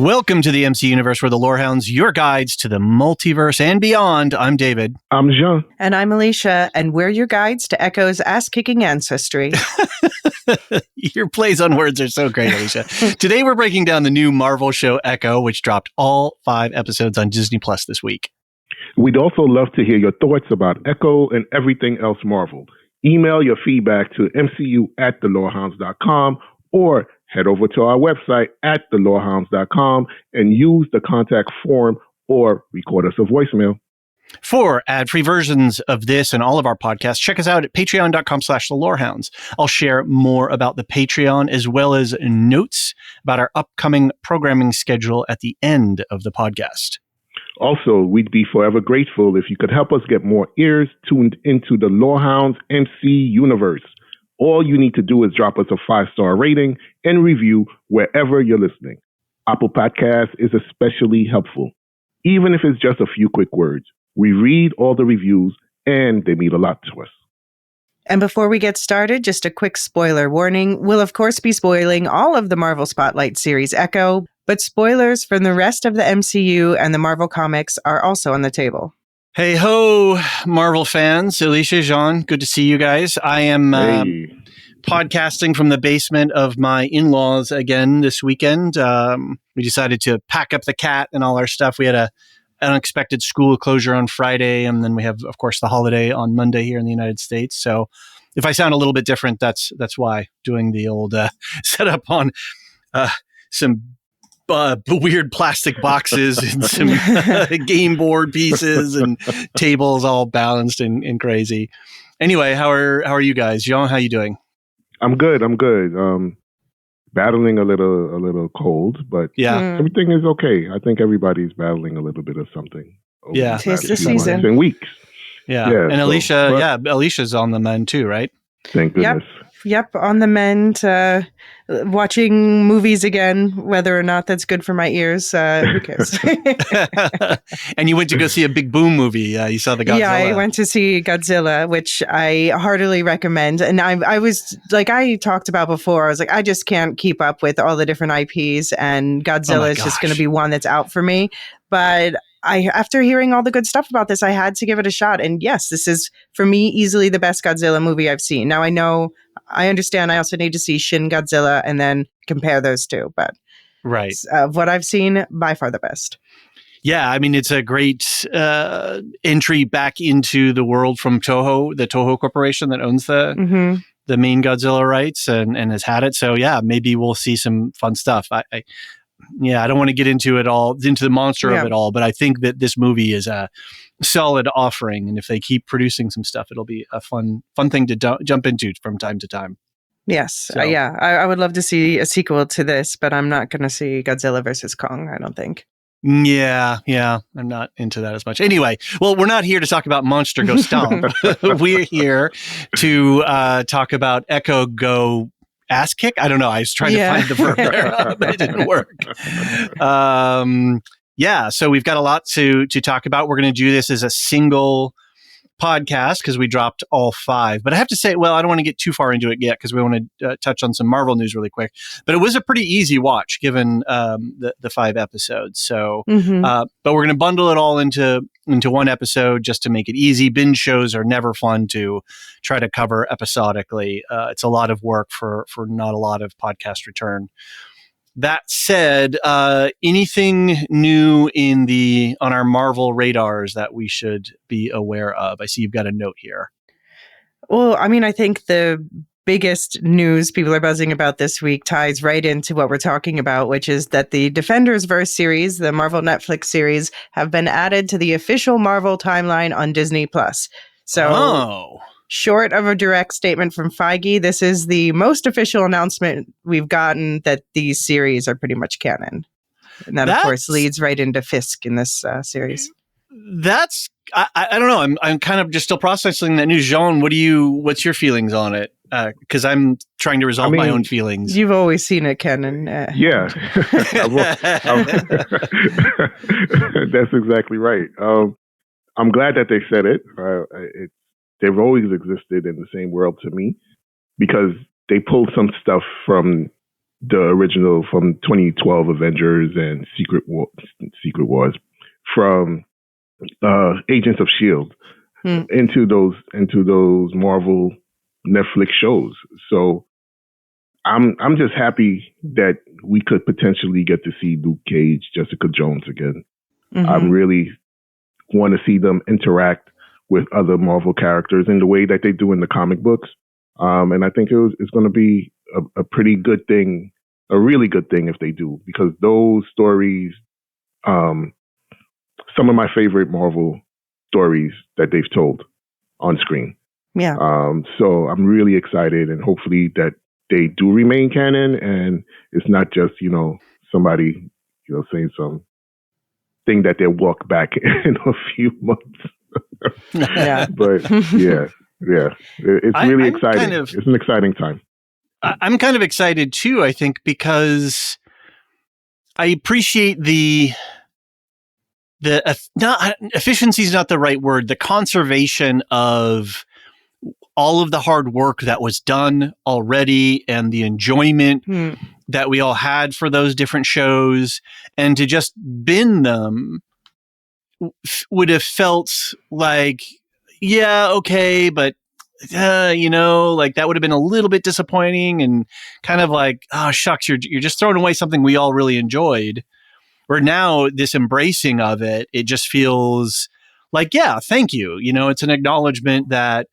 Welcome to the MCUniverse, where the Lorehounds, your guides to the multiverse and beyond. I'm David. I'm Jean. And I'm Elysia, and we're your guides to Echo's ass-kicking ancestry. Your plays on words are so great, Elysia. Today we're breaking down the new Marvel show Echo, which dropped all 5 episodes on Disney Plus this week. We'd also love to hear your thoughts about Echo and everything else Marvel. Email your feedback to mcu@thelorehounds.com or head over to our website at thelorehounds.com and use the contact form or record us a voicemail. For ad-free versions of this and all of our podcasts, check us out at patreon.com/thelorehounds. I'll share more about the Patreon as well as notes about our upcoming programming schedule at the end of the podcast. Also, we'd be forever grateful if you could help us get more ears tuned into the Lorehounds MCUniverse. All you need to do is drop us a 5-star rating and review wherever you're listening. Apple Podcasts is especially helpful, even if it's just a few quick words. We read all the reviews, and they mean a lot to us. And before we get started, just a quick spoiler warning. We'll, of course, be spoiling all of the Marvel Spotlight series Echo, but spoilers from the rest of the MCU and the Marvel comics are also on the table. Hey ho, Marvel fans. Elysia, Jean, good to see you guys. I am podcasting from the basement of my in-laws again this weekend. We decided to pack up the cat and all our stuff. We had an unexpected school closure on Friday, and then we have, of course, the holiday on Monday here in the United States. So if I sound a little bit different, that's why. Doing the old setup on some weird plastic boxes and some game board pieces and tables all balanced and crazy. Anyway, how are you guys? Jean, how you doing? I'm good. Battling a little cold, but everything is okay. I think everybody's battling a little bit of something. Yeah, tis the season. And weeks. Yeah. And Alicia's on the mend too, right? Thank goodness. Yep, on the mend. Watching movies again, whether or not that's good for my ears, who cares? And you went to go see a big boom movie. You saw the Godzilla. Yeah, I went to see Godzilla, which I heartily recommend. And I was, like I talked about before, I was like, I just can't keep up with all the different IPs, and Godzilla is just going to be one that's out for me. But after hearing all the good stuff about this, I had to give it a shot. And yes, this is, for me, easily the best Godzilla movie I've seen. Now, I understand I also need to see Shin Godzilla and then compare those two. But right, what I've seen, by far the best. Yeah, I mean, it's a great entry back into the world from Toho, the Toho Corporation that owns the main Godzilla rights and has had it. So yeah, maybe we'll see some fun stuff. I don't want to get into it all, into the monster of it all, but I think that this movie is a solid offering, and if they keep producing some stuff, it'll be a fun thing to jump into from time to time. Yes, so. I would love to see a sequel to this, but I'm not going to see Godzilla versus Kong, I don't think. Yeah, I'm not into that as much. Anyway, well, we're not here to talk about Monster Go Stomp. We're here to talk about Echo Go Ass Kick? I don't know. I was trying to find the verb there, but it didn't work. So we've got a lot to talk about. We're going to do this as a single podcast because we dropped all 5. But I have to say, well, I don't want to get too far into it yet because we want to touch on some Marvel news really quick. But it was a pretty easy watch given the 5 episodes. So, but we're going to bundle it all into one episode just to make it easy. Binge shows are never fun to try to cover episodically. It's a lot of work for not a lot of podcast return. That said, anything new on our Marvel radars that we should be aware of? I see you've got a note here. Well, I mean, I think the biggest news people are buzzing about this week ties right into what we're talking about, which is that the Defenders-verse series, the Marvel Netflix series, have been added to the official Marvel timeline on Disney+. So, short of a direct statement from Feige, this is the most official announcement we've gotten that these series are pretty much canon. And that, of course, leads right into Fisk in this series. That's, I don't know. I'm kind of just still processing that news. Jean, what's your feelings on it? Because I'm trying to resolve my own feelings. You've always seen it, canon. Yeah. That's exactly right. I'm glad that they said it. They've always existed in the same world to me because they pulled some stuff from the original from 2012 Avengers and Secret Wars from Agents of Shield into those Marvel Netflix shows. So I'm just happy that we could potentially get to see Luke Cage, Jessica Jones again. I really want to see them interact with other Marvel characters in the way that they do in the comic books. And I think it's going to be a pretty good thing, a really good thing if they do, because those stories, some of my favorite Marvel stories that they've told on screen. Yeah. So I'm really excited, and hopefully that they do remain canon, and it's not just, somebody, saying some thing that they'll walk back in a few months. Yeah. But it's really exciting. It's an exciting time. I'm kind of excited too, I think, because I appreciate efficiency is not the right word, the conservation of all of the hard work that was done already and the enjoyment that we all had for those different shows, and to just bin them would have felt like, yeah, okay, but like that would have been a little bit disappointing and kind of like, oh shucks, you're just throwing away something we all really enjoyed. Where now this embracing of it just feels like, yeah, thank you. It's an acknowledgement that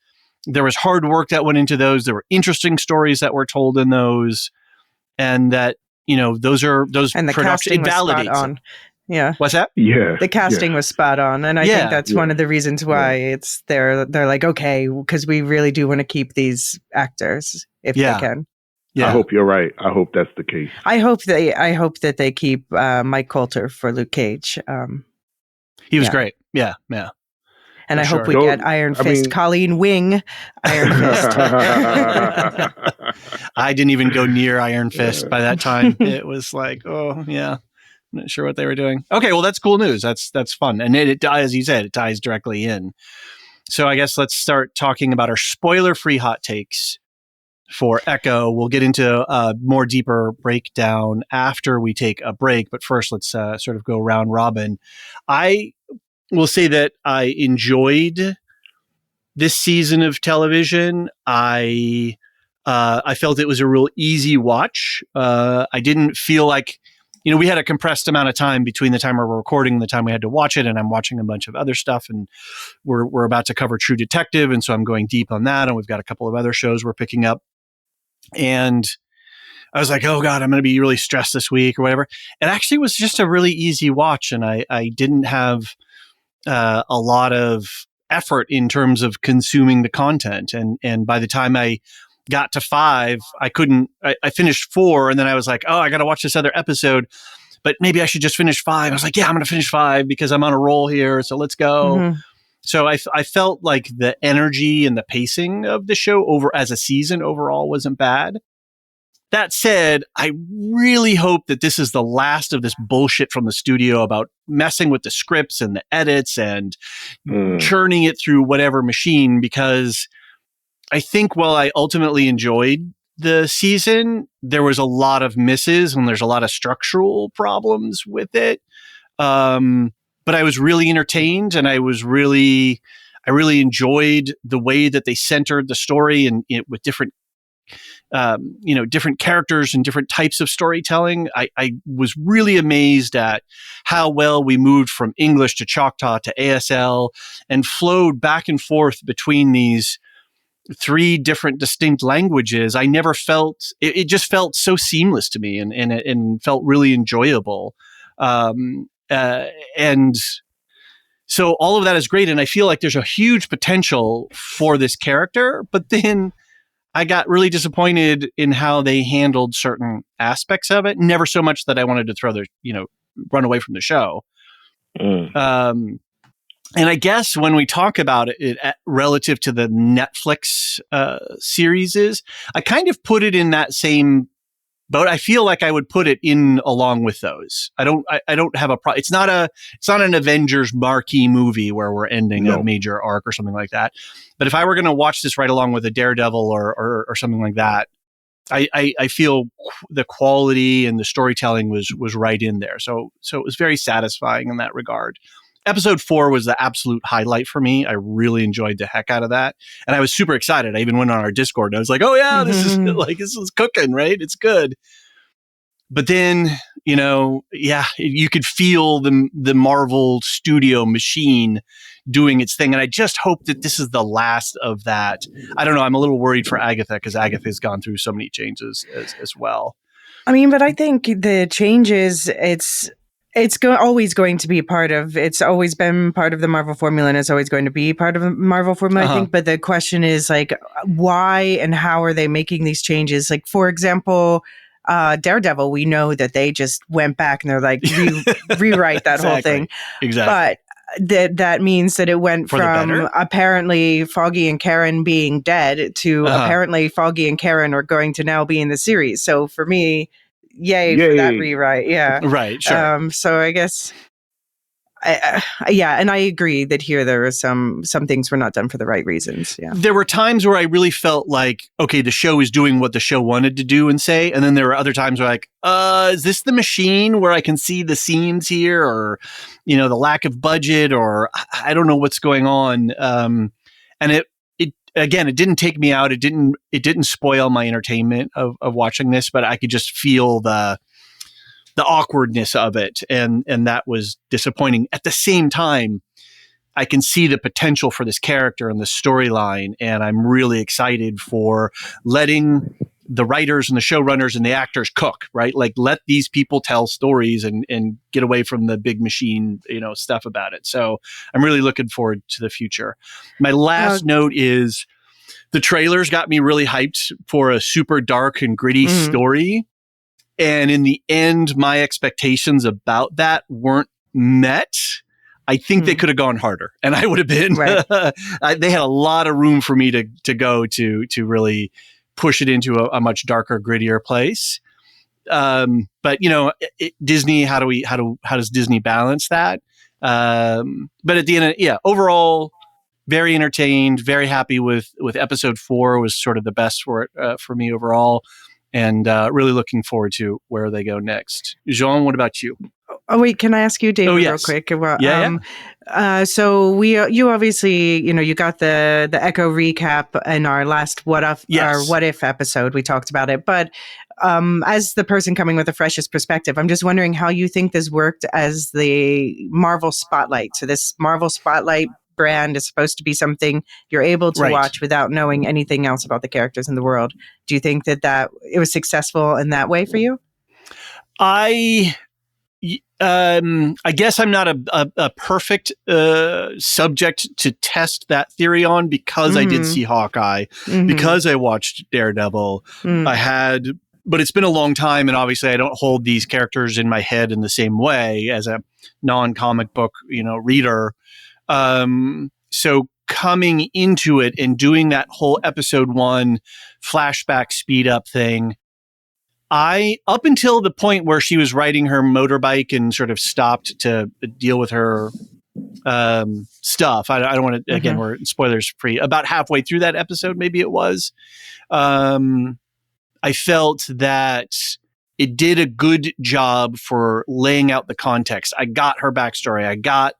there was hard work that went into those. There were interesting stories that were told in those, and that those and the casting was spot on. Yeah. What's that? Yeah. The casting was spot on. And I think that's one of the reasons why they're like, okay, because we really do want to keep these actors if they can. Yeah. I hope you're right. I hope that's the case. I hope that they keep Mike Coulter for Luke Cage. He was great. Yeah. Yeah. And I hope we get Iron Fist, Colleen Wing, Iron Fist. I didn't even go near Iron Fist by that time. It was like, oh yeah, I'm not sure what they were doing. Okay, well that's cool news. That's fun, and it as you said, it ties directly in. So I guess let's start talking about our spoiler-free hot takes for Echo. We'll get into a more deeper breakdown after we take a break, but first let's sort of go round robin. I will say that I enjoyed this season of television. I felt it was a real easy watch. I didn't feel like, we had a compressed amount of time between the time we were recording and the time we had to watch it, and I'm watching a bunch of other stuff, and we're about to cover True Detective, and so I'm going deep on that, and we've got a couple of other shows we're picking up. And I was like, oh God, I'm going to be really stressed this week or whatever. It actually was just a really easy watch, and I didn't have a lot of effort in terms of consuming the content. And by the time I got to 5, I finished 4, and then I was like, oh, I got to watch this other episode, but maybe I should just finish 5. I was like, yeah, I'm going to finish 5 because I'm on a roll here. So let's go. Mm-hmm. So I felt like the energy and the pacing of the show as a season overall wasn't bad. That said, I really hope that this is the last of this bullshit from the studio about messing with the scripts and the edits and churning it through whatever machine, because I think while I ultimately enjoyed the season, there was a lot of misses and there's a lot of structural problems with it. But I was really entertained, and I really enjoyed the way that they centered the story and with different different characters and different types of storytelling. I was really amazed at how well we moved from English to Choctaw to ASL and flowed back and forth between these 3 different distinct languages. I never felt it just felt so seamless to me, and felt really enjoyable. And so all of that is great, and I feel like there's a huge potential for this character, but then I got really disappointed in how they handled certain aspects of it. Never so much that I wanted to run away from the show. And I guess when we talk about it relative to the Netflix series, I kind of put it in that same boat. I feel like I would put it in along with those. I don't have a problem. It's not an Avengers marquee movie where we're ending a major arc or something like that. But if I were going to watch this right along with a Daredevil or something like that, I feel the quality and the storytelling was right in there. So it was very satisfying in that regard. Episode 4 was the absolute highlight for me. I really enjoyed the heck out of that. And I was super excited. I even went on our Discord and I was like, oh yeah, this is cooking, right? It's good. But then, you could feel the Marvel studio machine doing its thing. And I just hope that this is the last of that. I don't know. I'm a little worried for Agatha because Agatha's gone through so many changes as well. I mean, but I think the changes, it's always going to be it's always been part of the Marvel formula, and it's always going to be part of the Marvel formula, I think. But the question is, like, why and how are they making these changes? Like, for example, Daredevil, we know that they just went back and they're like, rewrite that whole thing. Exactly. But that means that it went from apparently Foggy and Karen being dead to apparently Foggy and Karen are going to now be in the series. So for me, yay for that rewrite. Yeah. Right. Sure. So I guess, and I agree that here there are some things were not done for the right reasons. Yeah. There were times where I really felt like, okay, the show is doing what the show wanted to do and say. And then there were other times where like, is this the machine where I can see the seams here, or, the lack of budget, or I don't know what's going on. And it didn't take me out. It didn't spoil my entertainment of watching this, but I could just feel the awkwardness of it. And that was disappointing. At the same time, I can see the potential for this character and the storyline. And I'm really excited for letting the writers and the showrunners and the actors cook, right? Like, let these people tell stories and get away from the big machine, stuff about it. So I'm really looking forward to the future. My last note is the trailers got me really hyped for a super dark and gritty story. And in the end, my expectations about that weren't met. I think they could have gone harder, and I would have been. Right. They had a lot of room for me to go to really push it into a much darker, grittier place. But Disney, how does Disney balance that? But at the end, overall, very entertained, very happy with episode 4 was sort of the best for me overall. And really looking forward to where they go next. Jean, what about you? Oh, wait, can I ask you, David, real quick? Well, so you obviously, you got the Echo recap in our last What If episode. We talked about it. But as the person coming with the freshest perspective, I'm just wondering how you think this worked as the Marvel Spotlight. So this Marvel Spotlight brand is supposed to be something you're able to watch without knowing anything else about the characters in the world. Do you think that it was successful in that way for you? I guess I'm not a perfect subject to test that theory on, because I did see Hawkeye, because I watched Daredevil. But it's been a long time, and obviously I don't hold these characters in my head in the same way as a non-comic book, reader. So coming into it and doing that whole episode 1 flashback speed up thing, up until the point where she was riding her motorbike and sort of stopped to deal with her stuff. I don't want to, again, we're spoilers free. About halfway through that episode, maybe it was, I felt that it did a good job for laying out the context. I got her backstory. I got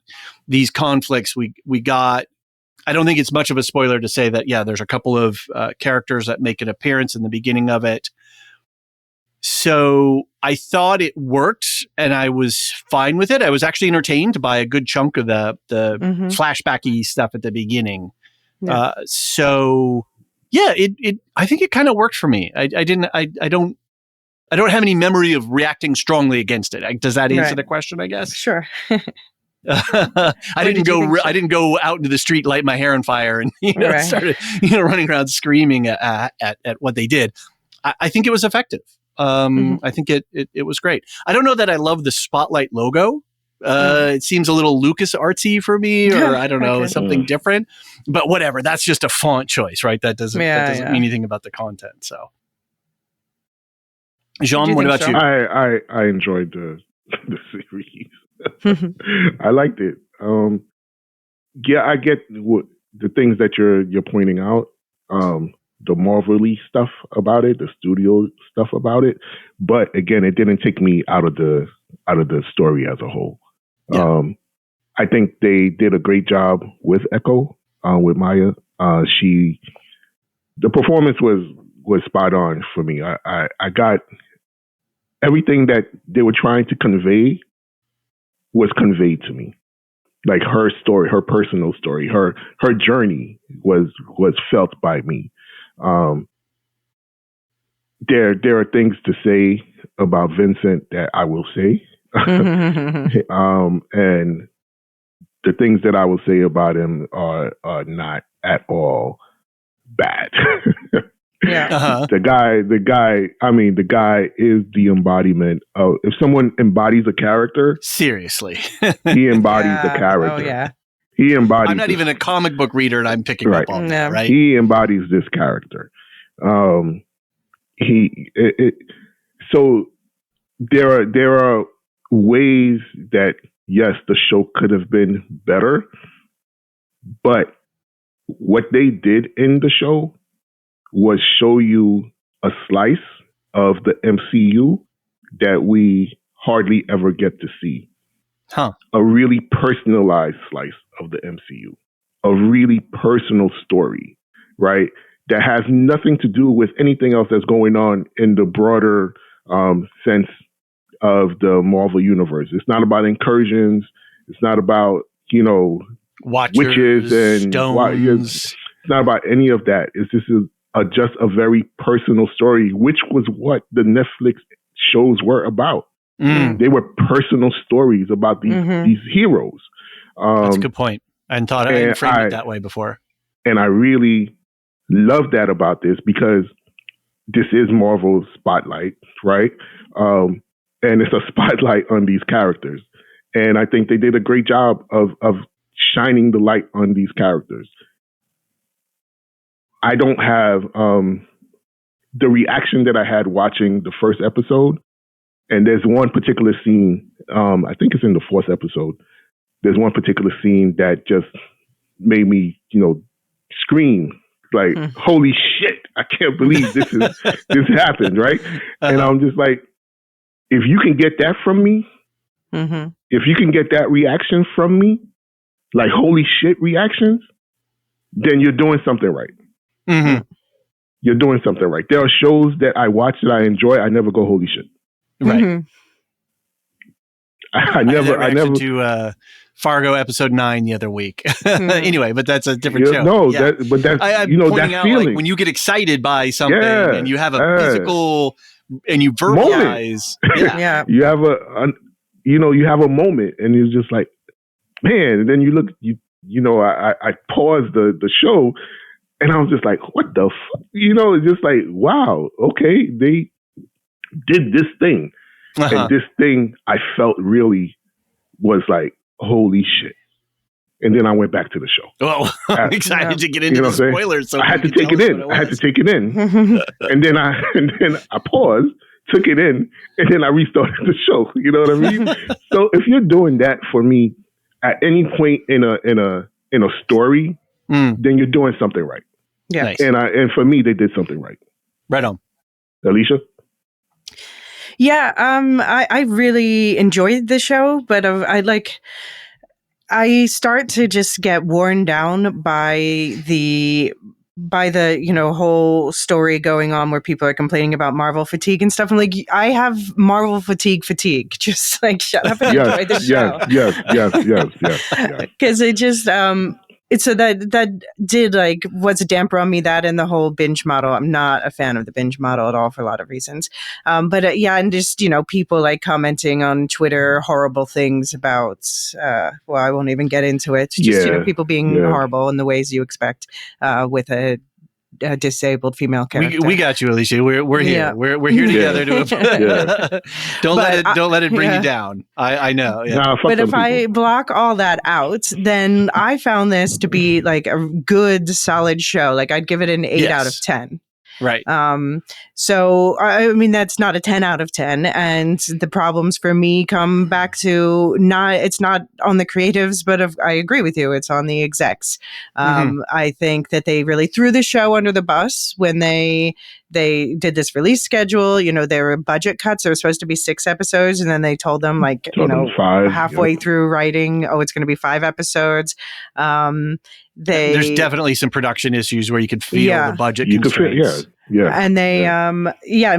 these conflicts. We got, I don't think it's much of a spoiler to say that, there's a couple of characters that make an appearance in the beginning of it. So I thought it worked, and I was fine with it. I was actually entertained by a good chunk of the flashbacky stuff at the beginning. Yeah. I think it kind of worked for me. I don't have any memory of reacting strongly against it. Does that answer the question, I guess? Sure. I didn't go out into the street, light my hair on fire, and started running around screaming at what they did. I think it was effective. I think it was great. I don't know that I love the Spotlight logo. It seems a little Lucas artsy for me, or I don't know, something different. But whatever, that's just a font choice, right? That doesn't mean anything about the content. So, Jean, what about you? I enjoyed the series. I liked it. I get the things that you're pointing out. the Marvel-y stuff about it, the studio stuff about it. But again, it didn't take me out of the story as a whole. Yeah. I think they did a great job with Echo, with Maya. The performance was spot on for me. I got everything that they were trying to convey was conveyed to me. Like her story, her personal story, her journey was felt by me. There are things to say about Vincent that I will say, and the things that I will say about him are not at all bad. Yeah. Uh-huh. The guy is the embodiment of, if someone embodies a character, Seriously. he embodies the character. Oh, yeah. He embodies. I'm not even a comic book reader, and I'm picking up on that, right? He embodies this character. So there are ways that, yes, the show could have been better, but what they did in the show was show you a slice of the MCU that we hardly ever get to see. Huh. A really personalized slice of the MCU. A really personal story, right? That has nothing to do with anything else that's going on in the broader sense of the Marvel Universe. It's not about incursions. It's not about, Watchers, witches and stones. It's not about any of that. It's just a very personal story, which was what the Netflix shows were about. They were personal stories about these heroes. That's a good point. I hadn't framed it that way before. And I really love that about this, because this is Marvel's spotlight, right? And it's a spotlight on these characters. And I think they did a great job of shining the light on these characters. I don't have the reaction that I had watching the first episode. And there's one particular scene, I think it's in the fourth episode. There's one particular scene that just made me, scream, like, holy shit, I can't believe this happened, right? And I'm just like, if you can get that from me, if you can get that reaction from me, like holy shit reactions, then you're doing something right. You're doing something right. There are shows that I watch that I enjoy. I never go holy shit. Right. I never to Fargo episode 9 the other week. Anyway, but that's a different show. No, yeah. that's that feeling. Like when you get excited by something and you have a physical and you verbalize. Yeah. You have you have a moment, and you're just like, man. And then you look, I paused the show, and I was just like, what the fuck? It's just like, wow, okay, they did this thing. And this thing I felt really was like, holy shit. And then I went back to the show. Oh, I'm excited to get into the spoilers. So I had to take it in. And then I paused, took it in, and then I restarted the show. You know what I mean? So if you're doing that for me at any point in a story, then you're doing something right. Yeah. Nice. And for me, they did something right. Right on. Elysia? Yeah, I really enjoyed the show, but I start to just get worn down by the whole story going on where people are complaining about Marvel fatigue and stuff. I'm like, I have Marvel fatigue. Just like shut up and enjoy the show. Yes. Because it just that did like was a damper on me, that and the whole binge model. I'm not a fan of the binge model at all for a lot of reasons. And just people like commenting on Twitter horrible things about. I won't even get into it. Just people being horrible in the ways you expect with a disabled female character. We got you, Elysia. We're here. Yeah. We're here together. Don't let it bring you down. I know. Yeah. Nah, but if I block all that out, then I found this to be like a good, solid show. Like I'd give it an 8 out of 10. Right. So, I mean, that's not a 10 out of 10. And the problems for me come back to it's not on the creatives, but I agree with you. It's on the execs. I think that they really threw the show under the bus when they did this release schedule. There were budget cuts. There were supposed to be 6 episodes. And then they told them 5, halfway through writing, it's going to be 5 episodes. There's definitely some production issues where you could feel the budget constraints. And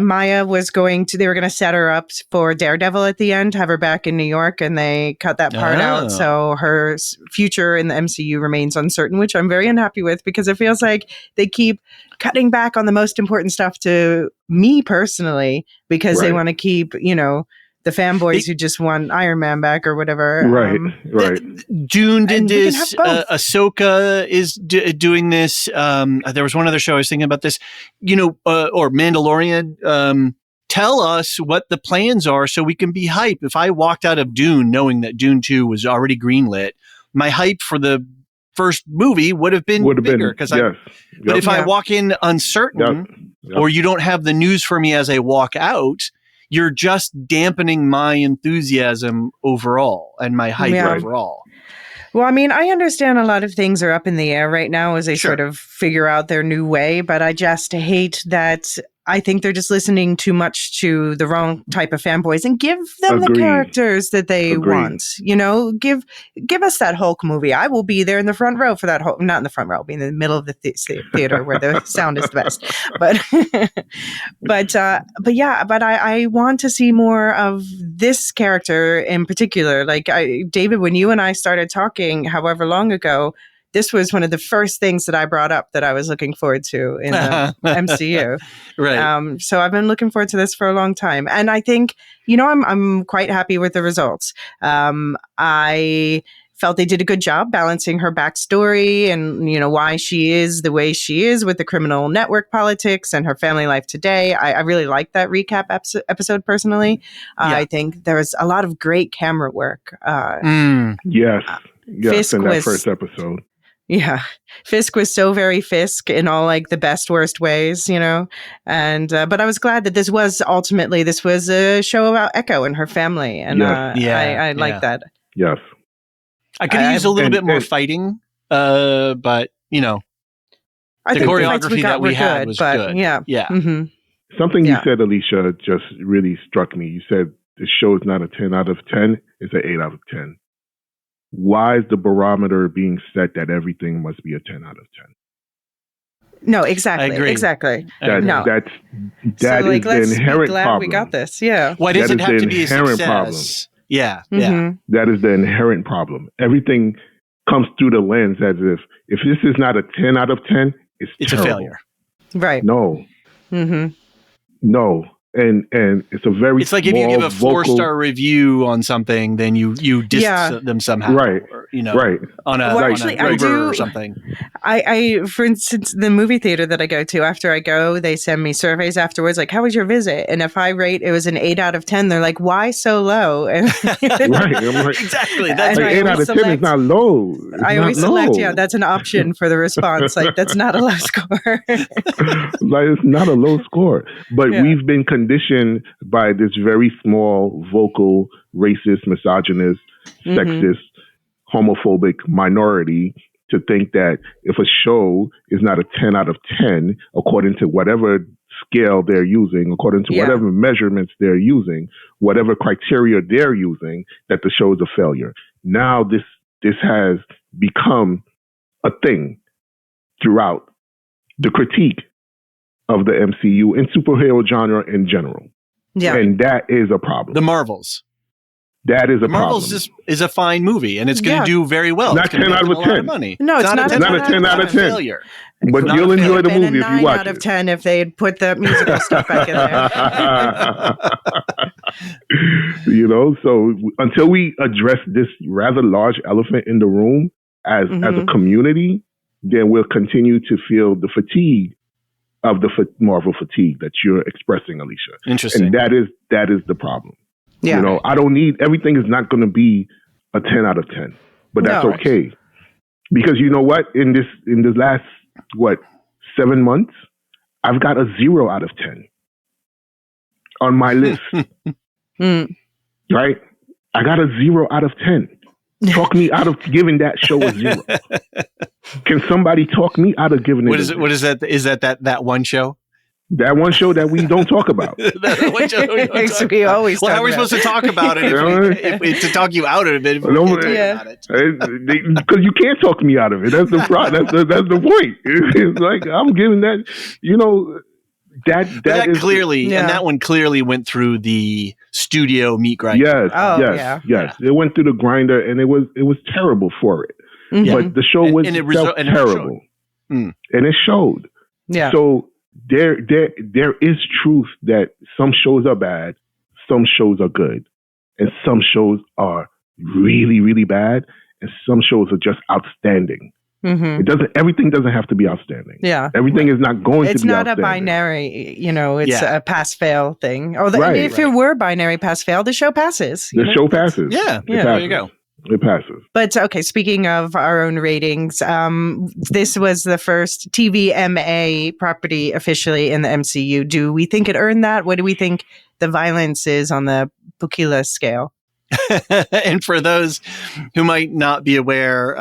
Maya was they were going to set her up for Daredevil at the end, have her back in New York, and they cut that part out. So her future in the MCU remains uncertain, which I'm very unhappy with, because it feels like they keep cutting back on the most important stuff to me personally, because they want to keep, the fanboys who just want Iron Man back or whatever. Right. Dune did this. Ahsoka is doing this. There was one other show I was thinking about this, or Mandalorian. Tell us what the plans are so we can be hyped. If I walked out of Dune knowing that Dune 2 was already greenlit, my hype for the first movie would have been bigger. But if I walk in uncertain or you don't have the news for me as I walk out, you're just dampening my enthusiasm overall and my hype overall. Well, I mean, I understand a lot of things are up in the air right now as they sort of figure out their new way, but I just hate that. I think they're just listening too much to the wrong type of fanboys, and give them the characters that they want. Give us that Hulk movie. I will be there in the front row for that Hulk. Not in the front row, I'll be in the middle of the theater where the sound is the best. But I want to see more of this character in particular. Like David, when you and I started talking, however long ago, this was one of the first things that I brought up that I was looking forward to in the MCU. Right. So I've been looking forward to this for a long time. And I think, I'm quite happy with the results. I felt they did a good job balancing her backstory and, why she is the way she is with the criminal network politics and her family life today. I really liked that recap episode personally. I think there was a lot of great camera work. Yes, Fisk in that first episode. Yeah. Fisk was so very Fisk in all like the best, worst ways, and, but I was glad that this was a show about Echo and her family. And I like that. Yes. I could use a little bit more fighting, but the choreography that we had was good. Yeah. Mm-hmm. Something you said, Elysia, just really struck me. You said the show is not a 10 out of 10. It's an 8 out of 10. Why is the barometer being set that everything must be a 10 out of 10? No, exactly. I agree. Exactly. That is the inherent problem. We got this. Yeah. Why does it have to be a success? Problem. Yeah. Mm-hmm. Yeah. That is the inherent problem. Everything comes through the lens as if this is not a 10 out of 10, it's a failure. Right. No. Mm-hmm. No. And it's a very it's like if you give a 4-star review on something, then you diss them somehow, right? Or, right on a or something. I for instance, the movie theater that I go to, after I go, they send me surveys afterwards, like, "How was your visit?" And if I rate it was an 8 out of 10, they're like, "Why so low?" And right, I'm like, exactly. That's like 8 out of 10 is not low. I always select, that's an option for the response. Like, that's not a low score. Like, it's not a low score, but we've been conditioned by this very small, vocal, racist, misogynist, sexist, homophobic minority to think that if a show is not a 10 out of 10, according to whatever scale they're using, according to whatever measurements they're using, whatever criteria they're using, that the show is a failure. Now this has become a thing throughout the critique of the MCU and superhero genre in general. Yeah. And that is a problem. The Marvels. That is a problem. Marvels is a fine movie, and it's going to do very well. Not 10 out of 10. Money. No, it's not a 10 out of 10. Failure. But you'll enjoy the movie if you watch it. 9 out of 10 if they had put the musical stuff back in there. So until we address this rather large elephant in the room as a community, then we'll continue to feel the fatigue of the Marvel fatigue that you're expressing, Elysia. Interesting. And that is the problem. Yeah. I don't need, everything is not going to be a 10 out of 10, but that's okay. Because you know what? In this last, 7 months, I've got a 0 out of 10 on my list. Right? I got a 0 out of 10. Talk me out of giving that show a 0. Can somebody talk me out of giving it? What is that? Is that one show? That one show that we don't talk about. That one show we don't talk we about. always Well, talk how are we about supposed to talk about it if to talk you out of it? If we can't talk about it? Because you can't talk me out of it. That's the point. It's like I'm giving that. That is clearly, and that one clearly went through the studio meat grinder. Yes. It went through the grinder, and it was terrible for it. Mm-hmm. But the show was terrible, and it showed. Yeah. So there is truth that some shows are bad, some shows are good, and some shows are really, really bad, and some shows are just outstanding. Mm-hmm. Everything doesn't have to be outstanding. Yeah. Everything is not going to be outstanding. It's not a binary, it's a pass-fail thing. If it were binary pass-fail, the show passes. The show passes. Yeah. There you go. It passes. But okay, speaking of our own ratings, this was the first TVMA property officially in the MCU. Do we think it earned that? What do we think the violence is on the Pukila scale? And for those who might not be aware,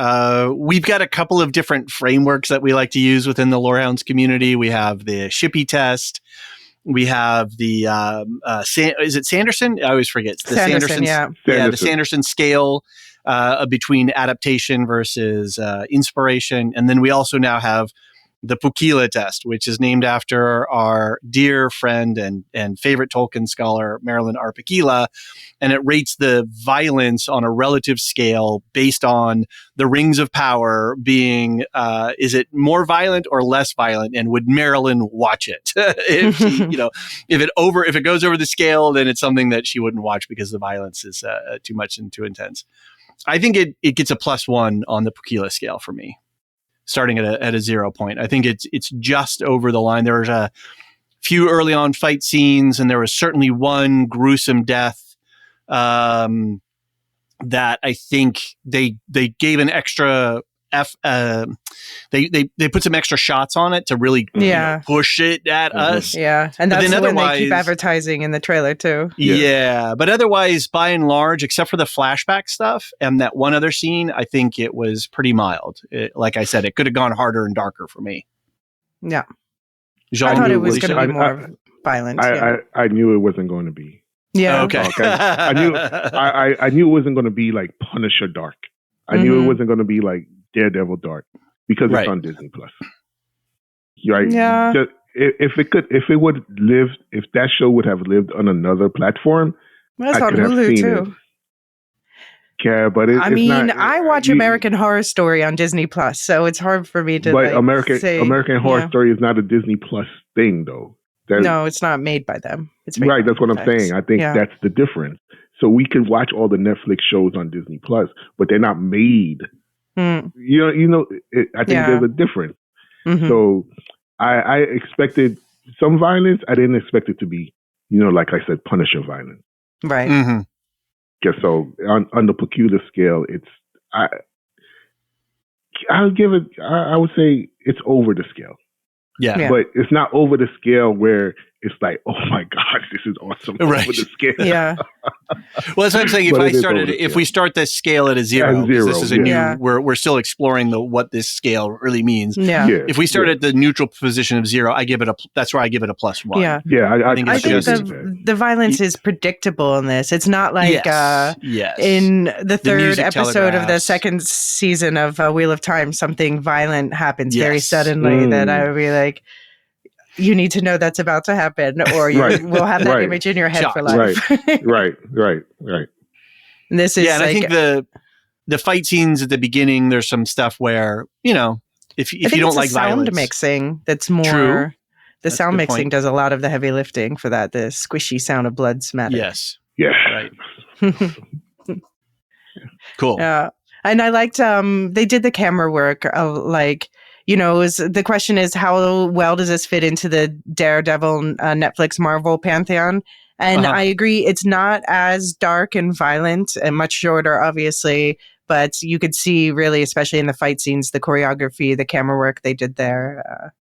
we've got a couple of different frameworks that we like to use within the Lorehounds community. We have the Shippey test. We have the is it Sanderson? I always forget. The Sanderson, the Sanderson scale between adaptation versus inspiration, and then we also now have the Pukila test, which is named after our dear friend and favorite Tolkien scholar, Marilyn R. Pukila, and it rates the violence on a relative scale based on the rings of power being, is it more violent or less violent, and would Marilyn watch it? If it goes over the scale, then it's something that she wouldn't watch because the violence is too much and too intense. I think it gets a +1 on the Pukila scale for me, starting at a 0 point. I think it's just over the line. There was a few early on fight scenes, and there was certainly one gruesome death that I think they gave an extra they put some extra shots on it to really push it at us. Yeah, and that's when they keep advertising in the trailer too. Yeah, but otherwise, by and large, except for the flashback stuff and that one other scene, I think it was pretty mild. Like I said, it could have gone harder and darker for me. Yeah, Jean, I thought it was going to be more violent. I knew it wasn't going to be. Yeah. Okay. I knew it wasn't going to be like Punisher dark. I knew it wasn't going to be like Daredevil dark because it's on Disney Plus. Right? Yeah. If that show would have lived on another platform, that's I on could have Hulu seen too. it. Yeah, but it's not. I watch American Horror Story on Disney Plus, so it's hard for me to. But American Horror Story is not a Disney Plus thing, though. No, it's not made by them. It's made right. That's what I'm saying. I think that's the difference. So we can watch all the Netflix shows on Disney Plus, but they're not made. I think there's a difference. Mm-hmm. So I expected some violence. I didn't expect it to be, like I said, Punisher violence. Right. Mm-hmm. Yeah. So on the Pukila scale, I'll give it. I would say it's over the scale. Yeah. But it's not over the scale where it's like, oh my God, this is awesome. Right. Over the scale. Yeah. Well, that's what I'm saying. If we start this scale at a 0, this is a new. We're still exploring what this scale really means. Yeah. If we start at the neutral position of 0, that's where I give it a +1. Yeah. Yeah. I think the violence is predictable in this. It's not like in the third episode of the second season of Wheel of Time, something violent happens very suddenly that I would be like, you need to know that's about to happen, or you will have that image in your head for life. Right. And this is and I think the fight scenes at the beginning, there's some stuff where, if you don't like violence. Sound mixing, that's more. True. The sound mixing does a lot of the heavy lifting for that, the squishy sound of blood smattering. Yes. Yeah. Right. Cool. Yeah. And I liked, they did the camera work, the question is, how well does this fit into the Daredevil Netflix Marvel pantheon? And I agree, it's not as dark and violent and much shorter, obviously, but you could see really, especially in the fight scenes, the choreography, the camera work they did there.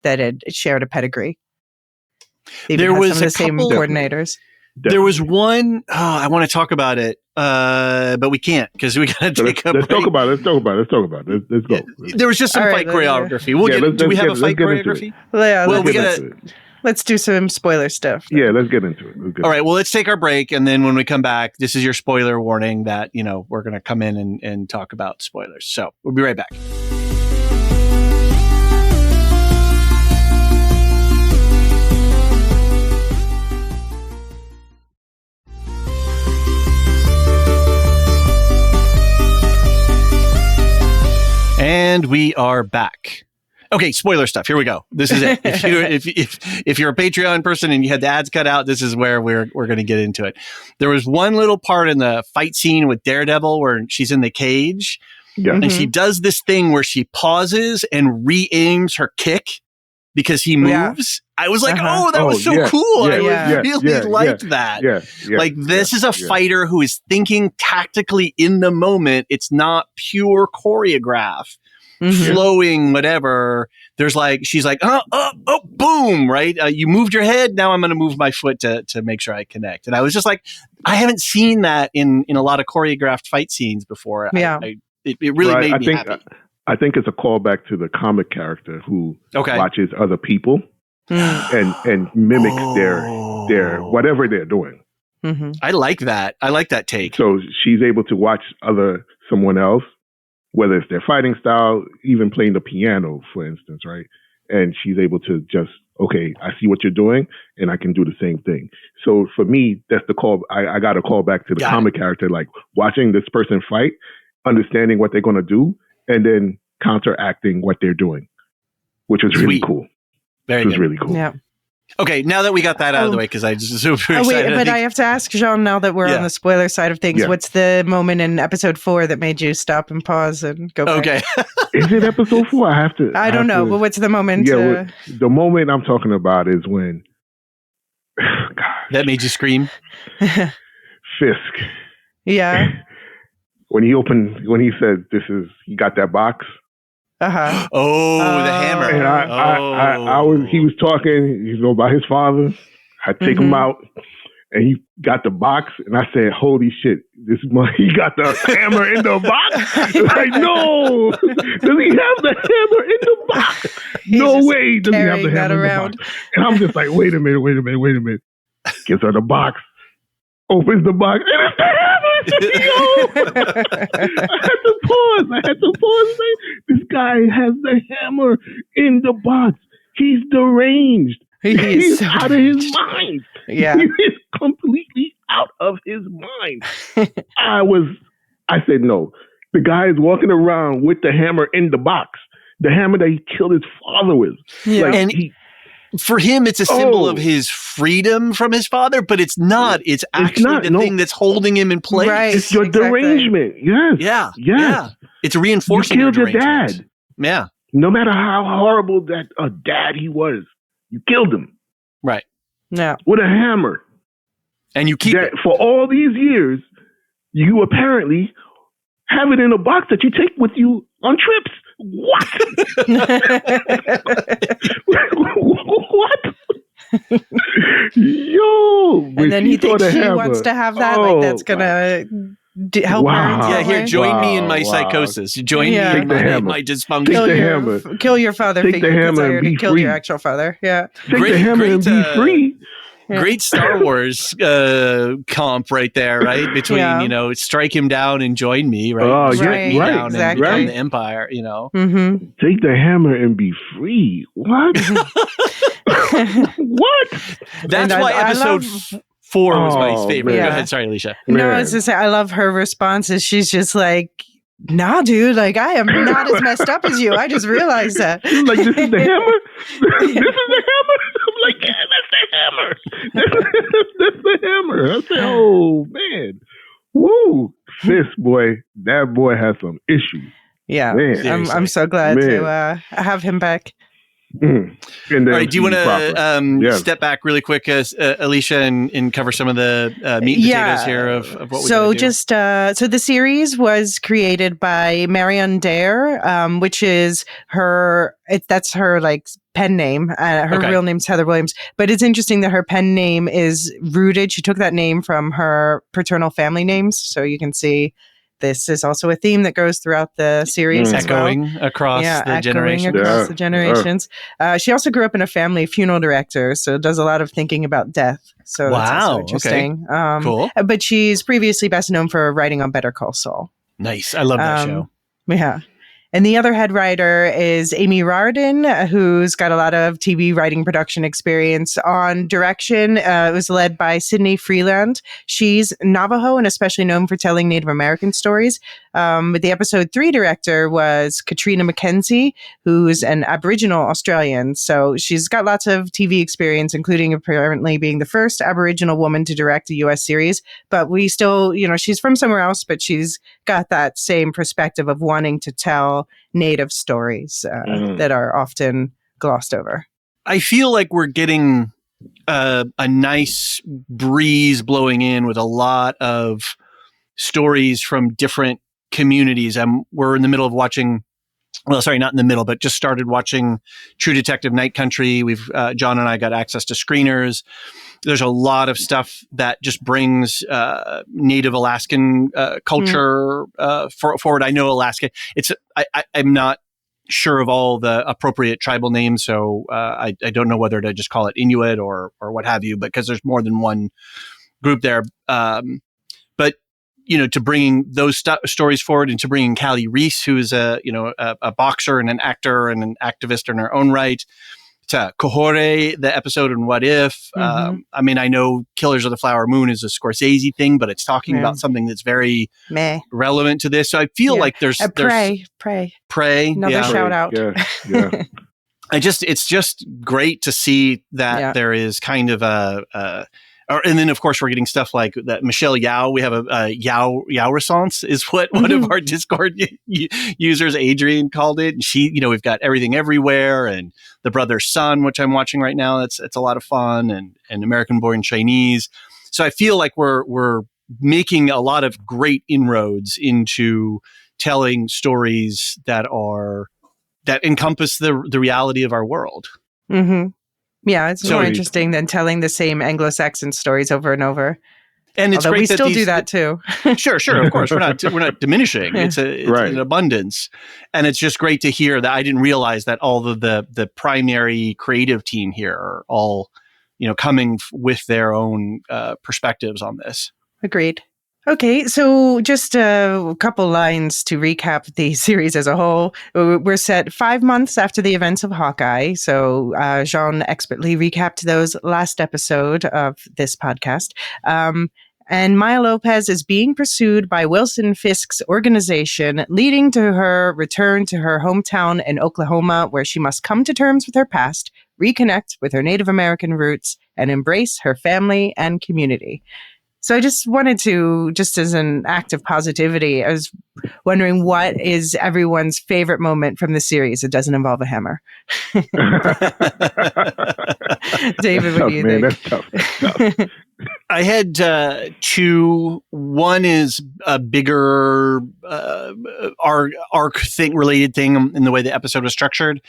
that had shared a pedigree. There was some of the same couple- coordinators. There was one, I want to talk about it, but we can't because we got to take a break. Let's talk about it. Let's go. There was just some fight choreography. Do we have a fight choreography? Let's do some spoiler stuff. Yeah, let's get into it. All right, well, let's take our break. And then when we come back, this is your spoiler warning that, we're going to come in and talk about spoilers. So we'll be right back. And we are back. Okay, spoiler stuff. Here we go. This is it. If you're a Patreon person and you had the ads cut out, this is where we're going to get into it. There was one little part in the fight scene with Daredevil where she's in the cage, and she does this thing where she pauses and re-aims her kick because he moves. I was like, oh, that was so cool. I really liked that. This is a fighter who is thinking tactically in the moment. It's not pure choreograph, flowing, whatever. There's she's like, boom, right? You moved your head. Now I'm going to move my foot to make sure I connect. And I was just like, I haven't seen that in a lot of choreographed fight scenes before. Yeah. It really made me happy. I think it's a callback to the comic character who watches other people and mimics their whatever they're doing. I like that. I like that take. So she's able to watch someone else, whether it's their fighting style, even playing the piano, for instance, right? And she's able to just, okay, I see what you're doing, and I can do the same thing. So for me, that's the call. I got to call back to the comic character, like watching this person fight, understanding what they're going to do, and then counteracting what they're doing, which was really cool. Very good. Really cool. Yeah. Okay, now that we got that out of the way, because I just super excited. But I have to ask, Jean, now that we're on the spoiler side of things, what's the moment in episode 4 that made you stop and pause and go back? Okay. Is it episode 4? I don't know, but what's the moment? The moment I'm talking about is when... that made you scream? Fisk. Yeah. When he said, he got that box. Uh-huh. Oh, the hammer. And he was talking, about his father. I take him out, and he got the box, and I said, holy shit, he got the hammer in the box? Like, no! Does he have the hammer in the box? No way does he have the hammer in the box. And I'm just like, wait a minute. Gives her the box. Opens the box, and it's the hammer! I had to pause. This guy has the hammer in the box. He's deranged. He's out of his mind. Yeah. He is completely out of his mind. I said, no. The guy is walking around with the hammer in the box. The hammer that he killed his father with. Yeah. For him, it's a symbol of his freedom from his father, but it's not. It's actually the thing that's holding him in place. Right, it's your derangement. Yes. Yeah. It's reinforcing you killed your dad. Yeah. No matter how horrible that a dad he was, you killed him. Right. Yeah. With a hammer. And you keep it. For all these years, you apparently have it in a box that you take with you on trips. What? What? Yo! And then he thinks she wants to have that. That's gonna help her. Yeah, here, join me in my psychosis. Join me in my dysfunction. Kill your father. Take the hammer and be free. Kill your actual father. Yeah. Take the hammer and be free. Great Star Wars comp right there, right? Between, strike him down and join me, right? Oh, strike me down exactly. and become the Empire, Take the hammer and be free. What? What? That's why episode 4 was my favorite. Man. Go ahead. Sorry, Elysia. No, I was just saying, I love her responses. She's just like, nah, dude, I am not as messed up as you. I just realized that. Like, this is the hammer? This is the hammer? I'm like, yeah, that's the hammer. That's the hammer. I said, oh, man. Woo. Fisk, boy, that boy has some issues. Yeah. Man. I'm so glad to have him back. Mm. In the All right, do you want MCU proper. to step back really quick, Elysia, and cover some of the meat and potatoes here of what we're so going to do? so the series was created by Marion Dare, which is that's her like pen name. Her real name's Heather Williams, but it's interesting that her pen name is rooted. She took that name from her paternal family names, so you can see. This is also a theme that goes throughout the series as well. Echoing across the generations. Across the generations. She also grew up in a family of funeral directors, so does a lot of thinking about death. So that's also interesting. Okay. Cool. But she's previously best known for writing on Better Call Saul. Nice. I love that show. Yeah. And the other head writer is Amy Rardin, who's got a lot of TV writing production experience. On direction, it was led by Sydney Freeland. She's Navajo and especially known for telling Native American stories. But the episode 3 director was Katrina McKenzie, who's an Aboriginal Australian. So she's got lots of TV experience, including apparently being the first Aboriginal woman to direct a U.S. series. But we still, she's from somewhere else, but she's got that same perspective of wanting to tell Native stories that are often glossed over. I feel like we're getting a nice breeze blowing in with a lot of stories from different communities. We're in the middle of watching, well, sorry, not in the middle, but just started watching True Detective Night Country. We've John and I got access to screeners. There's a lot of stuff that just brings Native Alaskan culture forward. I know Alaska. I'm not sure of all the appropriate tribal names, so I don't know whether to just call it Inuit or what have you, because there's more than one group there. But to bringing those stories forward, and to bringing Callie Reese, who is a boxer and an actor and an activist in her own right, to Kohore, the episode on What If. I know Killers of the Flower Moon is a Scorsese thing, but it's talking about something that's very relevant to this. So I feel like there's Prey. Another shout out. Yeah. It's just great to see that there is kind of and then of course we're getting stuff like that. Michelle Yao, we have a Yao Renaissance is what one of our Discord users, Adrian, called it. And she, we've got Everything Everywhere and The Brother's Son, which I'm watching right now. It's a lot of fun, and American Born Chinese. So I feel like we're making a lot of great inroads into telling stories that encompass the reality of our world. Mm-hmm. Yeah, it's more interesting than telling the same Anglo-Saxon stories over and over. And it's Although great we still do that too. Sure, of course. We're not diminishing. It's an abundance. And it's just great to hear that. I didn't realize that all of the primary creative team here are all, coming with their own perspectives on this. Agreed. Okay, so just a couple lines to recap the series as a whole. We're set 5 months after the events of Hawkeye. So Jean expertly recapped those last episode of this podcast. And Maya Lopez is being pursued by Wilson Fisk's organization, leading to her return to her hometown in Oklahoma, where she must come to terms with her past, reconnect with her Native American roots, and embrace her family and community. So I just wanted to, just as an act of positivity, I was wondering what is everyone's favorite moment from the series that doesn't involve a hammer? David, what do you think? That's tough. I had two. One is a bigger arc thing, related thing in the way the episode was structured.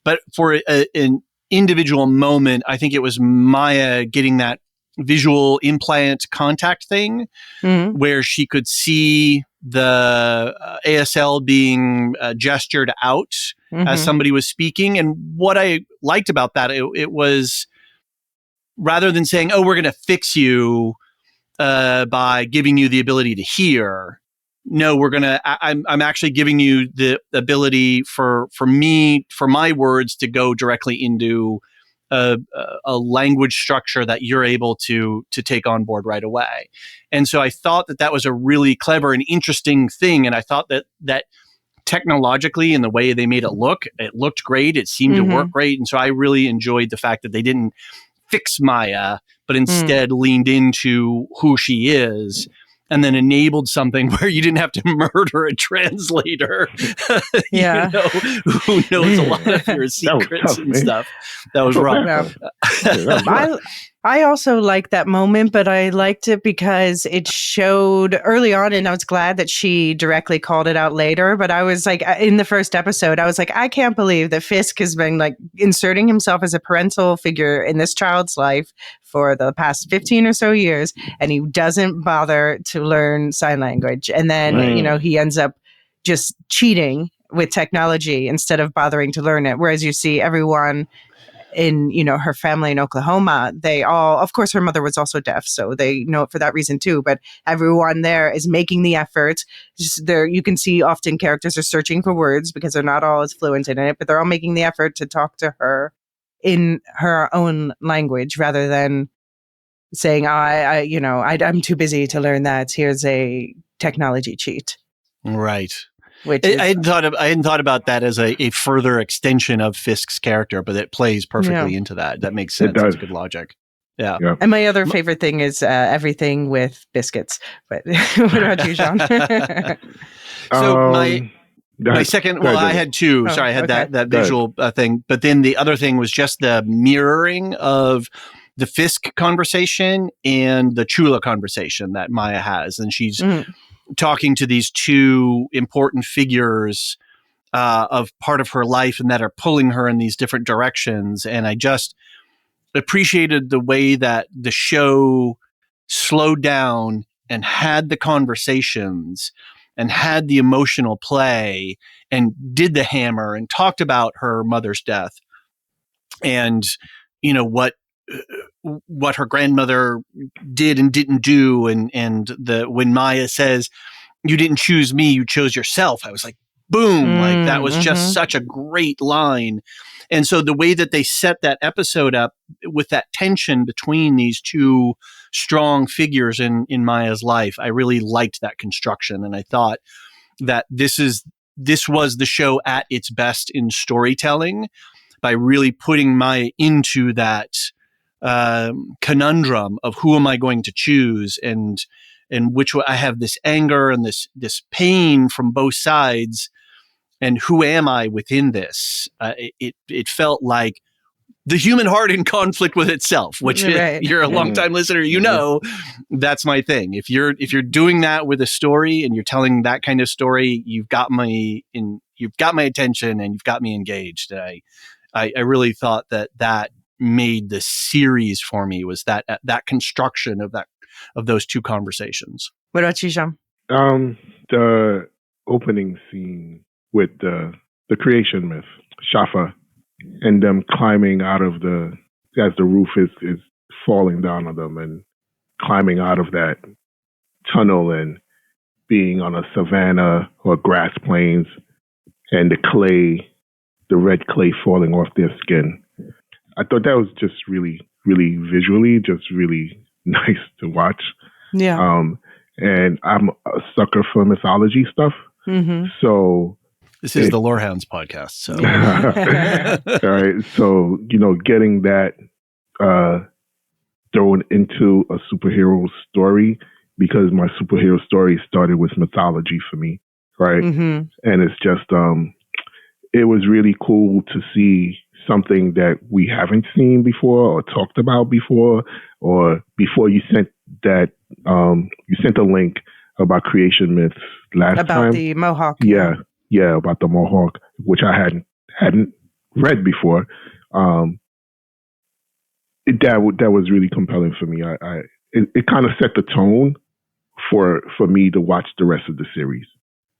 But for an individual moment, I think it was Maya getting that visual implant contact thing where she could see the ASL being gestured out as somebody was speaking. And what I liked about that, it was, rather than saying, oh, we're going to fix you by giving you the ability to hear. No, I'm actually giving you the ability for my words to go directly into a language structure that you're able to take on board right away. And so I thought that was a really clever and interesting thing. And I thought that technologically, and the way they made it looked great. It seemed to work great. And so I really enjoyed the fact that they didn't fix Maya, but instead leaned into who she is and then enabled something where you didn't have to murder a translator. Where you didn't have to murder a translator. Yeah. Who knows a lot of your secrets and stuff. That was rough. I also liked that moment, but I liked it because it showed early on, and I was glad that she directly called it out later. But I was like, in the first episode, I was like, I can't believe that Fisk has been like inserting himself as a parental figure in this child's life for the past 15 or so years, and he doesn't bother to learn sign language. And then, he ends up just cheating with technology instead of bothering to learn it. Whereas you see everyone in, her family in Oklahoma, they all, of course, her mother was also deaf, so they know it for that reason too, but everyone there is making the effort. Just there, you can see often characters are searching for words because they're not all as fluent in it, but they're all making the effort to talk to her in her own language rather than saying, I'm too busy to learn that. Here's a technology cheat. Right. I hadn't thought about that as a further extension of Fisk's character, but it plays perfectly into that. That makes sense. It's good logic. Yeah. And my other favorite thing is everything with biscuits. But what about you, Sean? So my second, I had two. Sorry, I had that visual thing. But then the other thing was just the mirroring of the Fisk conversation and the Chula conversation that Maya has. And she's talking to these two important figures of part of her life and that are pulling her in these different directions. And I just appreciated the way that the show slowed down and had the conversations and had the emotional play and did the hammer and talked about her mother's death and, what her grandmother did and didn't do. And when Maya says, "You didn't choose me, you chose yourself," I was like, boom, like that was just such a great line. And so the way that they set that episode up with that tension between these two strong figures in Maya's life, I really liked that construction. And I thought that this was the show at its best in storytelling by really putting Maya into that conundrum of who am I going to choose, and which I have this anger and this pain from both sides, and who am I within this? It felt like the human heart in conflict with itself, which you're a longtime listener, that's my thing. If you're doing that with a story and you're telling that kind of story, you've got my attention and you've got me engaged. I really thought that made the series for me, was that construction of those two conversations. What about you, Jean? The opening scene with the creation myth, Shafa, and them climbing out of as the roof is falling down on them and climbing out of that tunnel and being on a savanna or grass plains and the red clay falling off their skin. I thought that was just really, really visually, just really nice to watch. Yeah. And I'm a sucker for mythology stuff. Mm-hmm. So this is the Lorehounds podcast. So, all right. So, getting that thrown into a superhero story, because my superhero story started with mythology for me. Right. Mm-hmm. And it's just, it was really cool to see something that we haven't seen before or talked about before, or before you sent that, you sent a link about creation myths last time. About the Mohawk. Yeah, about the Mohawk, which I hadn't read before. That was really compelling for me. It kind of set the tone for me to watch the rest of the series,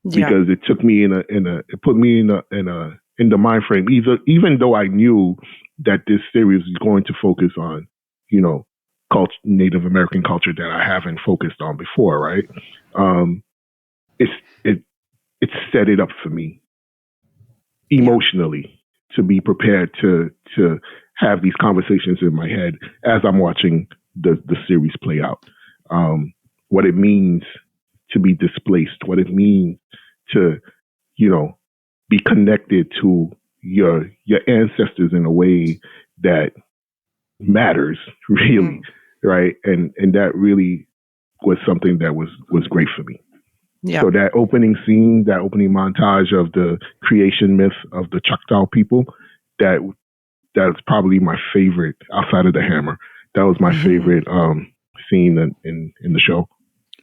because it took me it put me in the mind frame. Even though I knew that this series was going to focus on, Native American culture that I haven't focused on before, right? It set it up for me emotionally to be prepared to have these conversations in my head as I'm watching the series play out. What it means to be displaced, what it means to, be connected to your ancestors in a way that matters, really, right? And that really was something that was great for me. Yeah. So that opening scene, that opening montage of the creation myth of the Choctaw people, that's probably my favorite outside of the hammer. That was my favorite scene in the show.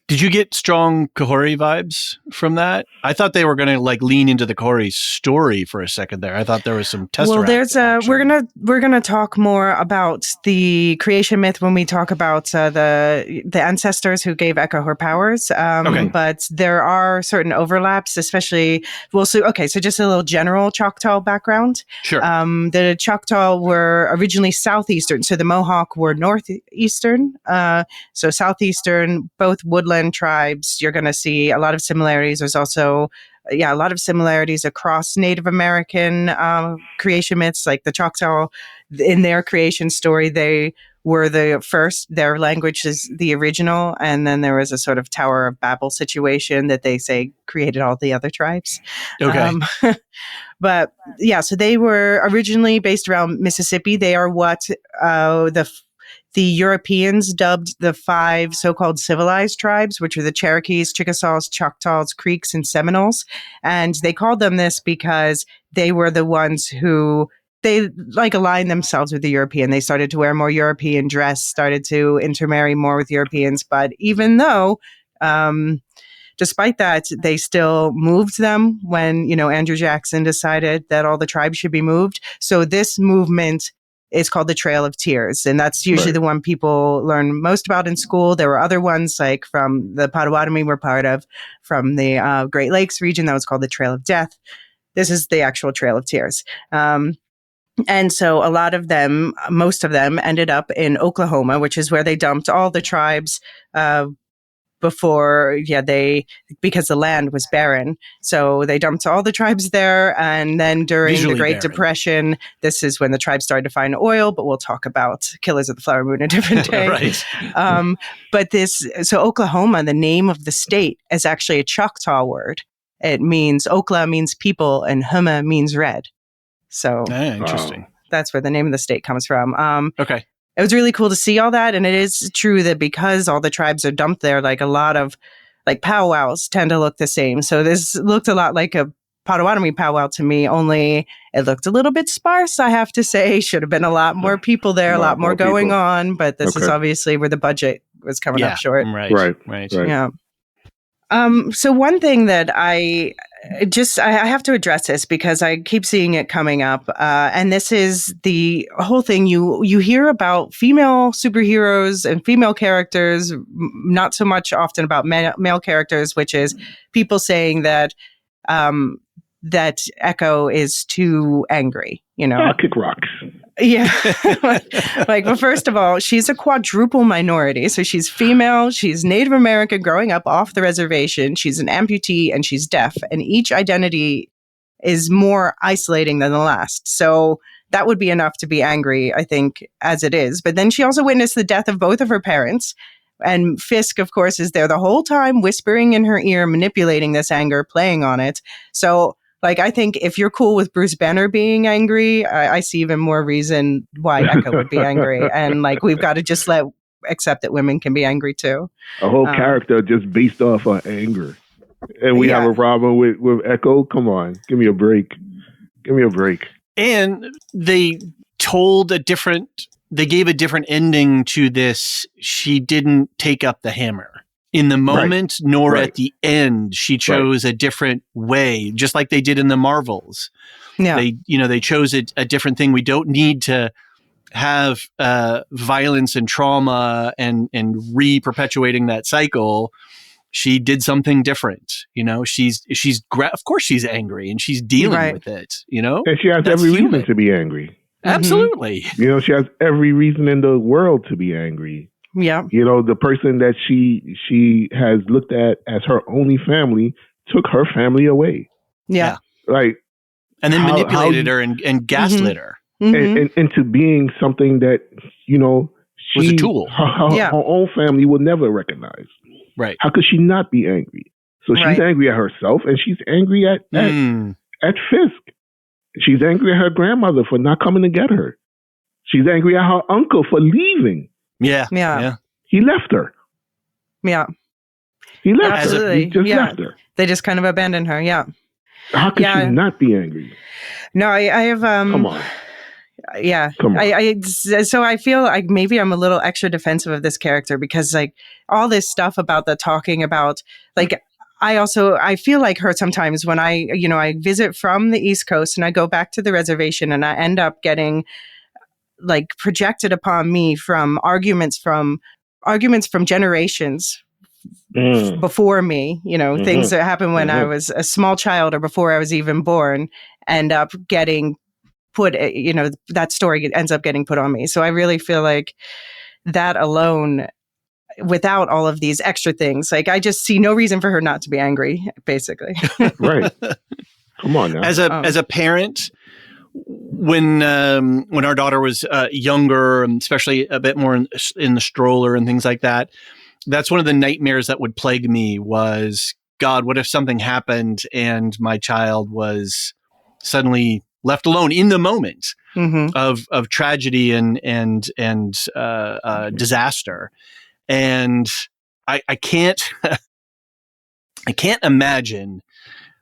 Did you get strong Kahori vibes from that? I thought they were going to like lean into the Kahori story for a second there. I thought there was some Tesseract. Well, there's action. we're gonna talk more about the creation myth when we talk about the ancestors who gave Echo her powers. Okay. But there are certain overlaps, especially so just a little general Choctaw background. Sure. The Choctaw were originally southeastern, so the Mohawk were northeastern. So southeastern, both woodland tribes. You're going to see a lot of similarities. There's also a lot of similarities across Native American creation myths, like the Choctaw. In their creation story, they were the first. Their language is the original, and then there was a sort of Tower of Babel situation that they say created all the other tribes. Okay. But yeah, so they were originally based around Mississippi. They are what the Europeans dubbed the 5 so-called civilized tribes, which are the Cherokees, Chickasaws, Choctaws, Creeks, and Seminoles. And they called them this because they were the ones who they aligned themselves with the European. They started to wear more European dress, started to intermarry more with Europeans. But even though, despite that, they still moved them when, Andrew Jackson decided that all the tribes should be moved. So this movement is called the Trail of Tears. And that's usually the one people learn most about in school. There were other ones like from the Potawatomi we're part of, from the Great Lakes region, that was called the Trail of Death. This is the actual Trail of Tears. And so a lot of them, most of them ended up in Oklahoma, which is where they dumped all the tribes before, because the land was barren. So they dumped all the tribes there. And then during Visually the Great barren. Depression, this is when the tribes started to find oil, but we'll talk about Killers of the Flower Moon a different day. Right. So Oklahoma, the name of the state, is actually a Choctaw word. It means, Okla means people and Huma means red. So Interesting. That's where the name of the state comes from. Okay. It was really cool to see all that. And it is true that because all the tribes are dumped there, like a lot of powwows tend to look the same. So this looked a lot like a Potawatomi powwow to me, only it looked a little bit sparse, I have to say. Should have been a lot more people there, a lot more going on. But this is obviously where the budget was coming up short. Right. Yeah. So one thing that I have to address this because I keep seeing it coming up, and this is the whole thing. You hear about female superheroes and female characters, not so much often about male characters, which is people saying that that Echo is too angry. Kick rocks. Yeah. Well, first of all, she's a quadruple minority. So she's female, she's Native American growing up off the reservation, she's an amputee, and she's deaf. And each identity is more isolating than the last. So that would be enough to be angry, I think, as it is. But then she also witnessed the death of both of her parents. And Fisk, of course, is there the whole time, whispering in her ear, manipulating this anger, playing on it. So I think if you're cool with Bruce Banner being angry, I see even more reason why Echo would be angry. And we've got to just accept that women can be angry too. A whole character just based off of anger. And we have a problem with Echo? Come on, give me a break. And they gave a different ending to this. She didn't take up the hammer in the moment, nor at the end. She chose a different way, just like they did in the Marvels. Yeah. They chose a different thing. We don't need to have violence and trauma and re-perpetuating that cycle. She did something different. Of course she's angry and she's dealing with it, And she has every reason to be angry. Absolutely. She has every reason in the world to be angry. Yeah. The person that she has looked at as her only family took her family away. Yeah. And then manipulated her and gaslit her. And into being something that, was a tool. Her own family will never recognize. Right. How could she not be angry? So she's angry at herself, and she's angry at Fisk. She's angry at her grandmother for not coming to get her. She's angry at her uncle for leaving. Yeah. He left her. Yeah. He left her. Absolutely. He just Yeah. left her. They just kind of abandoned her. Yeah. How could she not be angry? No, I have. Come on. Yeah. Come on. So I feel like maybe I'm a little extra defensive of this character because like all this stuff about the talking about like I feel like her sometimes when I visit from the East Coast and I go back to the reservation and I end up getting like projected upon me from arguments from generations before me, things that happened when I was a small child or before I was even born, end up getting put, that story ends up getting put on me. So I really feel like that alone, without all of these extra things, like I just see no reason for her not to be angry, basically. Right. Come on now. As a parent, when our daughter was younger, and especially a bit more in the stroller and things like that, that's one of the nightmares that would plague me was, God, what if something happened and my child was suddenly left alone in the moment of tragedy and disaster. And I can't I can't imagine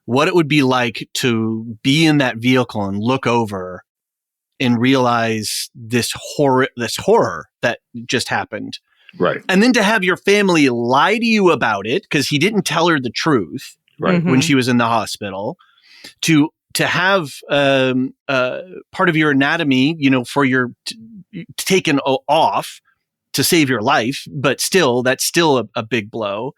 what it would be like to be in that vehicle and look over and realize this horror that just happened. Right. And then to have your family lie to you about it because he didn't tell her the truth when she was in the hospital, to have part of your anatomy, for your taken off to save your life, but still, that's still a big blow.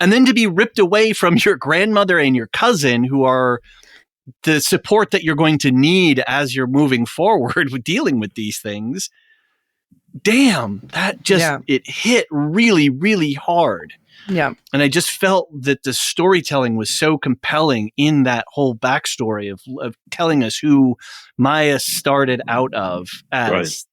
And then to be ripped away from your grandmother and your cousin, who are the support that you're going to need as you're moving forward with dealing with these things. Damn, that just, it hit really, really hard. Yeah. And I just felt that the storytelling was so compelling in that whole backstory of telling us who Maya started out of as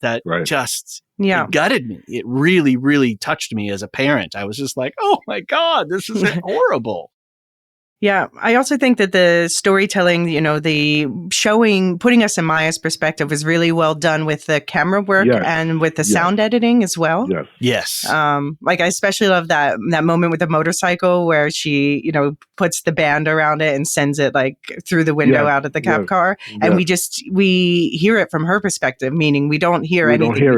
just it gutted me. It really, really touched me as a parent. I was just like, oh my God, this is horrible. Yeah, I also think that the storytelling, the putting us in Maya's perspective was really well done with the camera work and with the sound editing as well. Yes. Like I especially love that moment with the motorcycle where she, puts the band around it and sends it like through the window out of the cop car. And we hear it from her perspective, meaning we don't hear anything.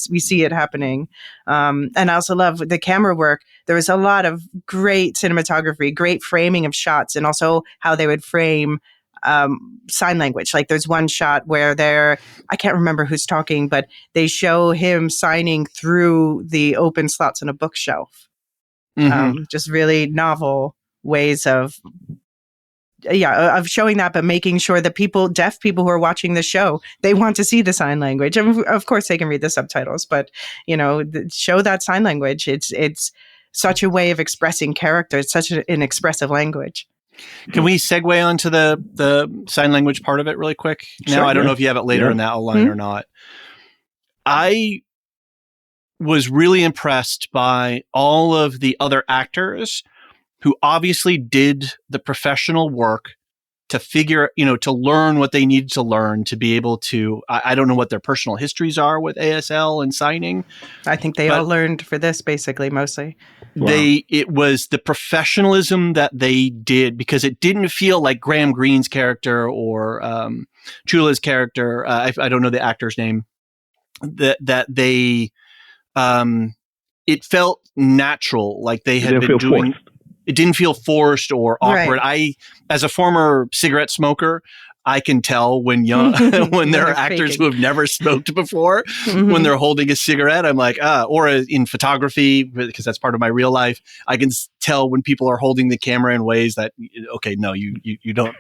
We see it happening. And I also love the camera work. There was a lot of great cinematography, great framing of shots, and also how they would frame sign language. Like there's one shot where I can't remember who's talking, but they show him signing through the open slots on a bookshelf. Just really novel ways of showing that, but making sure that deaf people who are watching the show, they want to see the sign language. And of course they can read the subtitles, but show that sign language. It's such a way of expressing character. It's such an expressive language. Can we segue onto the sign language part of it really quick? Now, I don't know if you have it later in that line or not. I was really impressed by all of the other actors who obviously did the professional work to figure, to learn what they needed to learn to be able to, I don't know what their personal histories are with ASL and signing. I think they all learned for this basically, mostly. It was the professionalism that they did, because it didn't feel like Graham Greene's character or Chula's character. I don't know the actor's name. That they, it felt natural, like they had been doing. Forced. It didn't feel forced or awkward. Right. As a former cigarette smoker, I can tell when there are actors who have never smoked before, when they're holding a cigarette. I'm like, or in photography, because that's part of my real life, I can tell when people are holding the camera in ways that, okay, no, you don't,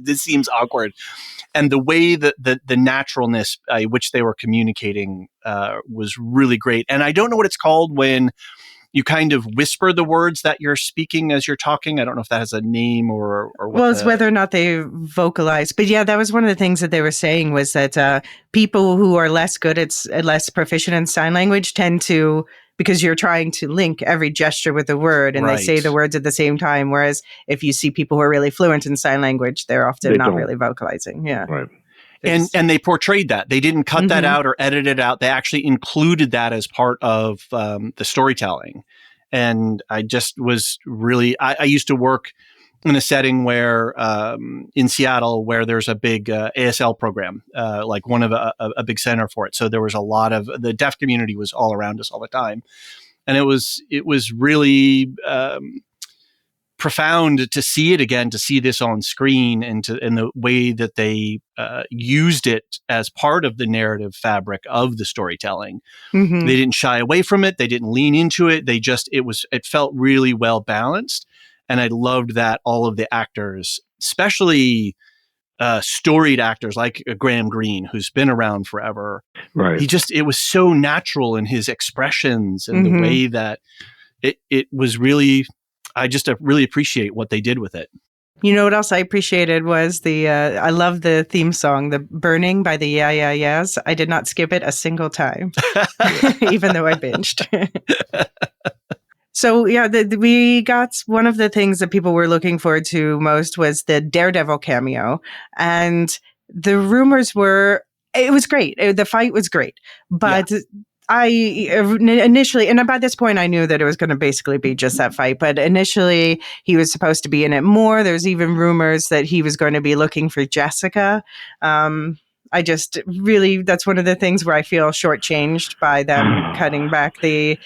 this seems awkward. And the way that the naturalness which they were communicating was really great. And I don't know what it's called when you kind of whisper the words that you're speaking as you're talking. I don't know if that has a name or what. Well, it's whether or not they vocalize. But yeah, that was one of the things that they were saying was that people who are less proficient in sign language tend to, because you're trying to link every gesture with the word and they say the words at the same time. Whereas if you see people who are really fluent in sign language, they're often not really vocalizing. Yeah. Right. And they portrayed that. They didn't cut that out or edit it out. They actually included that as part of the storytelling. And I just was really, I used to work in a setting where in Seattle, where there's a big ASL program, like one of a big center for it. So there was a lot of the deaf community was all around us all the time, and it was really profound to see it again, to see this on screen, and the way that they used it as part of the narrative fabric of the storytelling. Mm-hmm. They didn't shy away from it. They didn't lean into it. It felt really well balanced. And I loved that all of the actors, especially storied actors like Graham Greene, who's been around forever. Right. It was so natural in his expressions and the way that it was really, I just really appreciate what they did with it. You know what else I appreciated was I love the theme song, the Burning by the Yeah Yeah Yeahs. I did not skip it a single time, even though I binged. So yeah, we got one of the things that people were looking forward to most was the Daredevil cameo. And the rumors were, it was great. The fight was great. But I initially, and by this point I knew that it was going to basically be just that fight, but initially he was supposed to be in it more. There's even rumors that he was going to be looking for Jessica. I just really, that's one of the things where I feel shortchanged by them cutting back I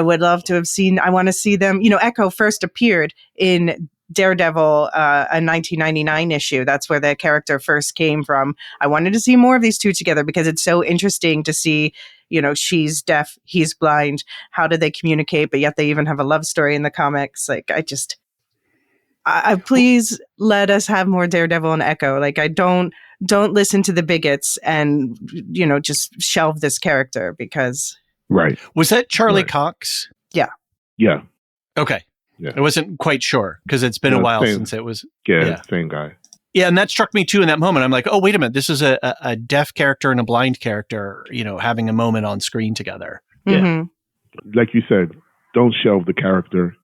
would love to have seen, I want to see them, Echo first appeared in Daredevil, a 1999 issue. That's where the character first came from. I wanted to see more of these two together because it's so interesting to see, she's deaf, he's blind. How do they communicate? But yet they even have a love story in the comics. Please let us have more Daredevil and Echo. Don't listen to the bigots and, just shelve this character because. Right. Was that Charlie Cox? Yeah. Yeah. Okay. Yeah. I wasn't quite sure because it's been a while since it was. Yeah, same guy. Yeah, and that struck me too in that moment. I'm like, oh, wait a minute. This is a deaf character and a blind character, having a moment on screen together. Mm-hmm. Yeah. Like you said, don't shelve the character.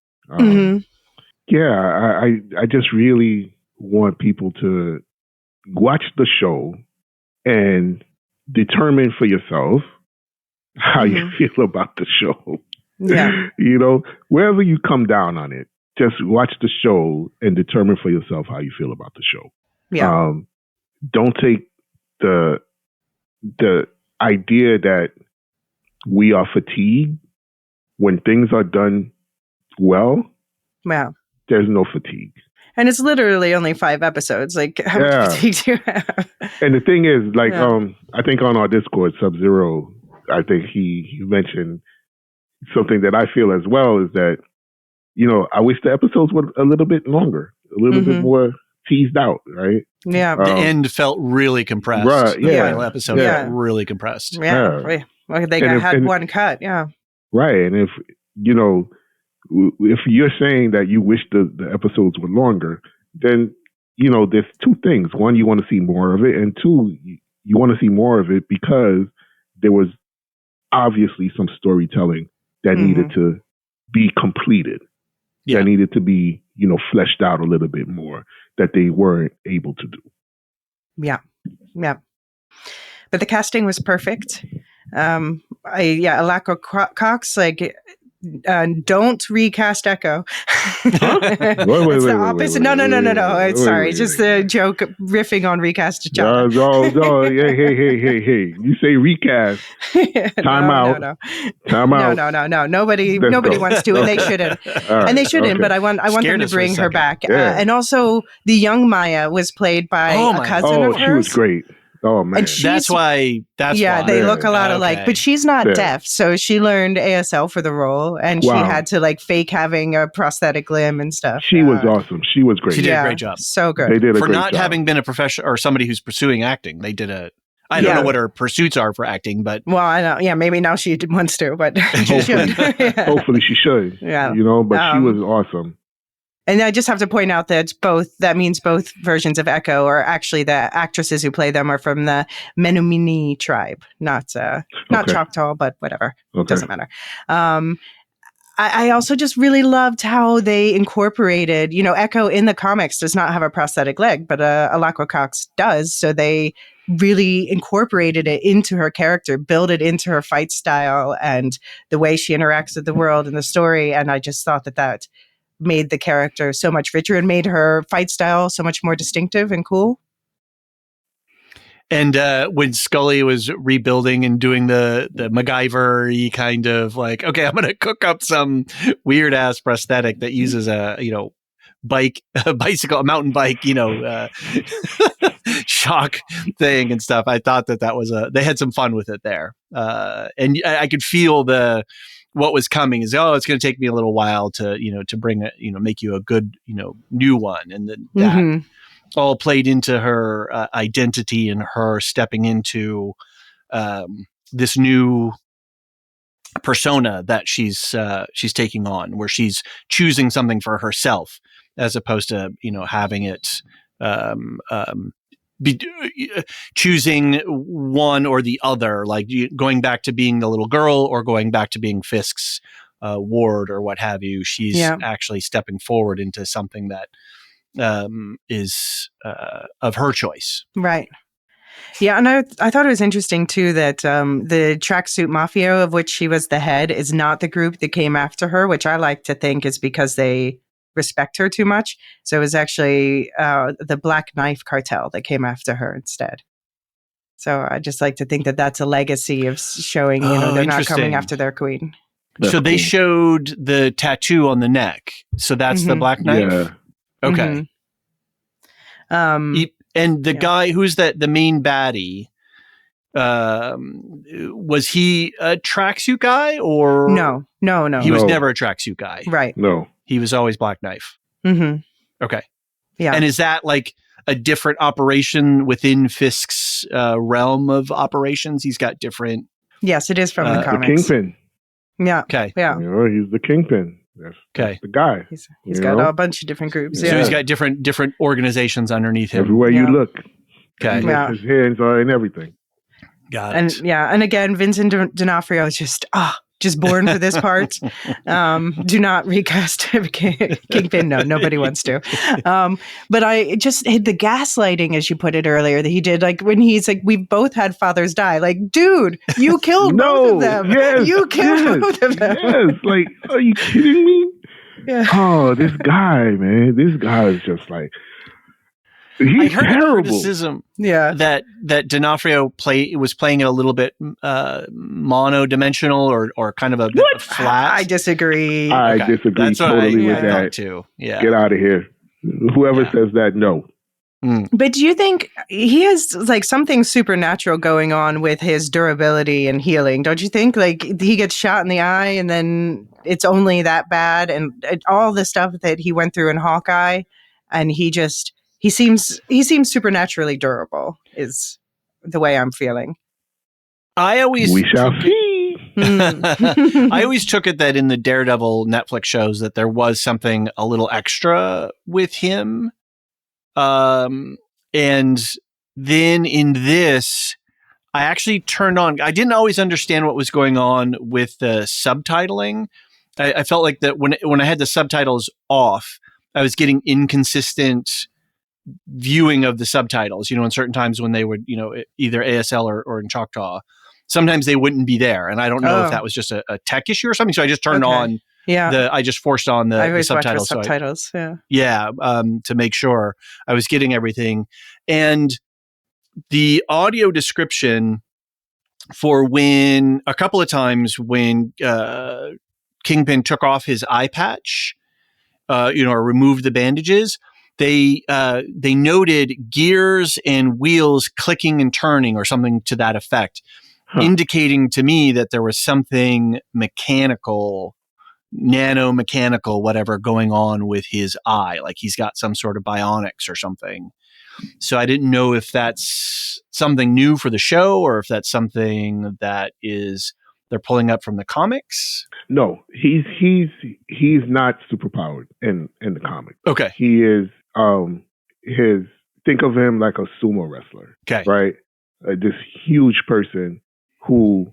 Yeah, I just really want people to watch the show and determine for yourself how you feel about the show. Yeah. Wherever you come down on it, just watch the show and determine for yourself how you feel about the show. Yeah. Don't take the idea that we are fatigued when things are done well. Wow. There's no fatigue. And it's literally only 5 episodes. How much fatigue do you have? And the thing is, I think on our Discord, Sub-Zero, I think he mentioned something that I feel as well is that, I wish the episodes were a little bit longer, a little bit more teased out, right? Yeah. The end felt really compressed. Right. Yeah. The final episode felt really compressed. Yeah. Well, they had one cut. Yeah. Right. And if you're saying that you wish the episodes were longer, then, there's 2 things. One, you want to see more of it. And 2, you want to see more of it because there was obviously some storytelling that needed to be completed. That needed to be, fleshed out a little bit more that they weren't able to do. Yeah. Yeah. But the casting was perfect. Elysia Cox, don't recast Echo. It's the opposite. No. Sorry, just the joke riffing on recast T'Challa. Hey. You say recast. Time out. No. Time out. No. Nobody wants to, and they shouldn't. Right, and they shouldn't, okay. but I want them to bring her back. Yeah. And also, the young Maya was played by a cousin of hers. She was great. Oh man, that's why. They look a lot alike, but she's not deaf, so she learned ASL for the role, and she had to fake having a prosthetic limb and stuff. She was awesome. She was great. She did a great job. So good. They did a for great not job. having been a professional or somebody who's pursuing acting. They did I don't know what her pursuits are for acting, but I know. Yeah, maybe now she wants to, but she should. Hopefully, she should. Yeah, but she was awesome. And I just have to point out that that means both versions of Echo, or actually the actresses who play them are from the Menominee tribe, not Choctaw, but whatever. Okay. Doesn't matter. I also just really loved how they incorporated, Echo in the comics does not have a prosthetic leg, but Elysia Cox does. So they really incorporated it into her character, built it into her fight style and the way she interacts with the world and the story. And I just thought that made the character so much richer and made her fight style so much more distinctive and cool. And when Scully was rebuilding and doing the MacGyver-y kind of like, okay, I'm going to cook up some weird ass prosthetic that uses a mountain bike, shock thing and stuff. I thought that was they had some fun with it there. And I could feel what was coming is, it's going to take me a little while to bring make you a good, new one. And then that all played into her identity and her stepping into this new persona that she's taking on, where she's choosing something for herself as opposed to having it be choosing one or the other, like going back to being the little girl or going back to being Fisk's ward or what have you. She's actually stepping forward into something that is of her choice. Right. Yeah, and I thought it was interesting too that the Tracksuit Mafia, of which she was the head, is not the group that came after her, which I like to think is because they respect her too much. So it was actually the Black Knife Cartel that came after her instead. So I just like to think that that's a legacy of showing, they're not coming after their queen. That's so they showed the tattoo on the neck. So that's the Black Knife? Yeah. Okay. And the guy who's the main baddie, was he a tracksuit guy or no? He was never a tracksuit guy, right? No, he was always Black Knife. Okay, yeah. And is that like a different operation within Fisk's realm of operations? He's got different. Yes, it is from the comics. The Kingpin. Yeah. Okay. Yeah. He's the Kingpin. That's the guy. He's got a bunch of different groups. So he's got different organizations underneath him. Everywhere you look. Okay. His hands are in everything. Got it. And again, Vincent D'Onofrio is just born for this part. Do not recast Kingpin. No, nobody wants to. But I just hit the gaslighting, as you put it earlier, that he did. Like when he's like, we've both had fathers die. Like, dude, you killed both of them. Yes, you killed both of them. Yes. Like, are you kidding me? Yeah. Oh, this guy, man. This guy is just like, he's terrible. Criticism that D'Onofrio was playing it a little bit monodimensional or kind of a bit flat. I disagree. I disagree That's totally with I that too. Yeah. Get out of here. Whoever says that, no. But do you think he has like something supernatural going on with his durability and healing? Don't you think? Like he gets shot in the eye and then it's only that bad, and all the stuff that he went through in Hawkeye, and he seems supernaturally durable is the way I'm feeling. We shall see. I always took it that in the Daredevil Netflix shows that there was something a little extra with him. And then in this, I actually turned on, I didn't always understand what was going on with the subtitling. I felt like that when I had the subtitles off, I was getting inconsistent viewing of the subtitles, and certain times when they would, either ASL or in Choctaw, sometimes they wouldn't be there. And I don't know if that was just a tech issue or something. So I just turned on I just forced on the subtitles. Subtitles. To make sure I was getting everything. And the audio description for when a couple of times when Kingpin took off his eye patch, or removed the bandages, they noted gears and wheels clicking and turning or something to that effect, indicating to me that there was something mechanical, nanomechanical, whatever going on with his eye. Like he's got some sort of bionics or something. So I didn't know if that's something new for the show or if that's something that they're pulling up from the comics. No, he's not superpowered in the comic. Okay. He is think of him like a sumo wrestler. Okay. Right? This huge person who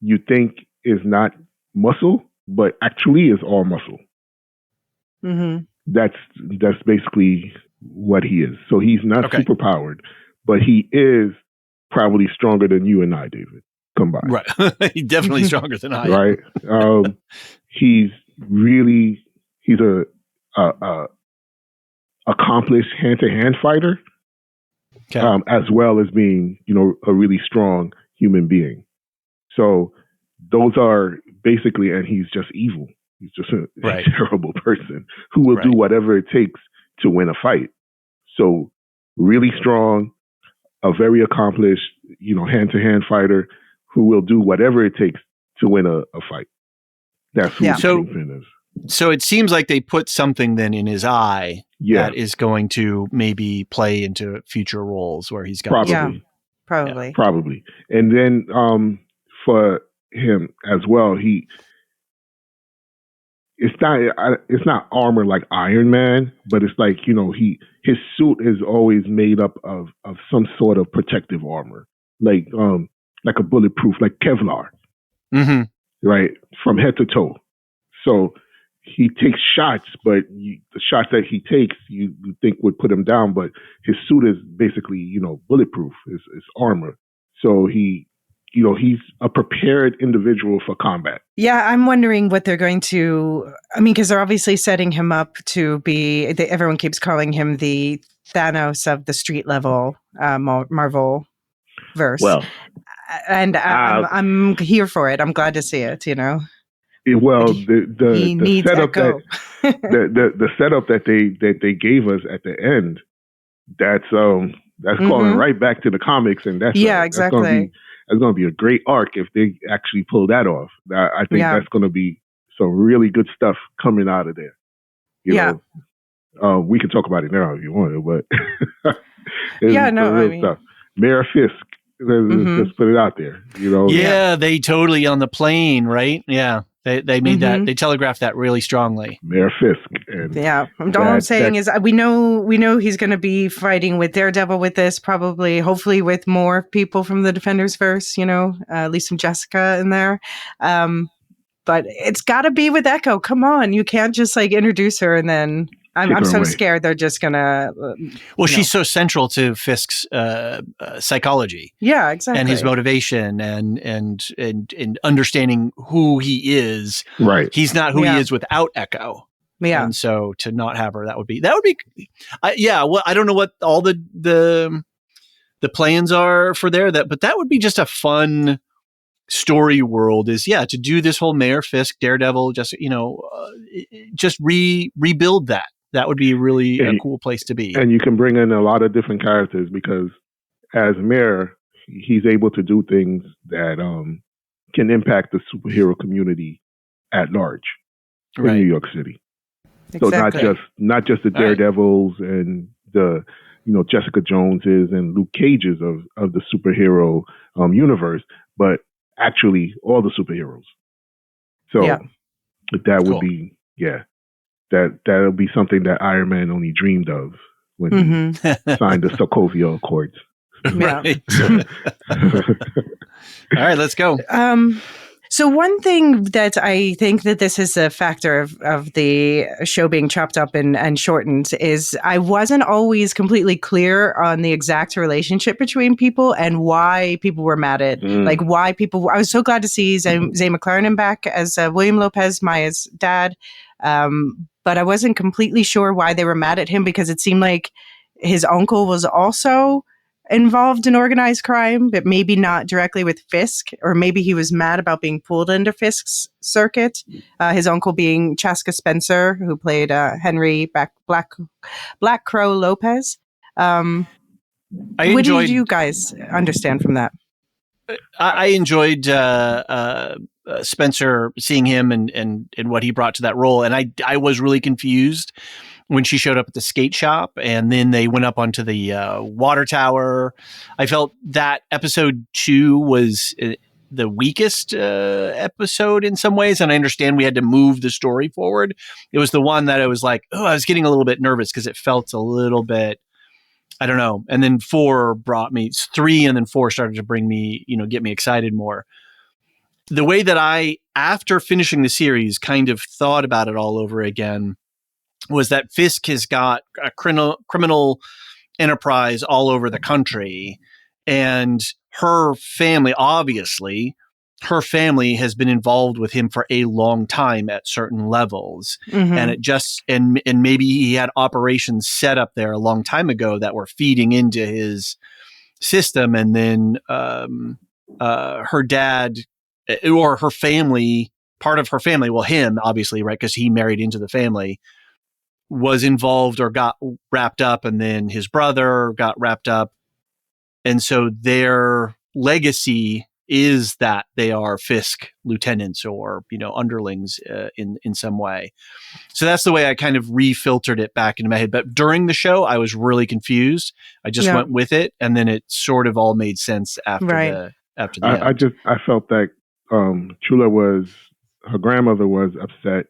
you think is not muscle, but actually is all muscle. Mm-hmm. That's basically what he is. So he's not superpowered, but he is probably stronger than you and I, David, combined. Right. He's definitely stronger than I am. Right. He's a accomplished hand-to-hand fighter, Okay. as well as being, a really strong human being. So those are basically, and he's just evil. He's just a terrible person who will do whatever it takes to win a fight. So really strong, a very accomplished, hand-to-hand fighter who will do whatever it takes to win a fight. That's who Kingpin is. So it seems like they put something then in his eye that is going to maybe play into future roles where he's got probably. And then for him as well, it's not armor like Iron Man, but it's like, his suit is always made up of some sort of protective armor, like a bulletproof, like Kevlar, right, from head to toe. So he takes shots, but the shots that he takes, you think would put him down, but his suit is basically, bulletproof. It's armor. So he's a prepared individual for combat. Yeah, I'm wondering what they're going to... because they're obviously setting him up to be... everyone keeps calling him the Thanos of the street level Marvel verse. Well, and I'm here for it. I'm glad to see it, Well, the setup the setup that they gave us at the end, that's calling right back to the comics, and that's exactly. That's going to be a great arc if they actually pull that off. I think that's going to be some really good stuff coming out of there. You know, we can talk about it now if you want to, but stuff. Mayor Fisk, let's put it out there. Yeah, they totally on the plane, right? Yeah. They made that, they telegraphed that really strongly. Mayor Fisk. All I'm saying is we know he's going to be fighting with Daredevil with this, probably, hopefully with more people from the Defenders verse, at least some Jessica in there. But it's got to be with Echo. Come on. You can't just introduce her and then... I'm so scared they're just gonna. She's so central to Fisk's psychology. Yeah, exactly. And his motivation and understanding who he is. Right. He's not who he is without Echo. Yeah. And so to not have her, that would be. Well, I don't know what all the plans are for there. But that would be just a fun story world. Is to do this whole Mayor Fisk, Daredevil, just just rebuild that. That would be really a cool place to be. And you can bring in a lot of different characters because as mayor, he's able to do things that can impact the superhero community at large in New York City. Exactly. So not just the Daredevils and the Jessica Joneses and Luke Cages of the superhero universe, but actually all the superheroes. So that would be that'll be something that Iron Man only dreamed of when he signed the Sokovia Accords. Right. All right, let's go. So one thing that I think that this is a factor of the show being chopped up and shortened is I wasn't always completely clear on the exact relationship between people and why people were mad at, why people. I was so glad to see Zay McClarnon back as William Lopez, Maya's dad. But I wasn't completely sure why they were mad at him because it seemed like his uncle was also involved in organized crime, but maybe not directly with Fisk, or maybe he was mad about being pulled into Fisk's circuit. His uncle being Chaska Spencer, who played Henry Black Crow Lopez. What did you guys understand from that? I enjoyed Spencer, seeing him and what he brought to that role. And I was really confused when she showed up at the skate shop and then they went up onto the water tower. I felt that episode 2 was the weakest episode in some ways. And I understand we had to move the story forward. It was the one that I was like, I was getting a little bit nervous because it felt a little bit, I don't know. And then 3 and then 4 started to bring me, get me excited more. The way that I, after finishing the series, kind of thought about it all over again was that Fisk has got a criminal enterprise all over the country. And her family, obviously, her family has been involved with him for a long time at certain levels. And it just, and maybe he had operations set up there a long time ago that were feeding into his system. And then her dad or her family, part of her family, well, him, obviously, right? Because he married into the family, was involved or got wrapped up, and then his brother got wrapped up. And so their legacy is that they are Fisk lieutenants or, underlings in some way. So that's the way I kind of refiltered it back into my head. But during the show, I was really confused. I just went with it, and then it sort of all made sense after the end. I felt that Chula her grandmother was upset,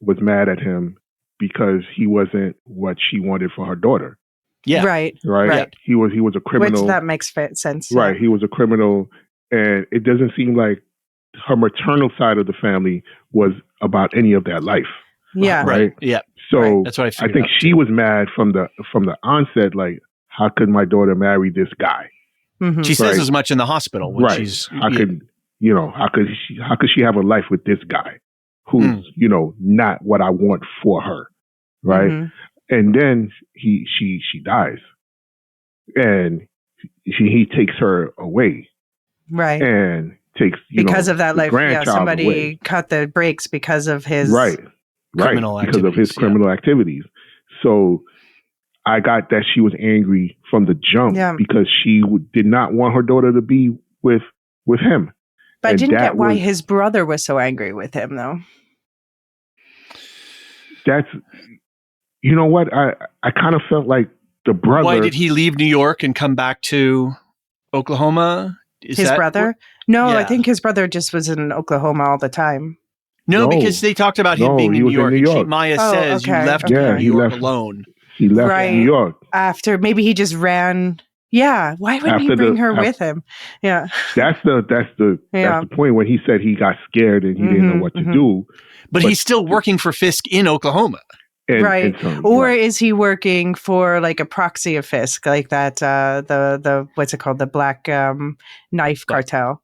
was mad at him because he wasn't what she wanted for her daughter. Yeah. Right. He was a criminal. Which that makes sense. Right. He was a criminal, and it doesn't seem like her maternal side of the family was about any of that life. Yeah. Right. Yeah. So that's what I think she was mad from the onset. Like, how could my daughter marry this guy? Mm-hmm. She says as much in the hospital when she's how could she have a life with this guy who's not what I want for her, right? Mm-hmm. And then she dies, and he takes her away, right? And takes because of that life. Somebody away. Cut the brakes because of his criminal because of his criminal activities. So I got that she was angry from the jump because she did not want her daughter to be with him. But I didn't get why his brother was so angry with him, though. That's, you know what? I kind of felt like the brother. Why did he leave New York and come back to Oklahoma? His brother? No, I think his brother just was in Oklahoma all the time. No, because they talked about him being in New York. Maya says you left New York alone. He left New York. After, maybe he just ran. Yeah, why wouldn't he bring her with him? Yeah, that's the point when he said he got scared and he didn't know what to do. But he's still working for Fisk in Oklahoma, Or is he working for like a proxy of Fisk, like that? The what's it called? The Black Knife Cartel.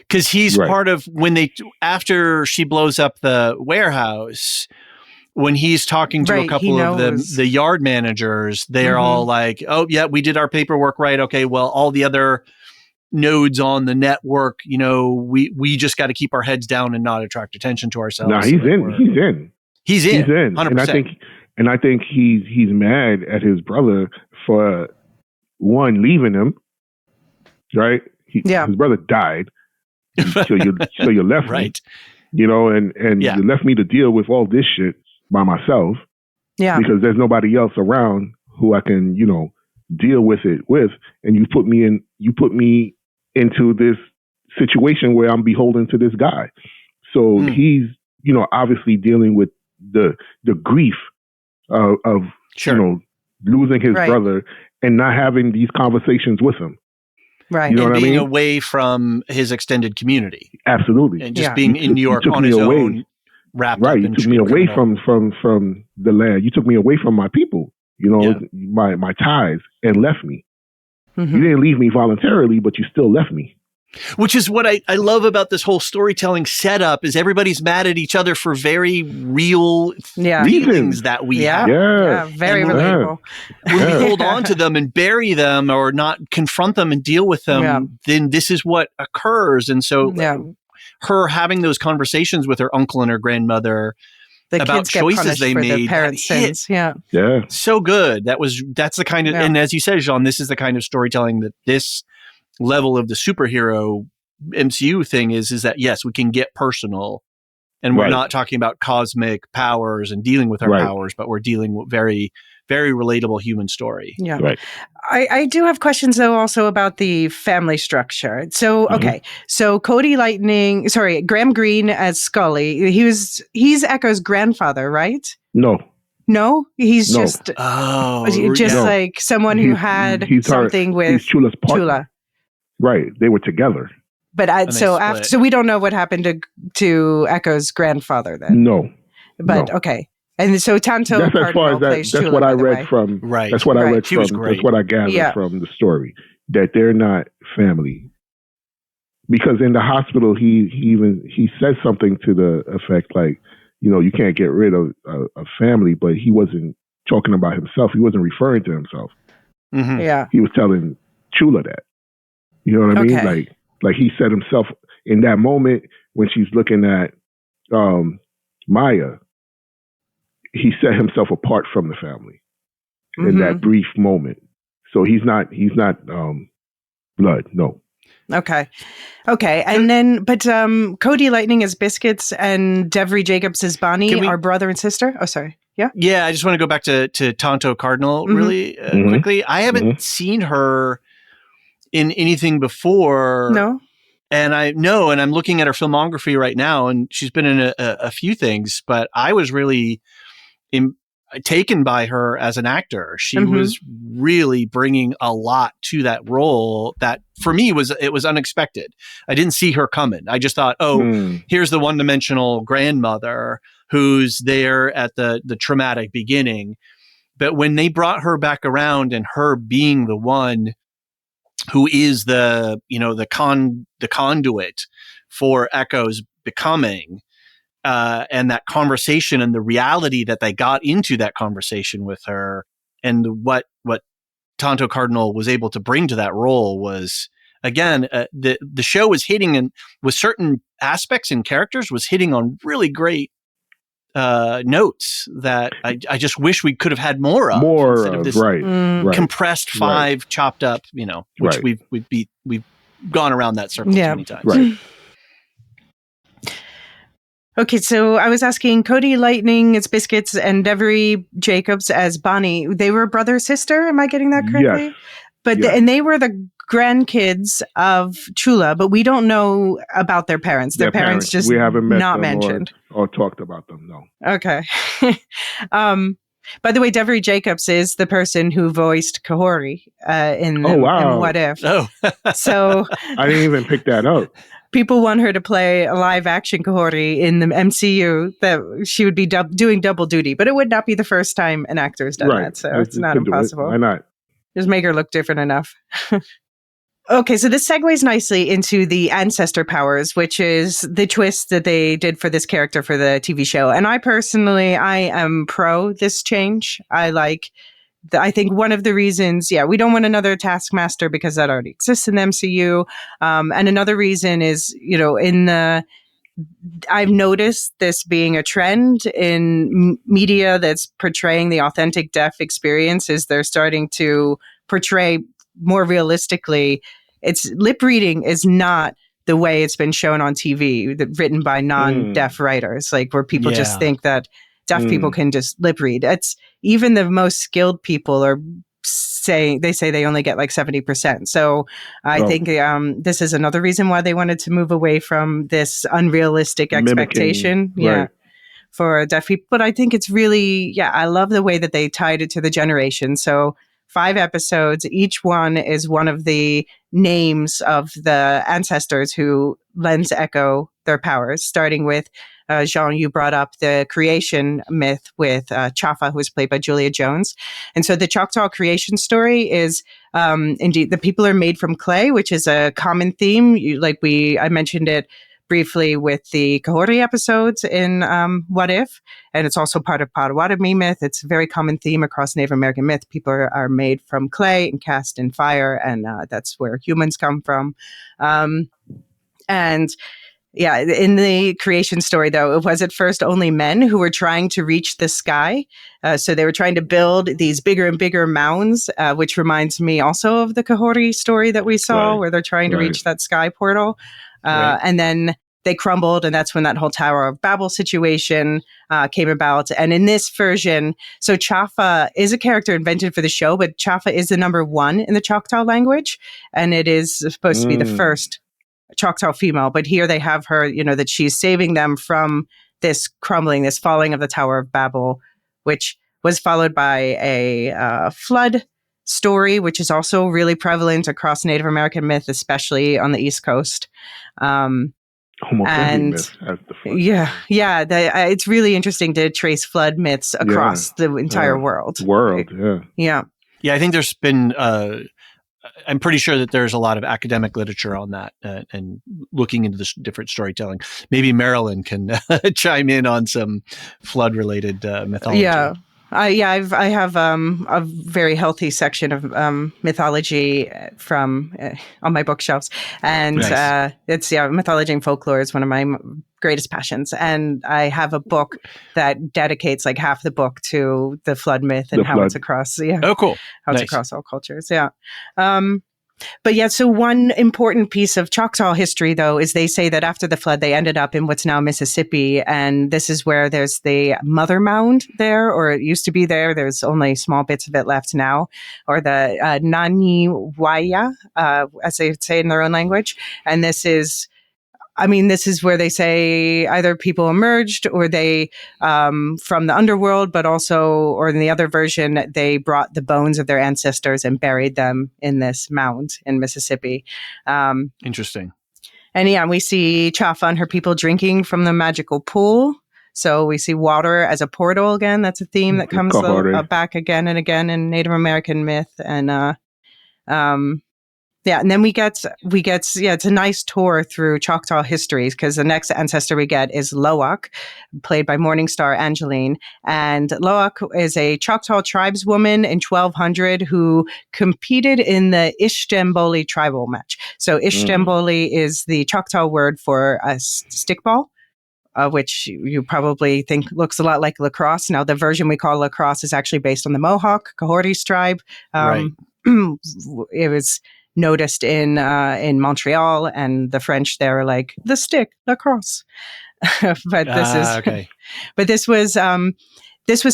Because he's part of after she blows up the warehouse. When he's talking to a couple of the yard managers, they're all like, oh, yeah, we did our paperwork right. Okay, well, all the other nodes on the network, we just got to keep our heads down and not attract attention to ourselves. No, he's in. 100%. And I think he's mad at his brother for, one, leaving him, right? His brother died. So you left me, and you left me to deal with all this shit by myself, because there's nobody else around who I can, deal with it with. And you put me into this situation where I'm beholden to this guy. So he's, obviously dealing with the grief of losing his brother and not having these conversations with him. Right. You know and what being I mean? away from his extended community. Absolutely. And just being in New York on his own. Wrapped up you took me away from the land. You took me away from my people, my ties, and left me. Mm-hmm. You didn't leave me voluntarily, but you still left me. Which is what I love about this whole storytelling setup is everybody's mad at each other for very real feelings that we have. Yeah, very relatable. When we hold on to them and bury them or not confront them and deal with them, then this is what occurs. And so her having those conversations with her uncle and her grandmother about choices they made, the parents' sins. So good. That's the kind of, and as you said, Jean, this is the kind of storytelling that this level of the superhero MCU thing is that, yes, we can get personal, and we're not talking about cosmic powers and dealing with our powers, but we're dealing with very, very relatable human story. Yeah. Right. I do have questions though also about the family structure. So, so Graham Greene as Scully, he's Echo's grandfather, right? No, he's just like someone who had something with Chula. Right, they were together. But so we don't know what happened to Echo's grandfather then. No, okay. And so Tanto that's as far as that. That's Chula, what I read from. Right. That's what I read she from. Was great. That's what I gathered from the story. That they're not family. because in the hospital he said something to the effect like, you can't get rid of a family, but he wasn't talking about himself. He wasn't referring to himself. Mm-hmm. Yeah. He was telling Chula that. You know what I mean? Like he said himself in that moment when she's looking at Maya, he set himself apart from the family in that brief moment. So he's not blood. No. Okay. And then, but Cody Lightning as Biscuits and Devery Jacobs as Bonnie are brother and sister. Oh, sorry. Yeah. Yeah. I just want to go back to Tonto Cardinal really quickly. I haven't seen her in anything before. No. And I'm looking at her filmography right now, and she's been in a few things, but I was really taken by her as an actor. She was really bringing a lot to that role that for me was unexpected. I didn't see her coming. I just thought, here's the one-dimensional grandmother who's there at the traumatic beginning. But when they brought her back around and her being the one who is the conduit for Echo's becoming, and that conversation and the reality that they got into that conversation with her, and what Tonto Cardinal was able to bring to that role was, again, the show was hitting, and with certain aspects and characters was hitting on really great notes that I just wish we could have had more of instead of this compressed 5 chopped up, which we've gone around that circle too many times. Right. Okay, so I was asking Cody Lightning as Biscuits and Devery Jacobs as Bonnie. They were brother sister. Am I getting that correctly? Yes. But and they were the grandkids of Chula, but we don't know about their parents. Their parents just we haven't met not them mentioned or talked about them. No. Okay. By the way, Devery Jacobs is the person who voiced Kahori in What If. Oh, so I didn't even pick that up. People want her to play a live action Kahori in the MCU, that she would be doing double duty, but it would not be the first time an actor has done that. So it's not impossible. Why not? Just make her look different enough. Okay, so this segues nicely into the ancestor powers, which is the twist that they did for this character for the TV show. And I am pro this change. I think one of the reasons, we don't want another Taskmaster because that already exists in the MCU. And another reason is, I've noticed this being a trend in media that's portraying the authentic deaf experience, is they're starting to portray more realistically. It's lip reading is not the way it's been shown on TV, written by non-deaf writers, like where people just think that deaf people can just lip read. It's even the most skilled people say they only get like 70%. So I think this is another reason why they wanted to move away from this unrealistic expectation. For deaf people. But I think it's really, I love the way that they tied it to the generation. So 5 episodes, each one is one of the names of the ancestors who lends Echo their powers, starting with Jean, you brought up the creation myth with Chafa, who was played by Julia Jones. And so the Choctaw creation story is indeed the people are made from clay, which is a common theme. I mentioned it briefly with the Kahori episodes in What If, and it's also part of Potawatomi myth. It's a very common theme across Native American myth. People are made from clay and cast in fire, and that's where humans come from. In the creation story, though, it was at first only men who were trying to reach the sky. So they were trying to build these bigger and bigger mounds, which reminds me also of the Kahori story that we saw, where they're trying to reach that sky portal. And then they crumbled, and that's when that whole Tower of Babel situation came about. And in this version, so Chafa is a character invented for the show, but Chafa is the number 1 in the Choctaw language, and it is supposed to be the first Choctaw female. But here they have her, that she's saving them from this crumbling, this falling of the Tower of Babel, which was followed by a flood story, which is also really prevalent across Native American myth, especially on the East Coast. Almost every myth has the flood. It's really interesting to trace flood myths across the entire world. Yeah, I think there's been I'm pretty sure that there's a lot of academic literature on that and looking into this different storytelling. Maybe Marilyn can chime in on some flood-related mythology. Yeah. I have a very healthy section of mythology from on my bookshelves, and Nice. it's mythology and folklore is one of my greatest passions, and I have a book that dedicates like half the book to the flood myth and how it's across Oh, cool. how it's across all cultures. But yeah, so one important piece of Choctaw history, though, is they say that after the flood, they ended up in what's now Mississippi. And this is where there's the Mother Mound there, or it used to be there. There's only small bits of it left now, or the Naniwaya, as they say in their own language. And this is where they say either people emerged or they from the underworld, but also, or in the other version, they brought the bones of their ancestors and buried them in this mound in Mississippi. Interesting. And we see Chafa and her people drinking from the magical pool. So we see water as a portal again. That's a theme that comes back again and again in Native American myth. And and then we get it's a nice tour through Choctaw histories, because the next ancestor we get is Loak, played by Morningstar Angeline. And Loak is a Choctaw tribeswoman in 1200 who competed in the Ishtemboli tribal match. So Ishtemboli is the Choctaw word for a stickball, which you probably think looks a lot like lacrosse. Now, the version we call lacrosse is actually based on the Mohawk Cohortes tribe. Right. It was noticed in Montreal, and the French there are like the stick lacrosse. But this is okay. But this was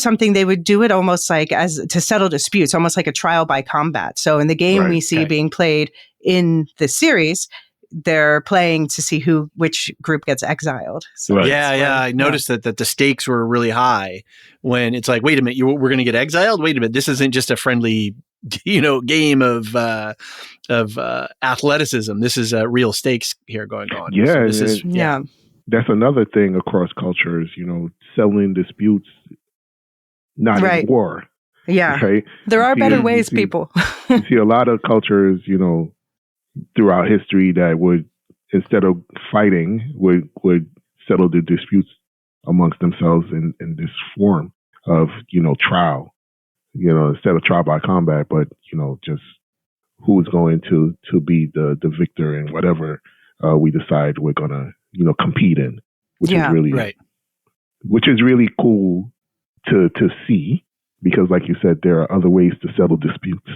something they would do it almost like as to settle disputes, almost like a trial by combat. So in the game we see being played in the series, they're playing to see which group gets exiled. So I noticed that the stakes were really high when it's like, wait a minute, we're going to get exiled. Wait a minute, this isn't just a friendly, game of athleticism. This is real stakes here going on. Yeah, so that's another thing across cultures. Settling disputes, not in war. Yeah, right? There are better ways, people. You see a lot of cultures, throughout history that would, instead of fighting, would settle the disputes amongst themselves in this form of, trial, instead of trial by combat, but, just who's going to be the victor in whatever we decide we're going to, compete in, which is really cool to see, because like you said, there are other ways to settle disputes.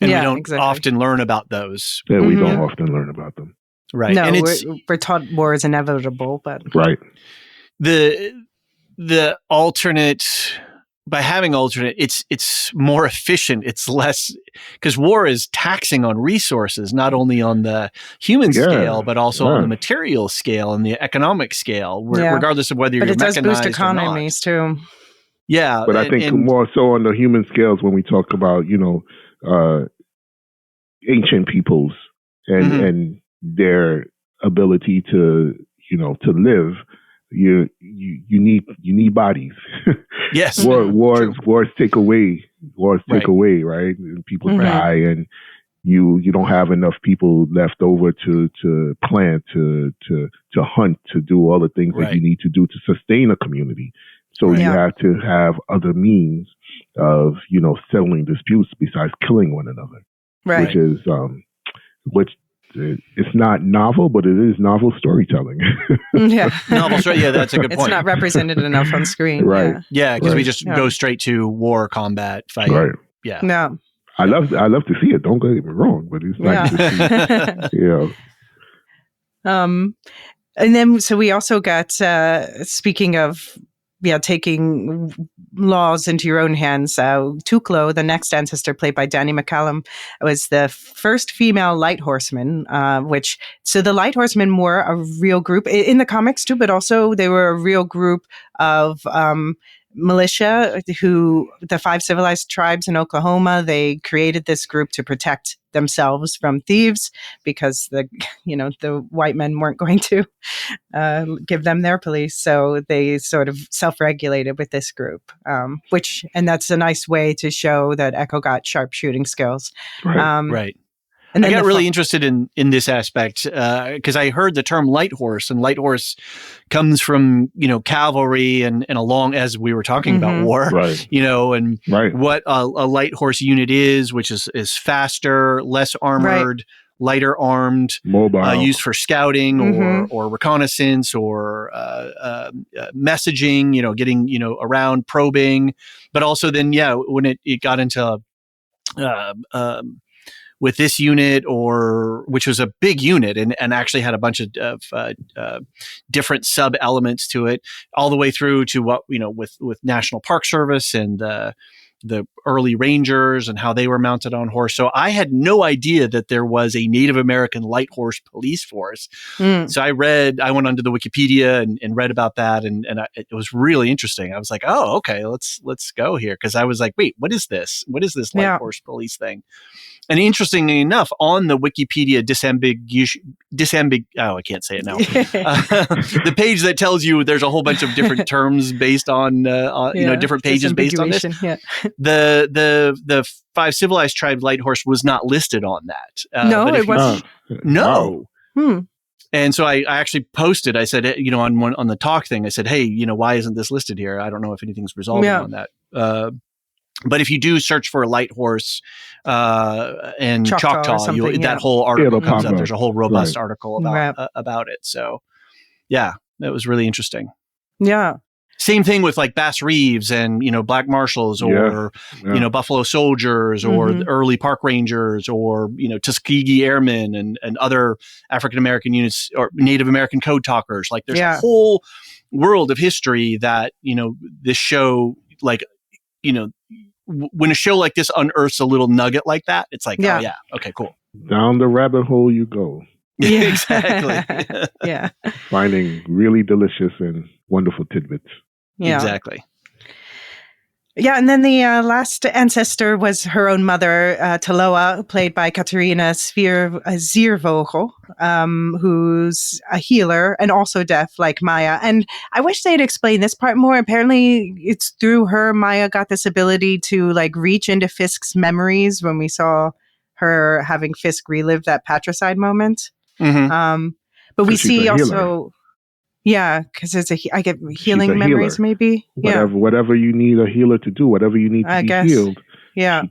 And we don't often learn about those. Yeah, we don't often learn about them. Right. No, and we're taught war is inevitable, but right. The alternate, by having alternate, it's more efficient. It's less, because war is taxing on resources, not only on the human scale, but also on the material scale and the economic scale, regardless of whether you're mechanized or not. But it does boost economies too. Yeah. But I think more so on the human scales when we talk about, ancient peoples and their ability to live. You need bodies. Yes. Wars take away, right? And people die, and you don't have enough people left over to plant, to hunt, to do all the things that you need to do to sustain a community. So you have to have other means of, settling disputes besides killing one another. Right. Which is, it's not novel, but it is novel storytelling. Novel story. Yeah, that's a good point. It's not represented enough on screen. Right. Yeah, because we just go straight to war, combat, fight. Right. Yeah. No. I love to see it. Don't get me wrong, but it's nice to see. And then, so we also got, speaking of, taking laws into your own hands, Tuklo, the next ancestor played by Danny McCallum, was the first female light horseman, so the light horsemen were a real group in the comics too, but also they were a real group of militia, who the 5 civilized tribes in Oklahoma, they created this group to protect themselves from thieves because the white men weren't going to give them their police. So they sort of self-regulated with this group, and that's a nice way to show that Echo got sharpshooting skills. Right. And I got really interested in this aspect because I heard the term light horse, and light horse comes from, cavalry and along, as we were talking about war, and what a light horse unit is, which is faster, less armored, lighter armed, mobile, used for scouting or reconnaissance or messaging, getting, around, probing, but also then, when it got into with this unit, which was a big unit and actually had a bunch of different sub elements to it, all the way through to what, with National Park Service and the early Rangers and how they were mounted on horse. So I had no idea that there was a Native American light horse police force. So I went onto the Wikipedia and read about that. And it was really interesting. I was like, oh, okay, let's go here. Cause I was like, wait, what is this? What is this light horse police thing? And interestingly enough, on the Wikipedia I can't say it now. The page that tells you there's a whole bunch of different terms based on, different pages based on this. Yeah. The 5 civilized tribe light horse was not listed on that. No, it wasn't. No. And so I actually posted, I said, on the talk thing, I said, hey, why isn't this listed here? I don't know if anything's resolving on that. But if you do search for a light horse and Choctaw, that whole article comes up. There's a whole robust article about it. So, yeah, that was really interesting. Yeah. Same thing with like Bass Reeves and, Black Marshals or, Buffalo Soldiers or the early Park Rangers or, Tuskegee Airmen and other African-American units or Native American code talkers. Like there's a whole world of history that, this show, like, when a show like this unearths a little nugget like that, it's like, oh yeah, okay, cool. Down the rabbit hole you go. Yeah, exactly. Yeah. Finding really delicious and wonderful tidbits. Yeah. Exactly. Yeah, and then the last ancestor was her own mother, Taloa, played by Katarina Ziervogel, who's a healer and also deaf like Maya. And I wish they'd explained this part more. Apparently, it's through her Maya got this ability to like reach into Fisk's memories when we saw her having Fisk relive that patricide moment. But we see also... Yeah, because I get healing memories, maybe. Whatever you need a healer to do, whatever you need to be healed. Yeah,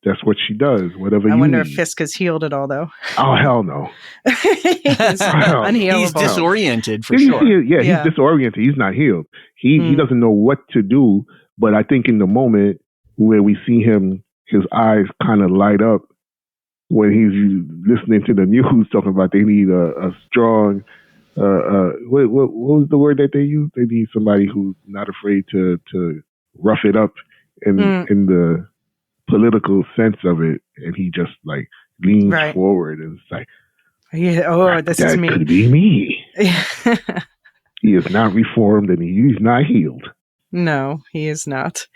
that's what she does. Whatever. I wonder if Fisk is healed at all, though. Oh hell no! He's unhealable. He's disoriented for sure. He's disoriented. He's not healed. He doesn't know what to do. But I think in the moment where we see him, his eyes kind of light up when he's listening to the news talking about they need a strong. What was the word that they used? They need somebody who's not afraid to rough it up in the political sense of it, and he just like leans forward and it's like, this is me. That could be me. He is not reformed and he's not healed. No, he is not.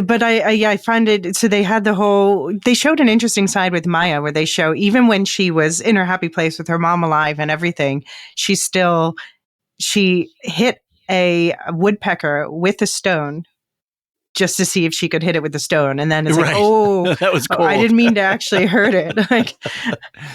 But I find it, so they showed an interesting side with Maya where they show even when she was in her happy place with her mom alive and everything, she hit a woodpecker with a stone just to see if she could hit it with the stone. And then it's like, that was cool. I didn't mean to actually hurt it.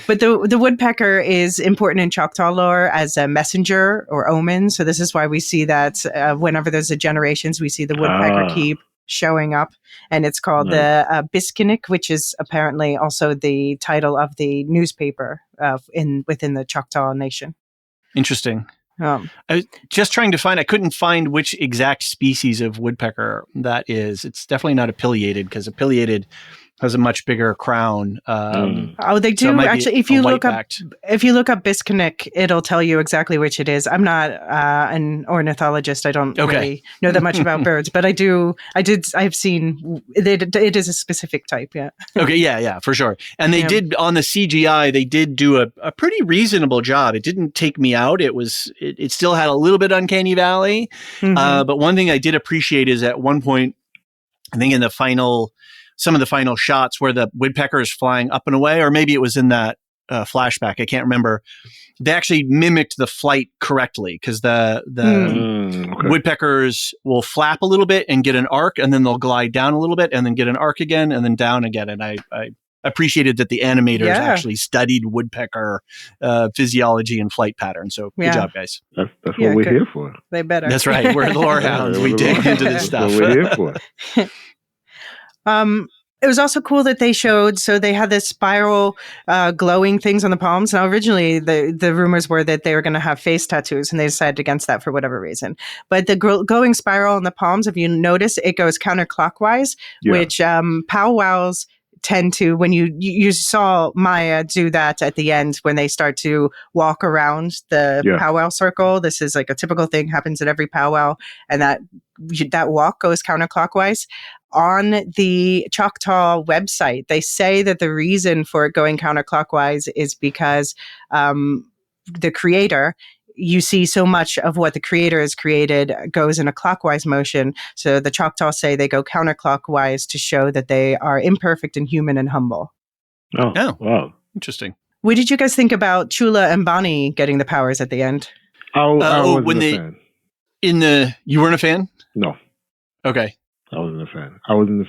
But the woodpecker is important in Choctaw lore as a messenger or omen. So this is why we see that whenever there's a generations, we see the woodpecker keep showing up, and it's called the Biskinik, which is apparently also the title of the newspaper within the Choctaw Nation. Interesting. I was just trying to I couldn't find which exact species of woodpecker that is. It's definitely not a pileated, because a pileated has a much bigger crown. Oh, they do actually. If you look up Biskinic, it'll tell you exactly which it is. I'm not an ornithologist. I don't really know that much about birds, but I've seen it is a specific type. Yeah. Okay. Yeah, for sure. And they did on the CGI. They did do a pretty reasonable job. It didn't take me out. It still had a little bit uncanny valley. But one thing I did appreciate is at one point, I think in some of the final shots where the woodpecker is flying up and away, or maybe it was in that flashback, I can't remember. They actually mimicked the flight correctly because the woodpeckers will flap a little bit and get an arc, and then they'll glide down a little bit and then get an arc again and then down again. And I appreciated that the animators actually studied woodpecker physiology and flight patterns. So good job, guys. That's what we're here for. They better. That's right. We're the Lorehounds. We dig into this stuff. That's what we're here for. It was also cool that they showed, so they had this spiral glowing things on the palms. Now, originally, the rumors were that they were going to have face tattoos, and they decided against that for whatever reason. But the glowing spiral on the palms, if you notice, it goes counterclockwise, which powwows tend to, when you saw Maya do that at the end when they start to walk around the powwow circle. This is like a typical thing, happens at every powwow, and that walk goes counterclockwise. On the Choctaw website, they say that the reason for it going counterclockwise is because the creator, you see so much of what the creator has created goes in a clockwise motion. So the Choctaw say they go counterclockwise to show that they are imperfect and human and humble. Oh, wow. Interesting. What did you guys think about Chula and Bonnie getting the powers at the end? I wasn't a fan. You weren't a fan? No. Okay. I wasn't a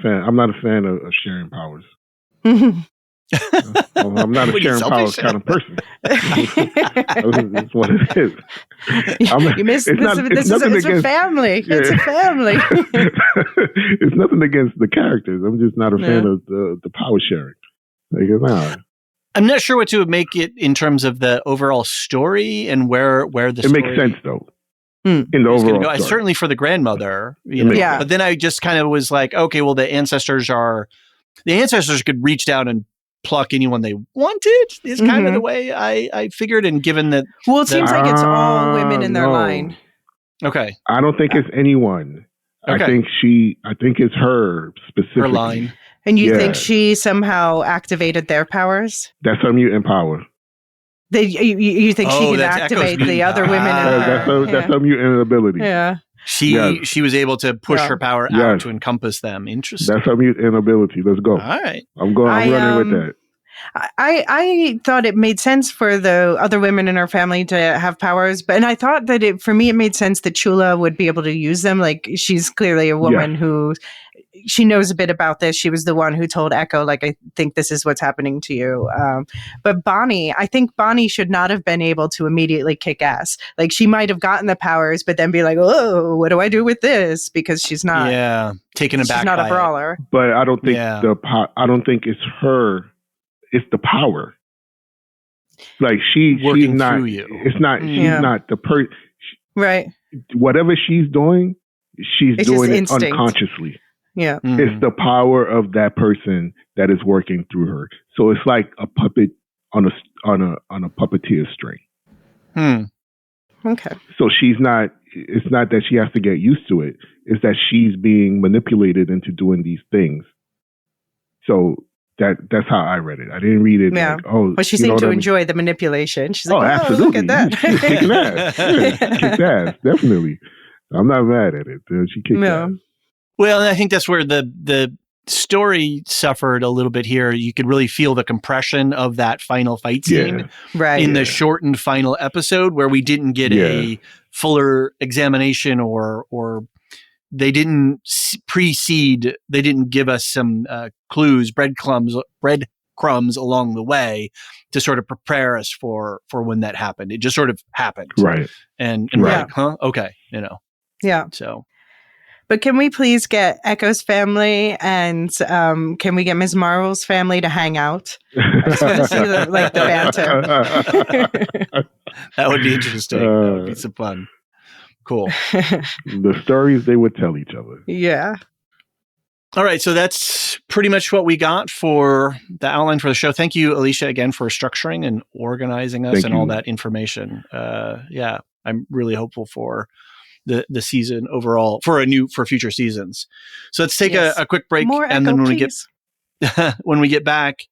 fan. I'm not a fan of sharing powers. I'm not a sharing powers kind of person. That's what it is. You missed it's a family. Yeah. It's a family. It's nothing against the characters. I'm just not a fan of the power sharing. I'm not sure what to make it in terms of the overall story and where the story makes sense though. In the overall story. Certainly for the grandmother, but then I just kind of was like, okay, well, the ancestors could reach down and pluck anyone they wanted is kind of the way I figured. And given that, it seems like it's all women in their line. Okay, I don't think it's anyone. Okay. I think it's her specifically. Her line. And you think she somehow activated their powers? That's her mutant power. You think she can activate the other women? That's her mutant ability. Yeah. She was able to push her power out to encompass them. Interesting. That's her mutant ability. Let's go. All right. I'm running with that. I thought it made sense for the other women in her family to have powers, and I thought that for me it made sense that Chula would be able to use them. Like, she's clearly a woman who she knows a bit about this. She was the one who told Echo, like, I think this is what's happening to you. But I think Bonnie should not have been able to immediately kick ass. Like, she might have gotten the powers, but then be like, oh, what do I do with this? Because she's not taken aback. She's not a brawler. But I don't think I don't think it's her. It's the power. Like, she's not. Through you. It's not. She's not the person. Right. Whatever she's doing, she's doing it unconsciously. Yeah. Mm-hmm. It's the power of that person that is working through her. So it's like a puppet on a puppeteer string. Okay. So it's not that she has to get used to it. It's that she's being manipulated into doing these things. So that's how I read it. I didn't read it like, but she seemed to enjoy the manipulation. She's like, absolutely. Look at that. She's kicking ass. Kicked ass, definitely. I'm not mad at it. She kicked ass. Well, and I think that's where the story suffered a little bit here. You could really feel the compression of that final fight scene in the shortened final episode, where we didn't get a fuller examination or they didn't precede. They didn't give us some clues, breadcrumbs along the way to sort of prepare us for when that happened. It just sort of happened, right? And we're like, huh, okay, So. But can we please get Echo's family and can we get Ms. Marvel's family to hang out? I just want to see the banter. That would be interesting. That would be some fun. Cool. The stories they would tell each other. Yeah. All right, so that's pretty much what we got for the outline for the show. Thank you, Elysia, again for structuring and organizing us and all that information. Yeah, I'm really hopeful for the season overall for future seasons. So let's take a quick break, and then when we get back,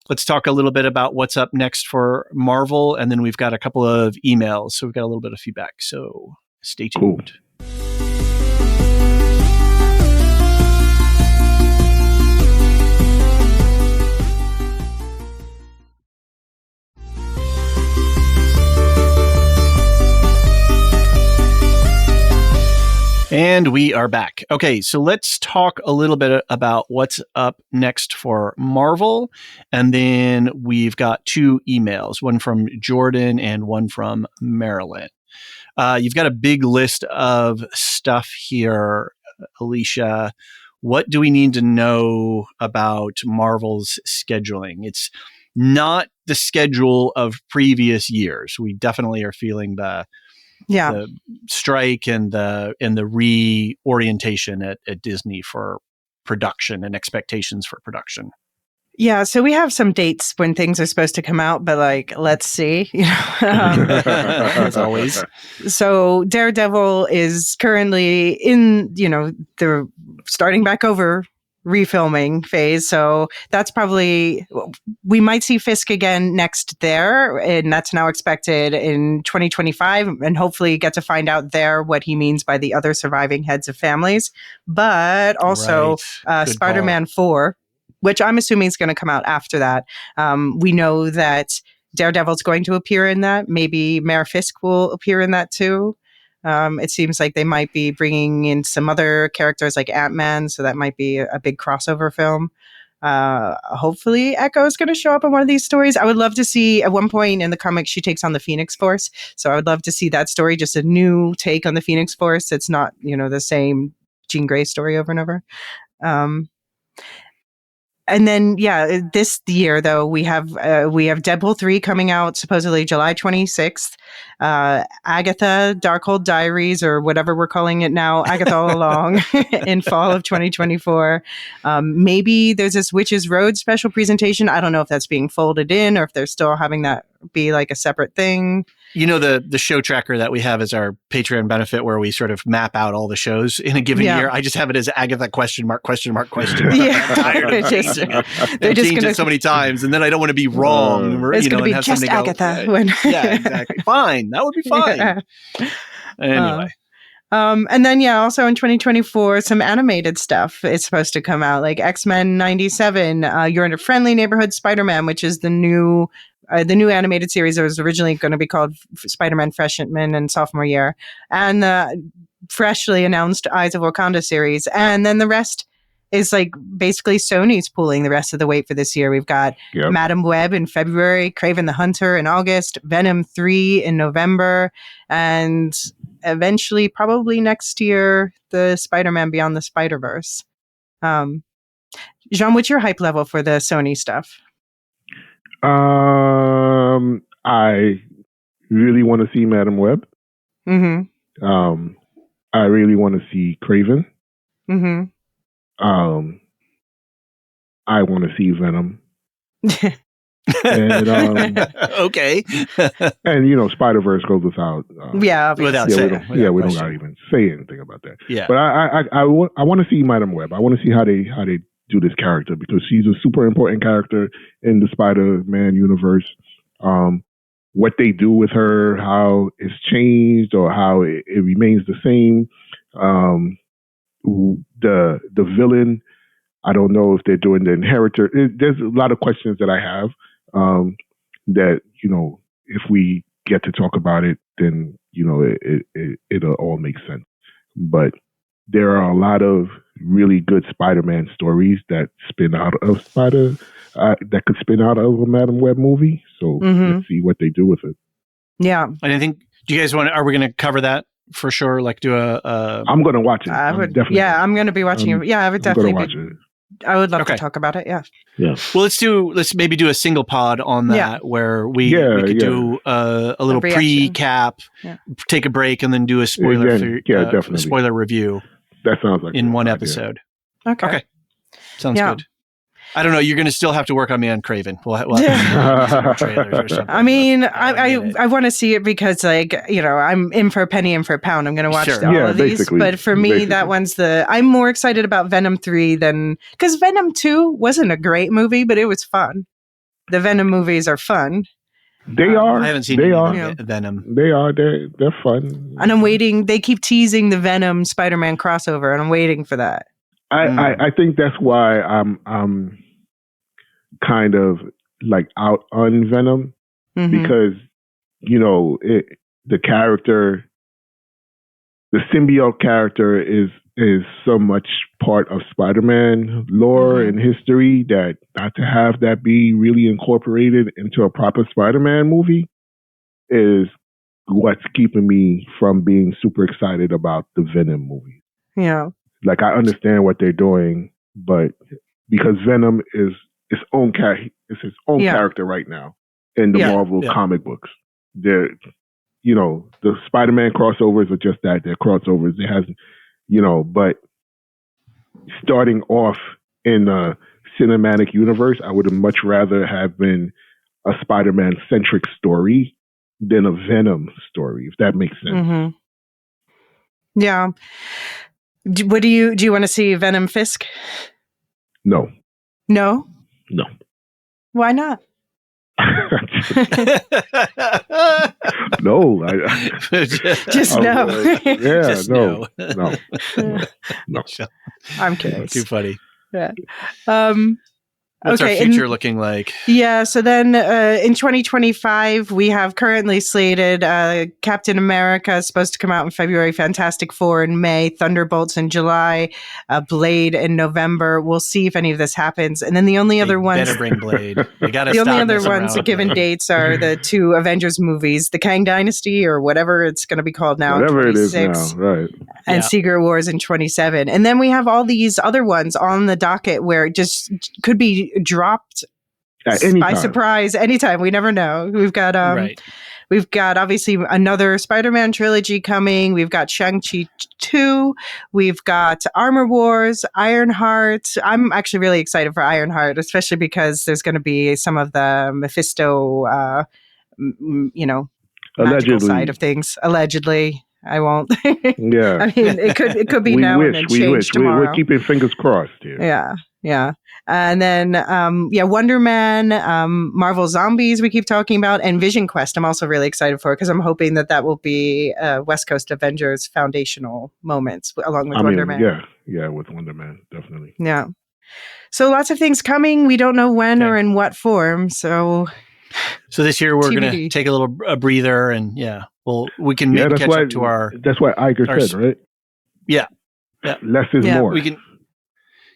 let's talk a little bit about what's up next for Marvel, and then we've got a couple of emails, so we've got a little bit of feedback. So stay tuned. Cool. And we are back. Okay, so let's talk a little bit about what's up next for Marvel. And then we've got 2 emails, one from Jordan and one from Marilyn. You've got a big list of stuff here, Elysia. What do we need to know about Marvel's scheduling? It's not the schedule of previous years. We definitely are feeling the strike and the reorientation at Disney for production and expectations for production. Yeah, so we have some dates when things are supposed to come out, but let's see. As always. So Daredevil is currently in, the starting back over refilming phase. So that's probably, we might see Fisk again next there, and that's now expected in 2025, and hopefully get to find out there what he means by the other surviving heads of families. But also Spider-Man 4, which I'm assuming is going to come out after that. We know that Daredevil's going to appear in that. Maybe Mayor Fisk will appear in that too. It seems like they might be bringing in some other characters like Ant-Man, so that might be a big crossover film. Hopefully Echo is going to show up in one of these stories. I would love to see, at one point in the comic, she takes on the Phoenix Force. So I would love to see that story, just a new take on the Phoenix Force. It's not, the same Jean Grey story over and over. And then, this year, though, we have Deadpool 3 coming out supposedly July 26th. Agatha, Darkhold Diaries, or whatever we're calling it now, Agatha All Along, in fall of 2024. Maybe there's this Witches Road special presentation. I don't know if that's being folded in or if they're still having that be like a separate thing. The show tracker that we have as our Patreon benefit, where we sort of map out all the shows in a given year. I just have it as Agatha question mark. Yeah, They're just changed it so many times, and then I don't want to be wrong. It's going to be just Agatha. Yeah, exactly. Fine, that would be fine. Yeah. Anyway. And then, also in 2024, some animated stuff is supposed to come out, like X-Men 97, You're in a Friendly Neighborhood Spider-Man, which is the new animated series that was originally going to be called Spider-Man Freshman and Sophomore Year, and the freshly announced Eyes of Wakanda series. And then the rest is basically Sony's pulling the rest of the weight for this year. We've got Madam Web in February, Kraven the Hunter in August, Venom 3 in November, and eventually, probably next year, the Spider-Man Beyond the Spider-Verse. Jean, what's your hype level for the Sony stuff? I really want to see Madam Web. Mm-hmm. I really want to see Kraven. Mm-hmm. I want to see Venom. And, okay. And Spider-Verse goes without. Without saying. We don't gotta even say anything about that. Yeah. But I want to see Madam Web. I want to see how they do this character, because she's a super important character in the Spider-Man universe. What they do with her, how it's changed or how it remains the same. The villain, I don't know if they're doing the Inheritor. There's a lot of questions that I have that, if we get to talk about it, then, it'll all make sense. But there are a lot of really good Spider-Man stories that spin out of that could spin out of a Madam Web movie. So let's see what they do with it. Yeah. And I think, are we going to cover that for sure? Do I'm going to watch it. I'm going to be watching it. Yeah, I would definitely watch it. I would love to talk about it. Yeah. Yeah. Well, let's maybe do a single pod on that where we could do a little pre-cap, take a break, and then do a spoiler spoiler review. That sounds like in one episode. Okay. Sounds Yeah. good. I don't know. You're going to still have to work on me on Craven. We'll have to see some more trailers or something. I mean, get it. I want to see it because, like, you know, I'm in for a penny, in for a pound. I'm going to watch Sure. all Yeah, of these. basically. But for me, Basically. that one's I'm more excited about Venom 3 than, because Venom 2 wasn't a great movie, but it was fun. The Venom movies are fun. They are. I haven't seen They any are. Venom. They are. They're fun. And I'm waiting. They keep teasing the Venom Spider-Man crossover, and I'm waiting for that. I think that's why I'm kind of like out on Venom because you know the character, the symbiote character is so much part of Spider-Man lore and history that not to have that be really incorporated into a proper Spider-Man movie is what's keeping me from being super excited about the Venom movie. Yeah. Like I understand what they're doing, but because Venom is its own character right now in the Marvel comic books. They're, you know, the Spider-Man crossovers are just that. They're crossovers. It has, you know, but starting off in a cinematic universe, I would have much rather have been a Spider-Man centric story than a Venom story, if that makes sense. Yeah. What do you want to see Venom Fisk? No. No? No. Why not? No. Just no. Just no. I'm curious. Too funny. Yeah. What's our future looking like? Yeah, so then in 2025, we have currently slated Captain America is supposed to come out in February, Fantastic Four in May, Thunderbolts in July, Blade in November. We'll see if any of this happens. And then the only other ones... better bring Blade. They gotta the only stop other messing ones around given with dates are the two Avengers movies, The Kang Dynasty or whatever it's going to be called now. Whatever it is now, right. And Secret Wars in 27. And then we have all these other ones on the docket where it just could be dropped by surprise anytime. We never know. We've got we've got obviously another Spider-Man trilogy coming. We've got Shang-Chi 2. We've got Armor Wars, Ironheart. I'm actually really excited for Ironheart, especially because there's going to be some of the Mephisto magical side of things. Allegedly. I won't. Yeah. I mean, it could be now and then change tomorrow. We're keeping fingers crossed here. Yeah. And then, Wonder Man, Marvel Zombies we keep talking about, and Vision Quest I'm also really excited for because I'm hoping that will be West Coast Avengers foundational moments along with Wonder Man. Yeah, with Wonder Man, definitely. Yeah. So lots of things coming. We don't know when or in what form, so this year we're going to take a little breather and we can maybe catch up to our... That's what Iger said, right? Yeah. Less is more. We can...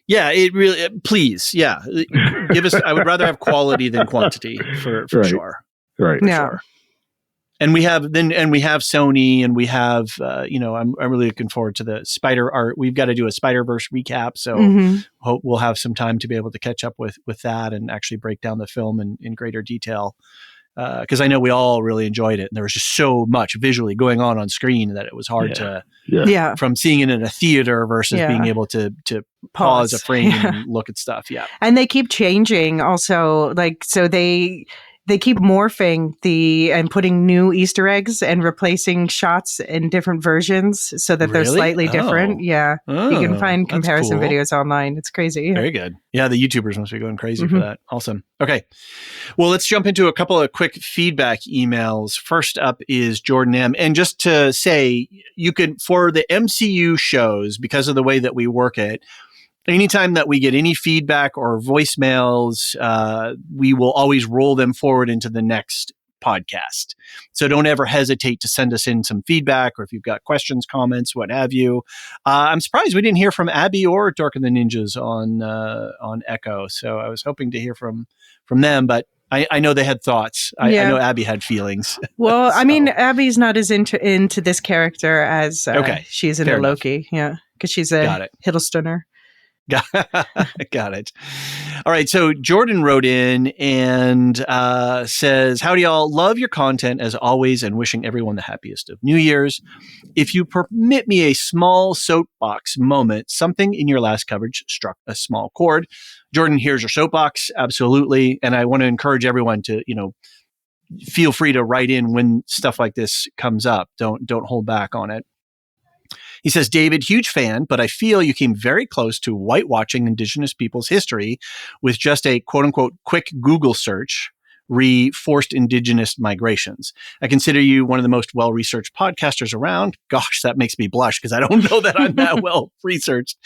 Yeah, it really... Please, give us... I would rather have quality than quantity for sure. Right. For sure. And we have Sony, and we have I'm really looking forward to the Spider Art. We've got to do a Spider-Verse recap, so hope we'll have some time to be able to catch up with that and actually break down the film in greater detail. Because I know we all really enjoyed it, and there was just so much visually going on screen that it was hard to from seeing it in a theater versus being able to pause a frame and look at stuff. Yeah, and they keep changing also. Like so they keep morphing and putting new Easter eggs and replacing shots in different versions so that they're slightly different. Yeah. You can find comparison videos online. It's crazy. Very good. Yeah. The YouTubers must be going crazy for that. Awesome. Okay. Well, let's jump into a couple of quick feedback emails. First up is Jordan M. And just to say, you could, for the MCU shows, because of the way that we work it, anytime that we get any feedback or voicemails, we will always roll them forward into the next podcast. So don't ever hesitate to send us in some feedback, or if you've got questions, comments, what have you. I'm surprised we didn't hear from Abby or Dork and the Ninjas on Echo. So I was hoping to hear from them, but I know they had thoughts. I know Abby had feelings. Well, I mean, Abby's not as into this character as she's into Loki. Yeah, because she's a Hiddlestoner. Got it. All right. So Jordan wrote in and says, "Howdy, y'all. Love your content as always and wishing everyone the happiest of New Year's. If you permit me a small soapbox moment, something in your last coverage struck a small chord." Jordan, here's your soapbox. Absolutely. And I want to encourage everyone to, feel free to write in when stuff like this comes up. Don't hold back on it. He says, "David, huge fan, but I feel you came very close to whitewashing Indigenous people's history with just a quote unquote quick Google search forced Indigenous migrations. I consider you one of the most well-researched podcasters around." Gosh, that makes me blush because I don't know that I'm that well-researched.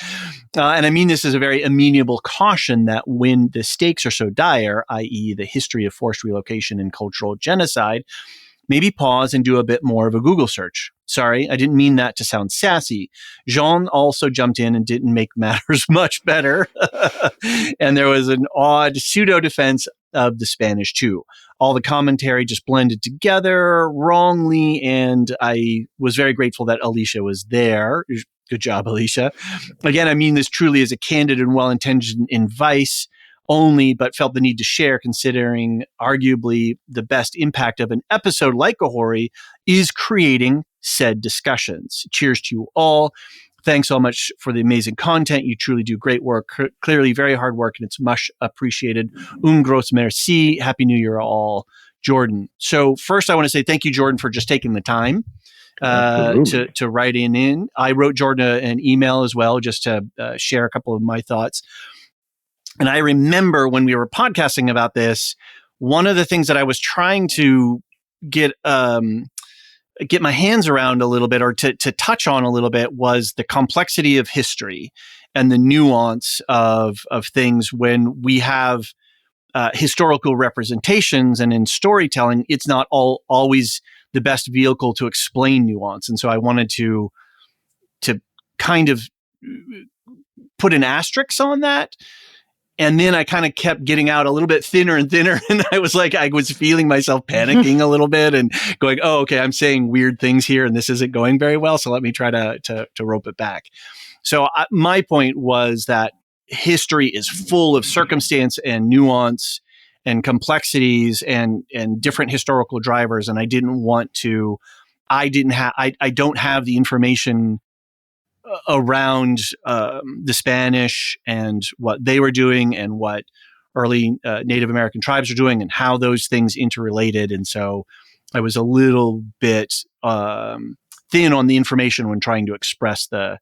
And I mean this as a very amenable caution that when the stakes are so dire, i.e. the history of forced relocation and cultural genocide, maybe pause and do a bit more of a Google search. Sorry, I didn't mean that to sound sassy. Jean also jumped in and didn't make matters much better. And there was an odd pseudo defense of the Spanish too. All the commentary just blended together wrongly, and I was very grateful that Elysia was there. Good job, Elysia. Again, I mean this truly as a candid and well-intentioned advice only, but felt the need to share, considering arguably the best impact of an episode like Kahori is creating said discussions. Cheers to you all. Thanks so much for the amazing content. You truly do great work. Clearly very hard work, and it's much appreciated. Un gros merci. Happy New Year all. Jordan. So first I want to say thank you, Jordan, for just taking the time to write in. I wrote Jordan an email as well, just to share a couple of my thoughts. And I remember when we were podcasting about this, one of the things that I was trying to get my hands around a little bit, or to touch on a little bit, was the complexity of history and the nuance of things when we have historical representations. And in storytelling, it's not always the best vehicle to explain nuance. And so I wanted to kind of put an asterisk on that. And then I kind of kept getting out a little bit thinner and thinner. And I was feeling myself panicking a little bit and going, oh, okay, I'm saying weird things here and this isn't going very well. So let me try to rope it back. So my point was that history is full of circumstance and nuance and complexities and different historical drivers. And I don't have the information around the Spanish and what they were doing and what early Native American tribes are doing and how those things interrelated. And so I was a little bit thin on the information when trying to express that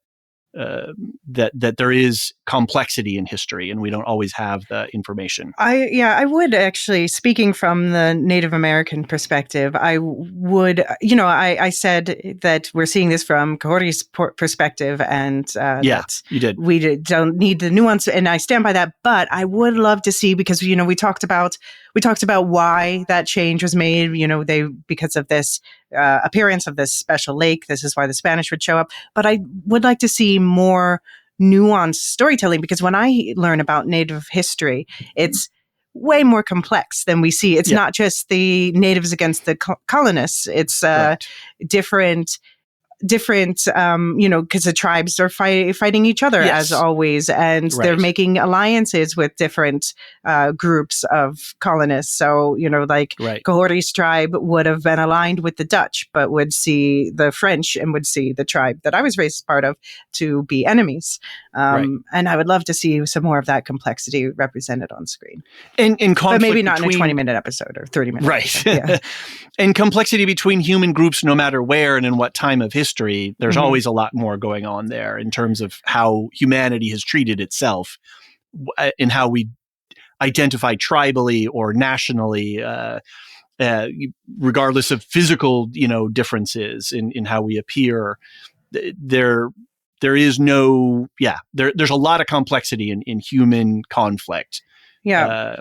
there is complexity in history and we don't always have the information. I would actually, speaking from the Native American perspective, I would, I said that we're seeing this from Kahori's perspective, and that you did. We don't need the nuance, and I stand by that. But I would love to see, because we talked about why that change was made. Because of this appearance of this special lake. This is why the Spanish would show up. But I would like to see more nuanced storytelling, because when I learn about Native history, it's way more complex than we see. It's not just the natives against the colonists. It's different, because the tribes are fighting each other as always, and they're making alliances with different groups of colonists. So, Kahori's tribe would have been aligned with the Dutch, but would see the French and would see the tribe that I was raised as part of to be enemies. And I would love to see some more of that complexity represented on screen. In conflict, but maybe not in a 20-minute episode or 30-minute episode. Yeah. And complexity between human groups, no matter where and in what time of history, there's always a lot more going on there in terms of how humanity has treated itself and how we identify tribally or nationally, regardless of physical, differences in how we appear. There's a lot of complexity in human conflict. Yeah.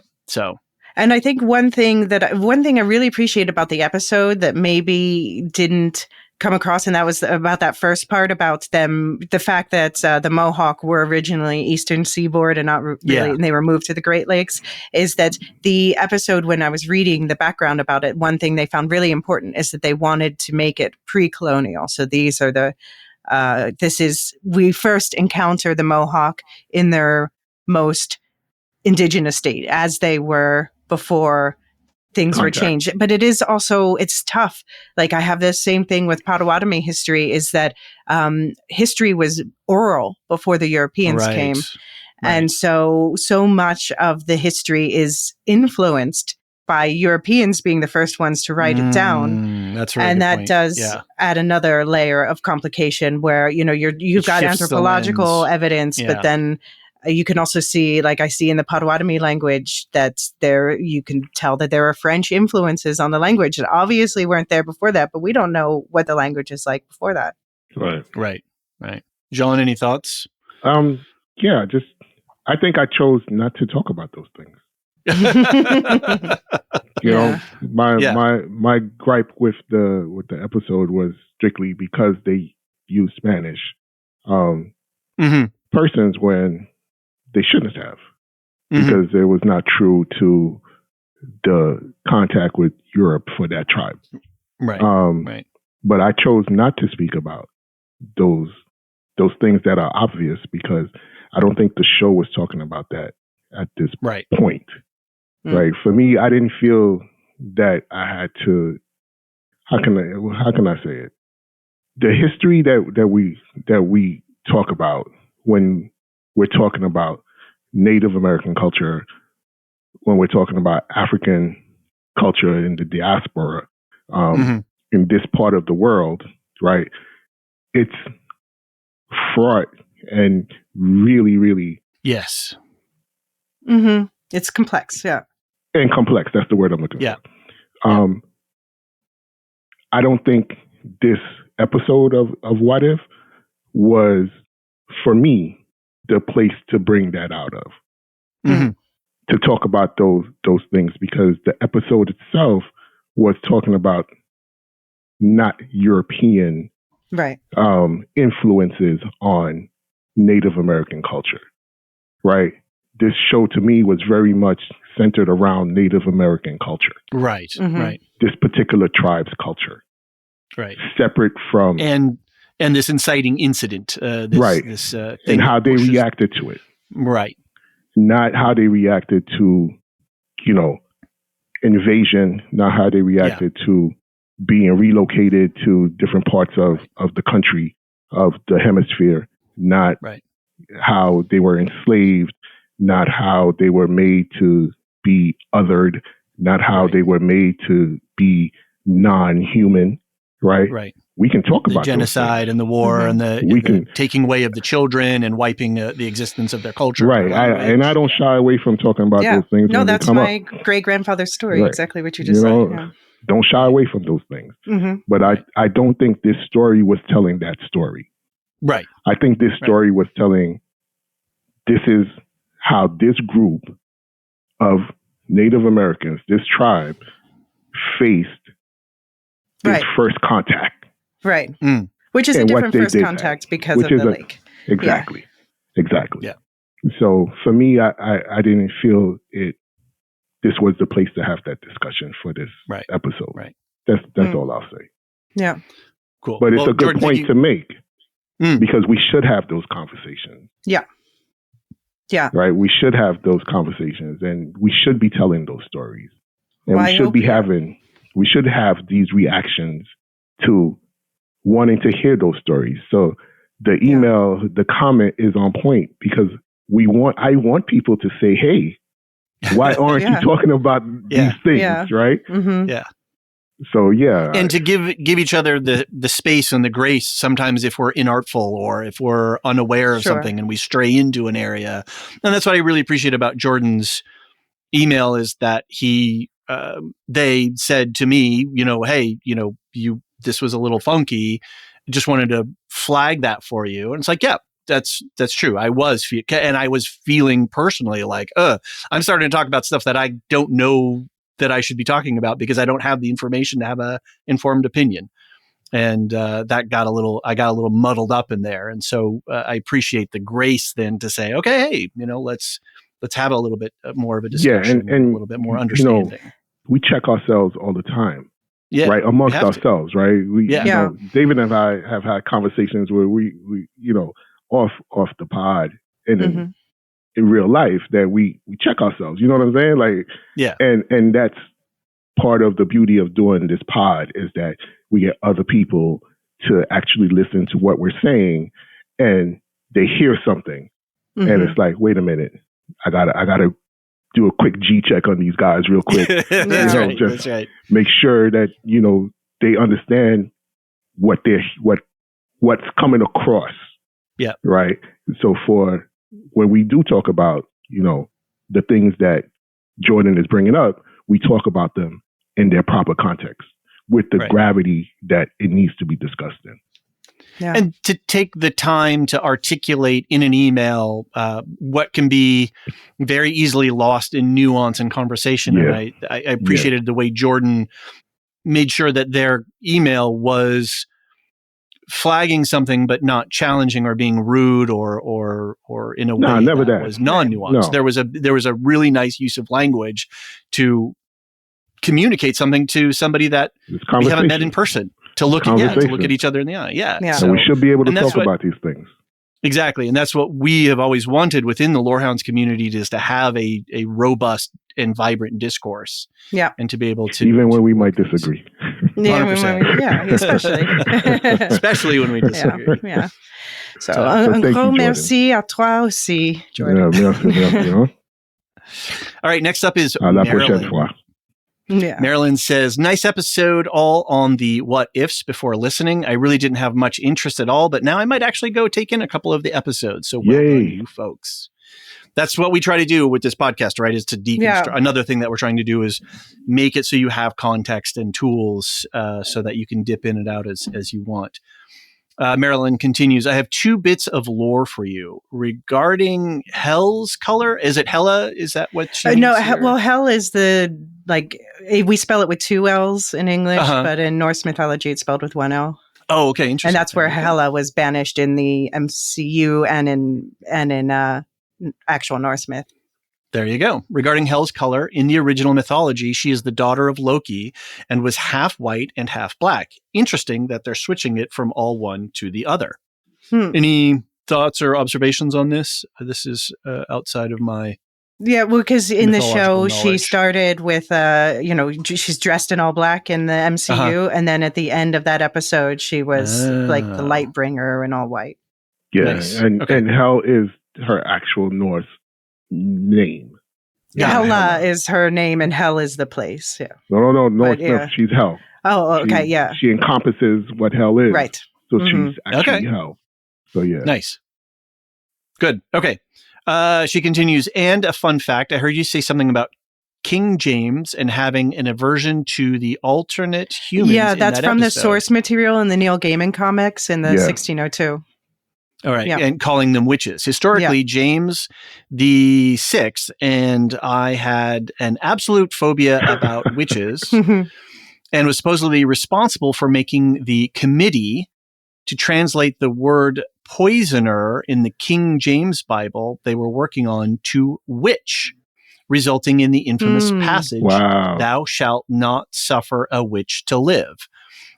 And I think one thing I really appreciate about the episode that maybe didn't come across, and that was about that first part about them, the fact that the Mohawk were originally Eastern Seaboard and not really, and they were moved to the Great Lakes, is that the episode, when I was reading the background about it, one thing they found really important is that they wanted to make it pre-colonial. So these are the we first encounter the Mohawk in their most indigenous state as they were before things were changed. But it is also, it's tough. Like I have this same thing with Potawatomi history, is that history was oral before the Europeans came. And so much of the history is influenced by Europeans being the first ones to write it down. That's right. And that does add another layer of complication where, you've got anthropological evidence, but then you can also see, like I see in the Potawatomi language, that you can tell that there are French influences on the language that obviously weren't there before that, but we don't know what the language is like before that. Right. John, any thoughts? Yeah, I think I chose not to talk about those things. My gripe with the episode was strictly because they used Spanish persons when they shouldn't have, because it was not true to the contact with Europe for that tribe. Right. But I chose not to speak about those things that are obvious, because I don't think the show was talking about that at this point. Right. For me, I didn't feel that I had to. How can I say it? The history that we talk about when we're talking about Native American culture, when we're talking about African culture in the diaspora, in this part of the world, right? It's fraught and really, really. Yes. It's complex, yeah. And complex, that's the word I'm looking for. I don't think this episode of What If was, for me, the place to bring that out of. To talk about those things, because the episode itself was talking about not European influences on Native American culture, right? This show to me was very much centered around Native American culture. Right. This particular tribe's culture. Right. Separate from... And this inciting incident. This thing and how they reacted to it. Right. Not how they reacted to, invasion, not how they reacted to being relocated to different parts of the country, of the hemisphere, not how they were enslaved, not how they were made to be othered, not how they were made to be non-human, right? We can talk about the genocide and the war and the taking away of the children and wiping the existence of their culture. Right. I don't shy away from talking about those things. No, that's my great-grandfather's story. Exactly what you just said. Don't shy away from those things. But I don't think this story was telling that story. Right. I think this story was telling, this is how this group of Native Americans, this tribe, faced this first contact. Right. Which is a different first contact because of the lake. Exactly. Yeah. So for me, I didn't feel this was the place to have that discussion for this episode. Right. That's all I'll say. Yeah. Cool. But it's a good Jordan, point to make, because we should have those conversations. Yeah. Yeah. Right. We should have those conversations, and we should be telling those stories, and we should have these reactions to wanting to hear those stories. So the email, the comment is on point, because I want people to say, hey, why aren't you talking about these things? Right. Yeah. So, and to give each other the space and the grace, sometimes if we're inartful or if we're unaware of something and we stray into an area. And that's what I really appreciate about Jordan's email, is that they said to me, hey, this was a little funky. Just wanted to flag that for you. And it's like, yeah, that's true. I was feeling personally like, I'm starting to talk about stuff that I don't know that I should be talking about, because I don't have the information to have a informed opinion. And I got a little muddled up in there. And so I appreciate the grace then to say, okay, hey, let's have a little bit more of a discussion, and a little bit more understanding. We check ourselves all the time. right, amongst ourselves, right? We, David and I have had conversations where we off the pod and then in real life that we check ourselves. You know what I'm saying? Like, and that's part of the beauty of doing this pod is that we get other people to actually listen to what we're saying, and they hear something, and it's like, wait a minute, I gotta do a quick G check on these guys real quick. That's right. Make sure that they understand what's coming across. Yeah. Right. So for when we do talk about the things that Jordan is bringing up, we talk about them in their proper context with the gravity that it needs to be discussed in. Yeah. And to take the time to articulate in an email what can be very easily lost in nuance and conversation. Yeah. And I appreciated the way Jordan made sure that their email was flagging something but not challenging or being rude or in a way that was non-nuanced. No. There was a really nice use of language to communicate something to somebody that we haven't met in person. To look at each other in the eye. Yeah. So we should be able to talk about these things. Exactly. And that's what we have always wanted within the Lorehounds community, is to have a robust and vibrant discourse. Yeah. And to be able to... Even when we might disagree. 100%. Especially. Especially when we disagree. Yeah. So un gros merci à toi aussi, Jordan. Merci. All right, next up is À la prochaine fois. Yeah. Marilyn says, nice episode all on the what ifs before listening. I really didn't have much interest at all, but now I might actually go take in a couple of the episodes. So well done, you folks. That's what we try to do with this podcast, right? Is to deconstruct. Yeah. Another thing that we're trying to do is make it so you have context and tools so that you can dip in and out as you want. Marilyn continues, I have 2 bits of lore for you regarding Hell's color. Is it Hela? Is that what she No, well, Hel is we spell it with 2 L's in English, but in Norse mythology, it's spelled with 1 L. Oh, okay. Interesting. And that's where Hela was banished in the MCU and in actual Norse myth. There you go. Regarding Hell's color, in the original mythology, she is the daughter of Loki and was half white and half black. Interesting that they're switching it from all one to the other. Any thoughts or observations on this? This is outside of my... Yeah, well, because in the show, she started with, she's dressed in all black in the MCU. And then at the end of that episode, she was like the light bringer in all white. Yeah, nice. And Hel is her actual Norse name. Hela is her name and Hel is the place. Yeah. No. Norse, she's Hel. Oh, okay, She encompasses what Hel is. Right. So she's actually Hel. So yeah. Nice. Good. Okay. She continues, and a fun fact, I heard you say something about King James and having an aversion to the alternate humans. Yeah, that's from the source material in the Neil Gaiman comics in the 1602. All right. Yeah. And calling them witches. Historically, James the Sixth and I had an absolute phobia about witches and was supposedly responsible for making the committee to translate the word poisoner in the King James Bible they were working on to witch, resulting in the infamous passage, thou shalt not suffer a witch to live.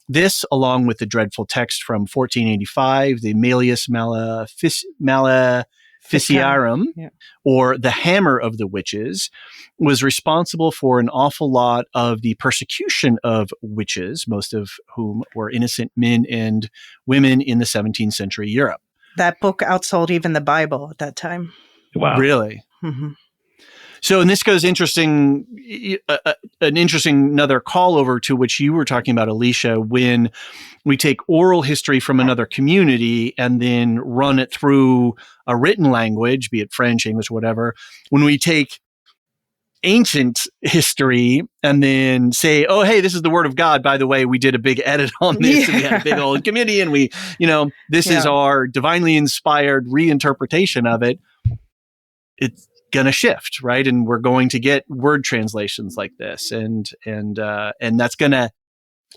This, along with the dreadful text from 1485, the Malleus Maleficiarum, or the Hammer of the Witches, was responsible for an awful lot of the persecution of witches, most of whom were innocent men and women in the 17th century Europe. That book outsold even the Bible at that time. Wow. Really? Mm-hmm. So, and this goes interesting, another call over to which you were talking about, Elysia, when we take oral history from another community and then run it through a written language, be it French, English, whatever. When we take ancient history and then say, oh, hey, this is the word of God. By the way, we did a big edit on this and we had a big old committee and we, this is our divinely inspired reinterpretation of it. It's going to shift, right? And we're going to get word translations like this, and that's going to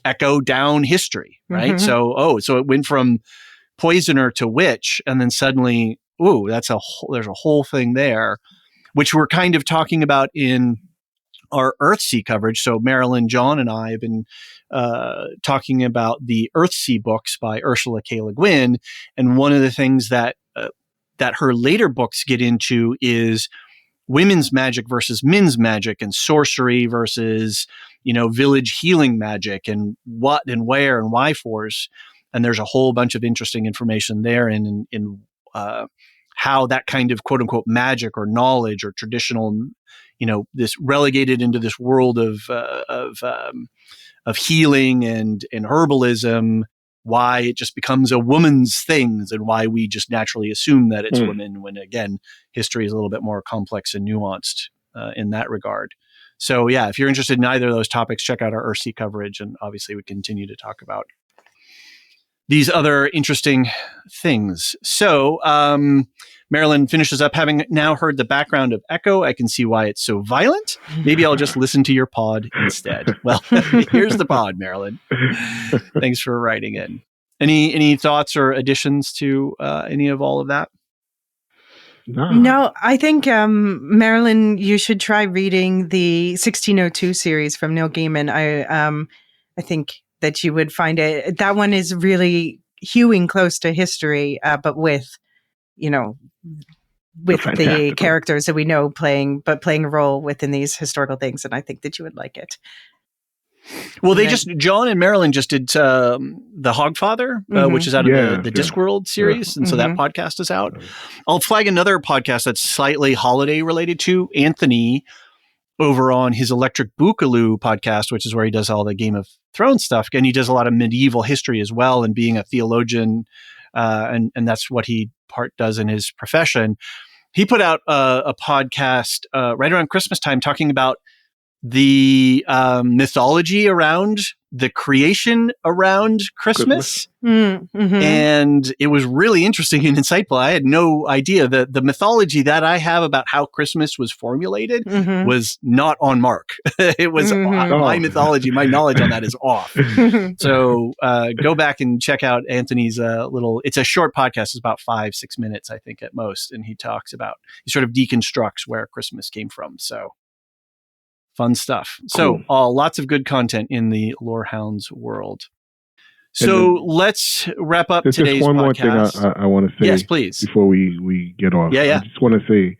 echo down history, right? Mm-hmm. So it went from poisoner to witch, and then suddenly, there's a whole thing there, which we're kind of talking about in our Earthsea coverage. So Marilyn, John, and I have been talking about the Earthsea books by Ursula K. Le Guin, and one of the things that her later books get into is women's magic versus men's magic, and sorcery versus village healing magic, and what and where and why fors. And there's a whole bunch of interesting information there in how that kind of quote unquote magic or knowledge or traditional, this relegated into this world of healing and herbalism, why it just becomes a woman's things, and why we just naturally assume that it's women, when again, history is a little bit more complex and nuanced in that regard. So yeah, if you're interested in either of those topics, check out our Earthsea coverage, and obviously we continue to talk about these other interesting things. So Marilyn finishes up, having now heard the background of Echo, I can see why it's so violent. Maybe I'll just listen to your pod instead. Well, here's the pod, Marilyn. Thanks for writing in. Any thoughts or additions to any of all of that? No, I think, Marilyn, you should try reading the 1602 series from Neil Gaiman. I think that you would find it. That one is really hewing close to history, but with the characters that we know playing a role within these historical things. And I think that you would like it. Well, John and Marilyn just did the Hogfather, which is out of the Discworld series. And so that podcast is out. I'll flag another podcast that's slightly holiday related to Anthony over on his Electric Boogaloo podcast, which is where he does all the Game of Thrones stuff. And he does a lot of medieval history as well, and being a theologian. And that's what he part does in his profession. He put out a podcast right around Christmas time talking about the mythology around the creation around Christmas. And it was really interesting and insightful. I had no idea that the mythology that I have about how Christmas was formulated was not on mark. It was my mythology. My knowledge on that is off. So go back and check out Anthony's it's a short podcast. It's about 5-6 minutes, I think, at most. And he sort of deconstructs where Christmas came from. So fun stuff. Cool. So lots of good content in the Lorehounds world. So let's wrap up today's podcast. There's one more thing I want to say. Yes, please. Before we get off. Yeah. I just want to say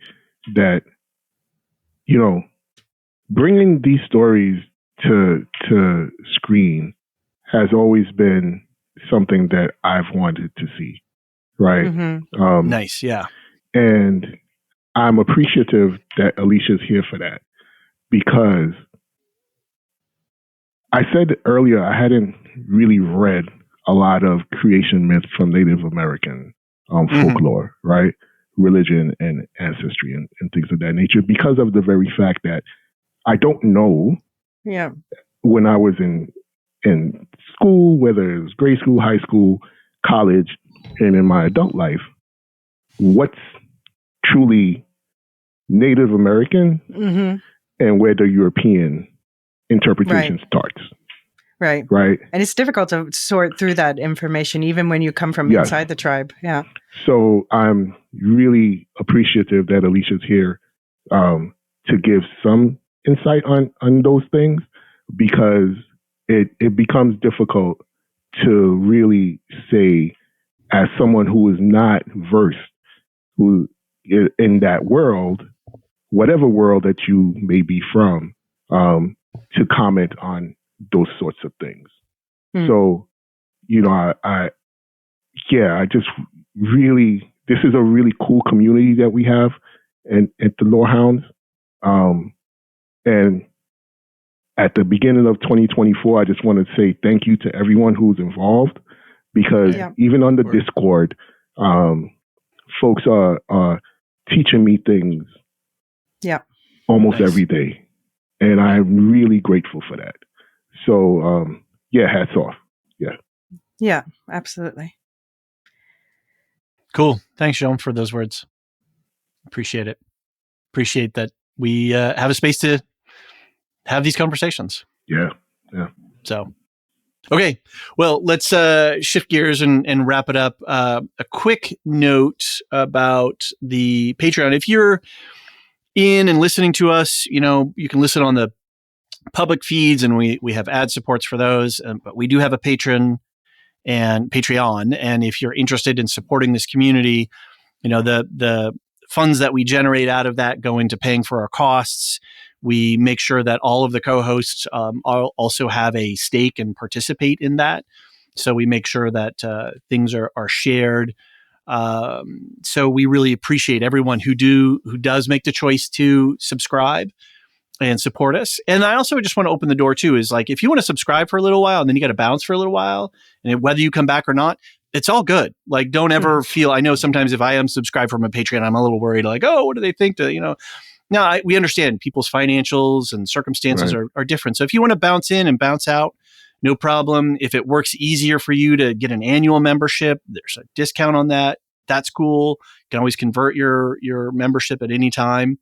that, bringing these stories to screen has always been something that I've wanted to see. Right? Nice, yeah. And I'm appreciative that Elysia's here for that. Because I said earlier, I hadn't really read a lot of creation myths from Native American folklore, right? Religion and ancestry and things of that nature, because of the very fact that I don't know when I was in school, whether it was grade school, high school, college, and in my adult life, what's truly Native American and where the European interpretation starts. Right. And it's difficult to sort through that information, even when you come from inside the tribe. Yeah. So I'm really appreciative that Elysia's here to give some insight on those things, because it becomes difficult to really say, as someone who is not versed in that world, whatever world that you may be from, to comment on those sorts of things. So, I just really, this is a really cool community that we have at the Lorehounds. And at the beginning of 2024, I just want to say thank you to everyone who's involved, because even on the Discord, folks are teaching me things almost every day. And I'm really grateful for that. So, hats off. Yeah, absolutely. Cool. Thanks, Jean, for those words. Appreciate it. Appreciate that we have a space to have these conversations. Yeah. So, okay. Well, let's shift gears and wrap it up. A quick note about the Patreon. If you're in and listening to us, you can listen on the public feeds, and we have ad supports for those. But we do have a Patreon. And if you're interested in supporting this community, the funds that we generate out of that go into paying for our costs. We make sure that all of the co-hosts also have a stake and participate in that. So we make sure that things are shared. So we really appreciate everyone who does make the choice to subscribe and support us. And I also just want to open the door too, is like, if you want to subscribe for a little while and then you got to bounce for a little while, and whether you come back or not, it's all good. Like, don't ever feel, I know sometimes if I am subscribed from a Patreon, I'm a little worried, like, oh, what do they think No, we understand people's financials and circumstances are different. So if you want to bounce in and bounce out, no problem. If it works easier for you to get an annual membership, there's a discount on that. That's cool. You can always convert your membership at any time.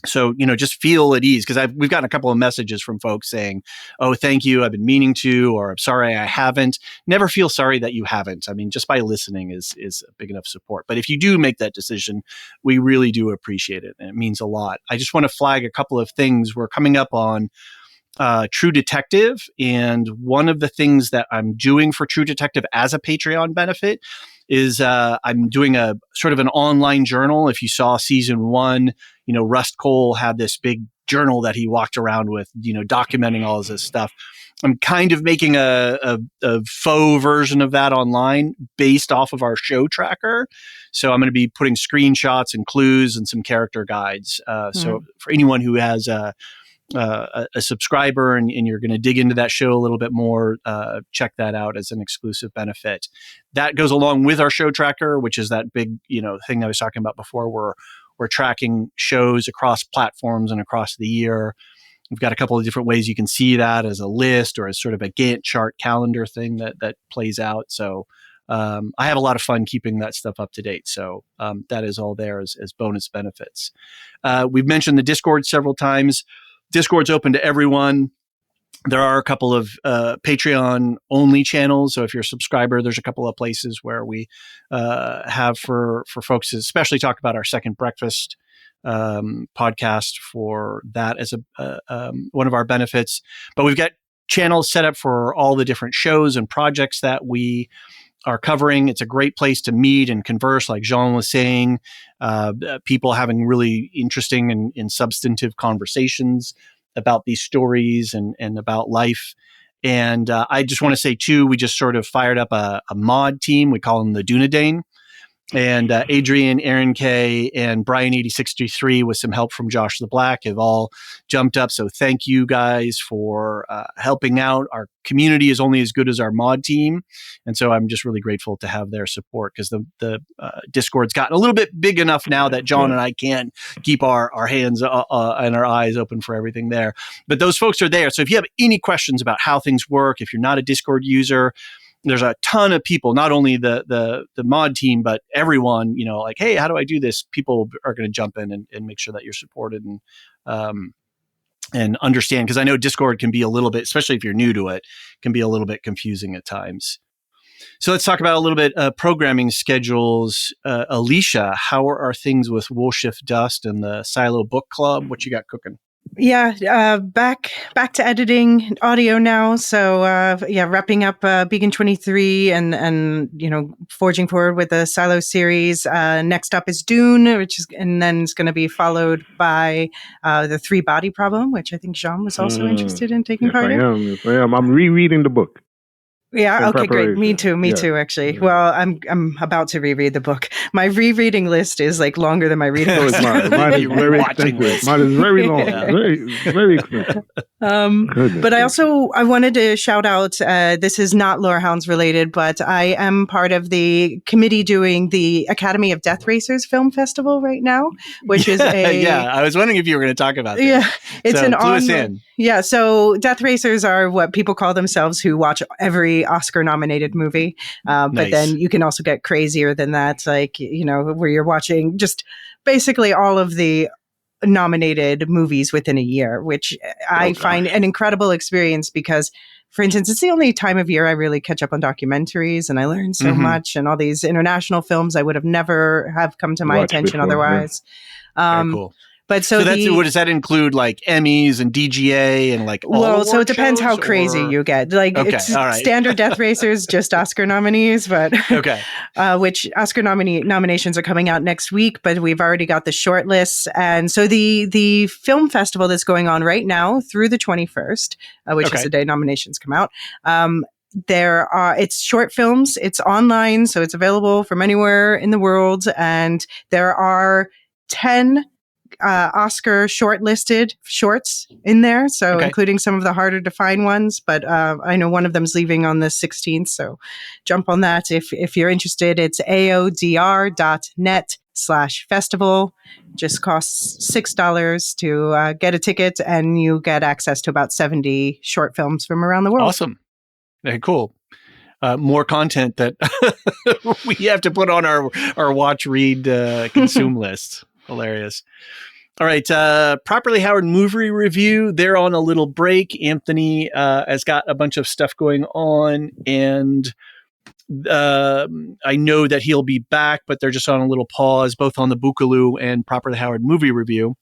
So, just feel at ease, because we've gotten a couple of messages from folks saying, oh, thank you, I've been meaning to, or I'm sorry I haven't. Never feel sorry that you haven't. I mean, just by listening is a big enough support. But if you do make that decision, we really do appreciate it, and it means a lot. I just want to flag a couple of things. We're coming up on True Detective, and one of the things that I'm doing for True Detective as a Patreon benefit is I'm doing a sort of an online journal. If you saw season 1, Rust Cole had this big journal that he walked around with, documenting all of this stuff. I'm kind of making a faux version of that online based off of our show tracker. So I'm going to be putting screenshots and clues and some character guides. So for anyone who has a subscriber and you're going to dig into that show a little bit more, check that out as an exclusive benefit. That goes along with our show tracker, which is that big, thing I was talking about before, where we're tracking shows across platforms and across the year. We've got a couple of different ways you can see that, as a list or as sort of a Gantt chart calendar thing that plays out. So I have a lot of fun keeping that stuff up to date. So that is all there as bonus benefits. We've mentioned the Discord several times. Discord's open to everyone. There are a couple of Patreon only channels. So if you're a subscriber, there's a couple of places where we have for folks to especially talk about our Second Breakfast podcast, for that as one of our benefits. But we've got channels set up for all the different shows and projects that we are covering. It's a great place to meet and converse, like Jean was saying, people having really interesting and substantive conversations about these stories and about life. And I just want to say, too, we just sort of fired up a mod team. We call them the Dunedain. And Adrian, Aaron K, and Brian 8633, with some help from Josh the Black, have all jumped up. So thank you guys for helping out. Our community is only as good as our mod team. And so I'm just really grateful to have their support, because the Discord's gotten a little bit big enough now that John and I can keep our hands and our eyes open for everything there. But those folks are there. So if you have any questions about how things work, if you're not a Discord user, there's a ton of people, not only the mod team, but everyone, like, hey, how do I do this? People are going to jump in and make sure that you're supported and understand. Because I know Discord can be a little bit, especially if you're new to it, can be a little bit confusing at times. So let's talk about a little bit programming schedules. Elysia, how are things with Woolshift Dust and the Silo Book Club? What you got cooking? Yeah, back to editing audio now. So wrapping up Beacon 23 and forging forward with the Silo series. Next up is Dune, and then it's going to be followed by the Three Body Problem, which I think Jean was also interested in taking part in. Yes, I am. I'm rereading the book. Yeah. Okay. Great. Me too. Actually. Yeah. Well, I'm about to reread the book. My rereading list is like longer than my reading list. Mine is very extensive. Mine is very long. Yeah. Very expensive. But I wanted to shout out. This is not Lorehounds related, but I am part of the committee doing the Academy of Death Racers Film Festival right now, which is a I was wondering if you were going to talk about this. Yeah, it's an online. Yeah, so Death Racers are what people call themselves, who watch every Oscar-nominated movie. But Nice. Then you can also get crazier than that, like, where you're watching just basically all of the nominated movies within a year, which I find an incredible experience because, for instance, it's the only time of year I really catch up on documentaries, and I learn so much, and all these international films I would have never have come to my attention otherwise. Very cool. But so that's what does that include? Like Emmys and DGA and like all well, so award it depends how shows, crazy or- you get. Like Okay, it's all right. standard Death Racers, just Oscar nominees, but Okay. which Oscar nominations are coming out next week, but we've already got the short lists. And so the film festival that's going on right now through the 21st, which is the day nominations come out. It's short films, it's online, so it's available from anywhere in the world. And there are 10 Oscar shortlisted shorts in there, so including some of the harder to find ones. But I know one of them's leaving on the 16th, so jump on that if you're interested. It's aodr.net/festival. Just costs $6 to get a ticket, and you get access to about 70 short films from around the world. Awesome. Very cool. More content that we have to put on our watch, read, consume list. Hilarious. All right. Properly Howard movie review. They're on a little break. Anthony has got a bunch of stuff going on, and I know that he'll be back, but they're just on a little pause, both on the Bookaloo and Properly Howard movie review.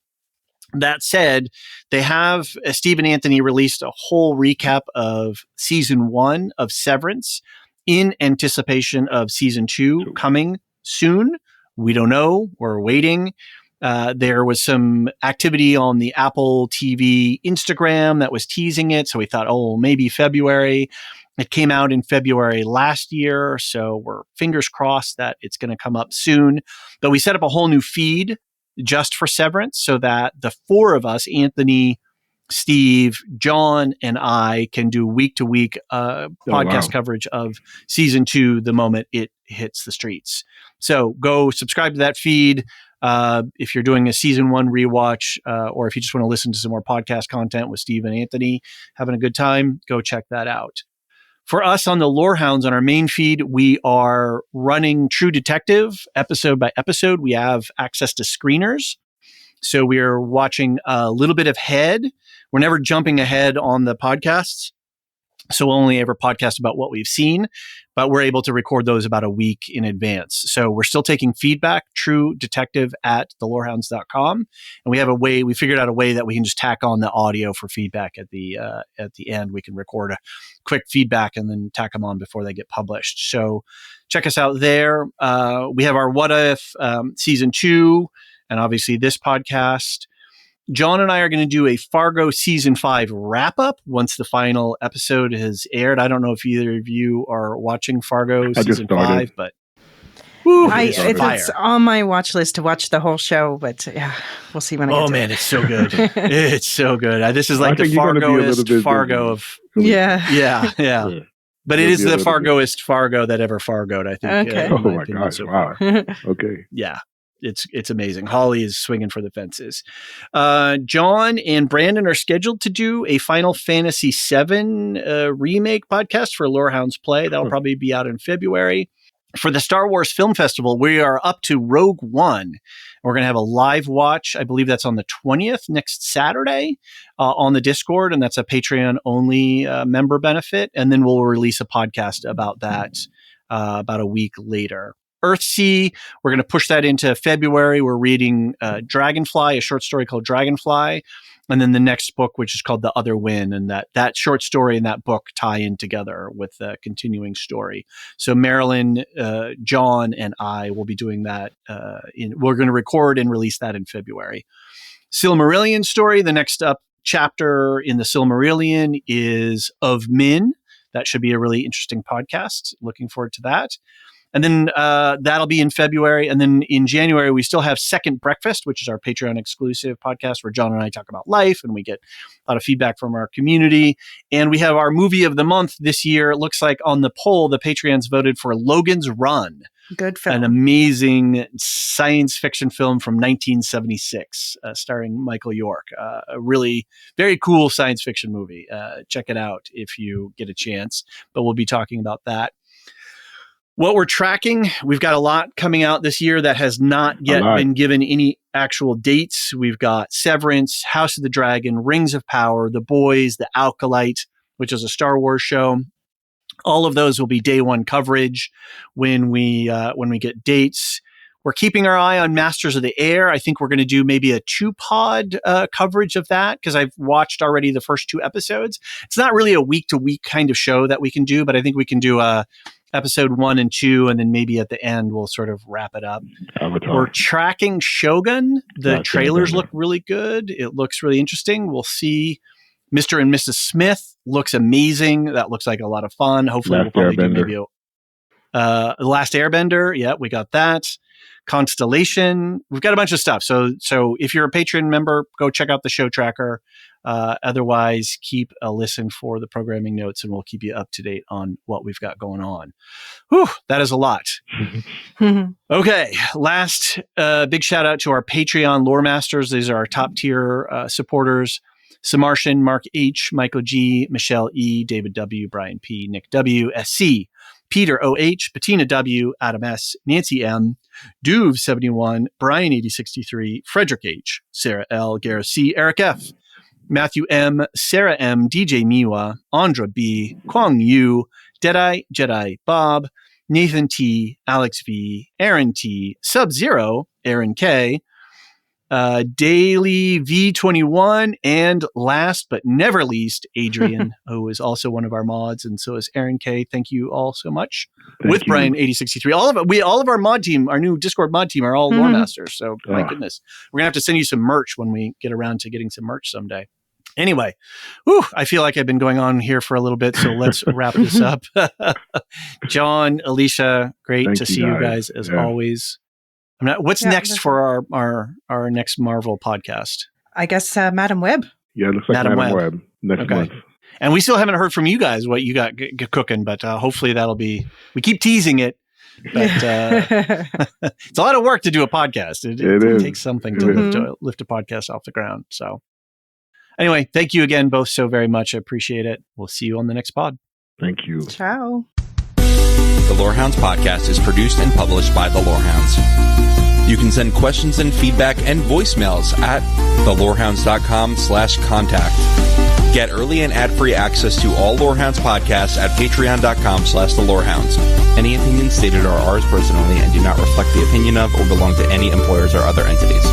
That said, they have Steve and Anthony released a whole recap of season 1 of Severance in anticipation of season 2 coming soon. We don't know. We're waiting. There was some activity on the Apple TV Instagram that was teasing it. So we thought, maybe February. It came out in February last year. So we're fingers crossed that it's going to come up soon. But we set up a whole new feed just for Severance so that the 4 of us, Anthony, Steve, John, and I, can do week-to-week podcast coverage of season 2 the moment it hits the streets. So go subscribe to that feed. If you're doing a season 1 rewatch, or if you just want to listen to some more podcast content with Steve and Anthony having a good time, go check that out. For us on the Lorehounds on our main feed, we are running True Detective episode by episode. We have access to screeners. So we're watching a little bit ahead. We're never jumping ahead on the podcasts. So we'll only ever podcast about what we've seen, but we're able to record those about a week in advance. So we're still taking feedback, truedetective@thelorehounds.com. And we figured out a way that we can just tack on the audio for feedback at the end. We can record a quick feedback and then tack them on before they get published. So check us out there. We have our What If season 2, and obviously this podcast. John and I are going to do a Fargo season 5 wrap up once the final episode has aired. I don't know if either of you are watching Fargo season 5, but it's on my watch list to watch the whole show. But yeah, we'll see when I get to it. Oh man, it's so good! It's so good. This is like the Fargoist Fargo of yeah. But it is the Fargoist Fargo that ever Fargoed, I think. Okay. Oh my gosh! Wow. Okay. Yeah. It's amazing. Holly is swinging for the fences. John and Brandon are scheduled to do a Final Fantasy VII remake podcast for Lorehounds Play. That'll probably be out in February. For the Star Wars Film Festival, we are up to Rogue One. We're going to have a live watch. I believe that's on the 20th, next Saturday, on the Discord, and that's a Patreon-only member benefit. And then we'll release a podcast about that about a week later. Earthsea, we're going to push that into February. We're reading Dragonfly, a short story called Dragonfly, and then the next book, which is called The Other Win, and that short story and that book tie in together with the continuing story. So Marilyn, John, and I will be doing that. We're going to record and release that in February. Silmarillion story, the next up chapter in the Silmarillion is Of Min. That should be a really interesting podcast. Looking forward to that. And then that'll be in February. And then in January, we still have Second Breakfast, which is our Patreon exclusive podcast where John and I talk about life and we get a lot of feedback from our community. And we have our movie of the month this year. It looks like on the poll, the Patreons voted for Logan's Run. Good film. An amazing science fiction film from 1976 starring Michael York. A really very cool science fiction movie. Check it out if you get a chance. But we'll be talking about that. What we're tracking, we've got a lot coming out this year that has not yet been given any actual dates. We've got Severance, House of the Dragon, Rings of Power, The Boys, The Alkalite, which is a Star Wars show. All of those will be day one coverage when we get dates. We're keeping our eye on Masters of the Air. I think we're going to do maybe a 2-pod coverage of that because I've watched already the first 2 episodes. It's not really a week-to-week kind of show that we can do, but I think we can do episode 1 and 2, and then maybe at the end we'll sort of wrap it up. Avatar. We're tracking Shogun. The trailers look really good. It looks really interesting. We'll see. Mr. and Mrs. Smith looks amazing. That looks like a lot of fun. Hopefully we'll probably do maybe The Last Airbender. Yeah, we got that. Constellation. We've got a bunch of stuff. So if you're a Patreon member, go check out the show tracker. Otherwise, keep a listen for the programming notes, and we'll keep you up to date on what we've got going on. Whew, that is a lot. Okay, last big shout out to our Patreon lore masters. These are our top tier supporters. Samartian, Mark H, Michael G, Michelle E, David W, Brian P, Nick W, SC, Peter OH, Bettina W, Adam S, Nancy M, Duve 71, Brian 8063, Frederick H, Sarah L, Gareth C, Eric F, Matthew M, Sarah M, DJ Miwa, Andra B, Kwang Yu, Deadeye, Jedi Bob, Nathan T, Alex V, Aaron T, Sub-Zero, Aaron K, Daily V21, and last but never least, Adrian, who is also one of our mods, and so is Aaron K. Thank you all so much. With Brian 8063, all of our mod team, our new Discord mod team, are all lore masters. So my goodness, we're gonna have to send you some merch when we get around to getting some merch someday. Anyway, I feel like I've been going on here for a little bit, so let's wrap this up. John, Elysia, great to see you guys as always. What's next for our next Marvel podcast? I guess Madam Web. Yeah, it looks like Madam Web next month. And we still haven't heard from you guys what you got cooking, but hopefully that'll be. We keep teasing it, but it's a lot of work to do a podcast. It takes something to lift a podcast off the ground. So anyway, thank you again both so very much. I appreciate it. We'll see you on the next pod. Thank you. Ciao. The Lorehounds podcast is produced and published by the Lorehounds. You can send questions and feedback and voicemails at thelorehounds.com/contact. Get early and ad-free access to all Lorehounds podcasts at patreon.com/thelorehounds. Any opinions stated are ours personally and do not reflect the opinion of or belong to any employers or other entities.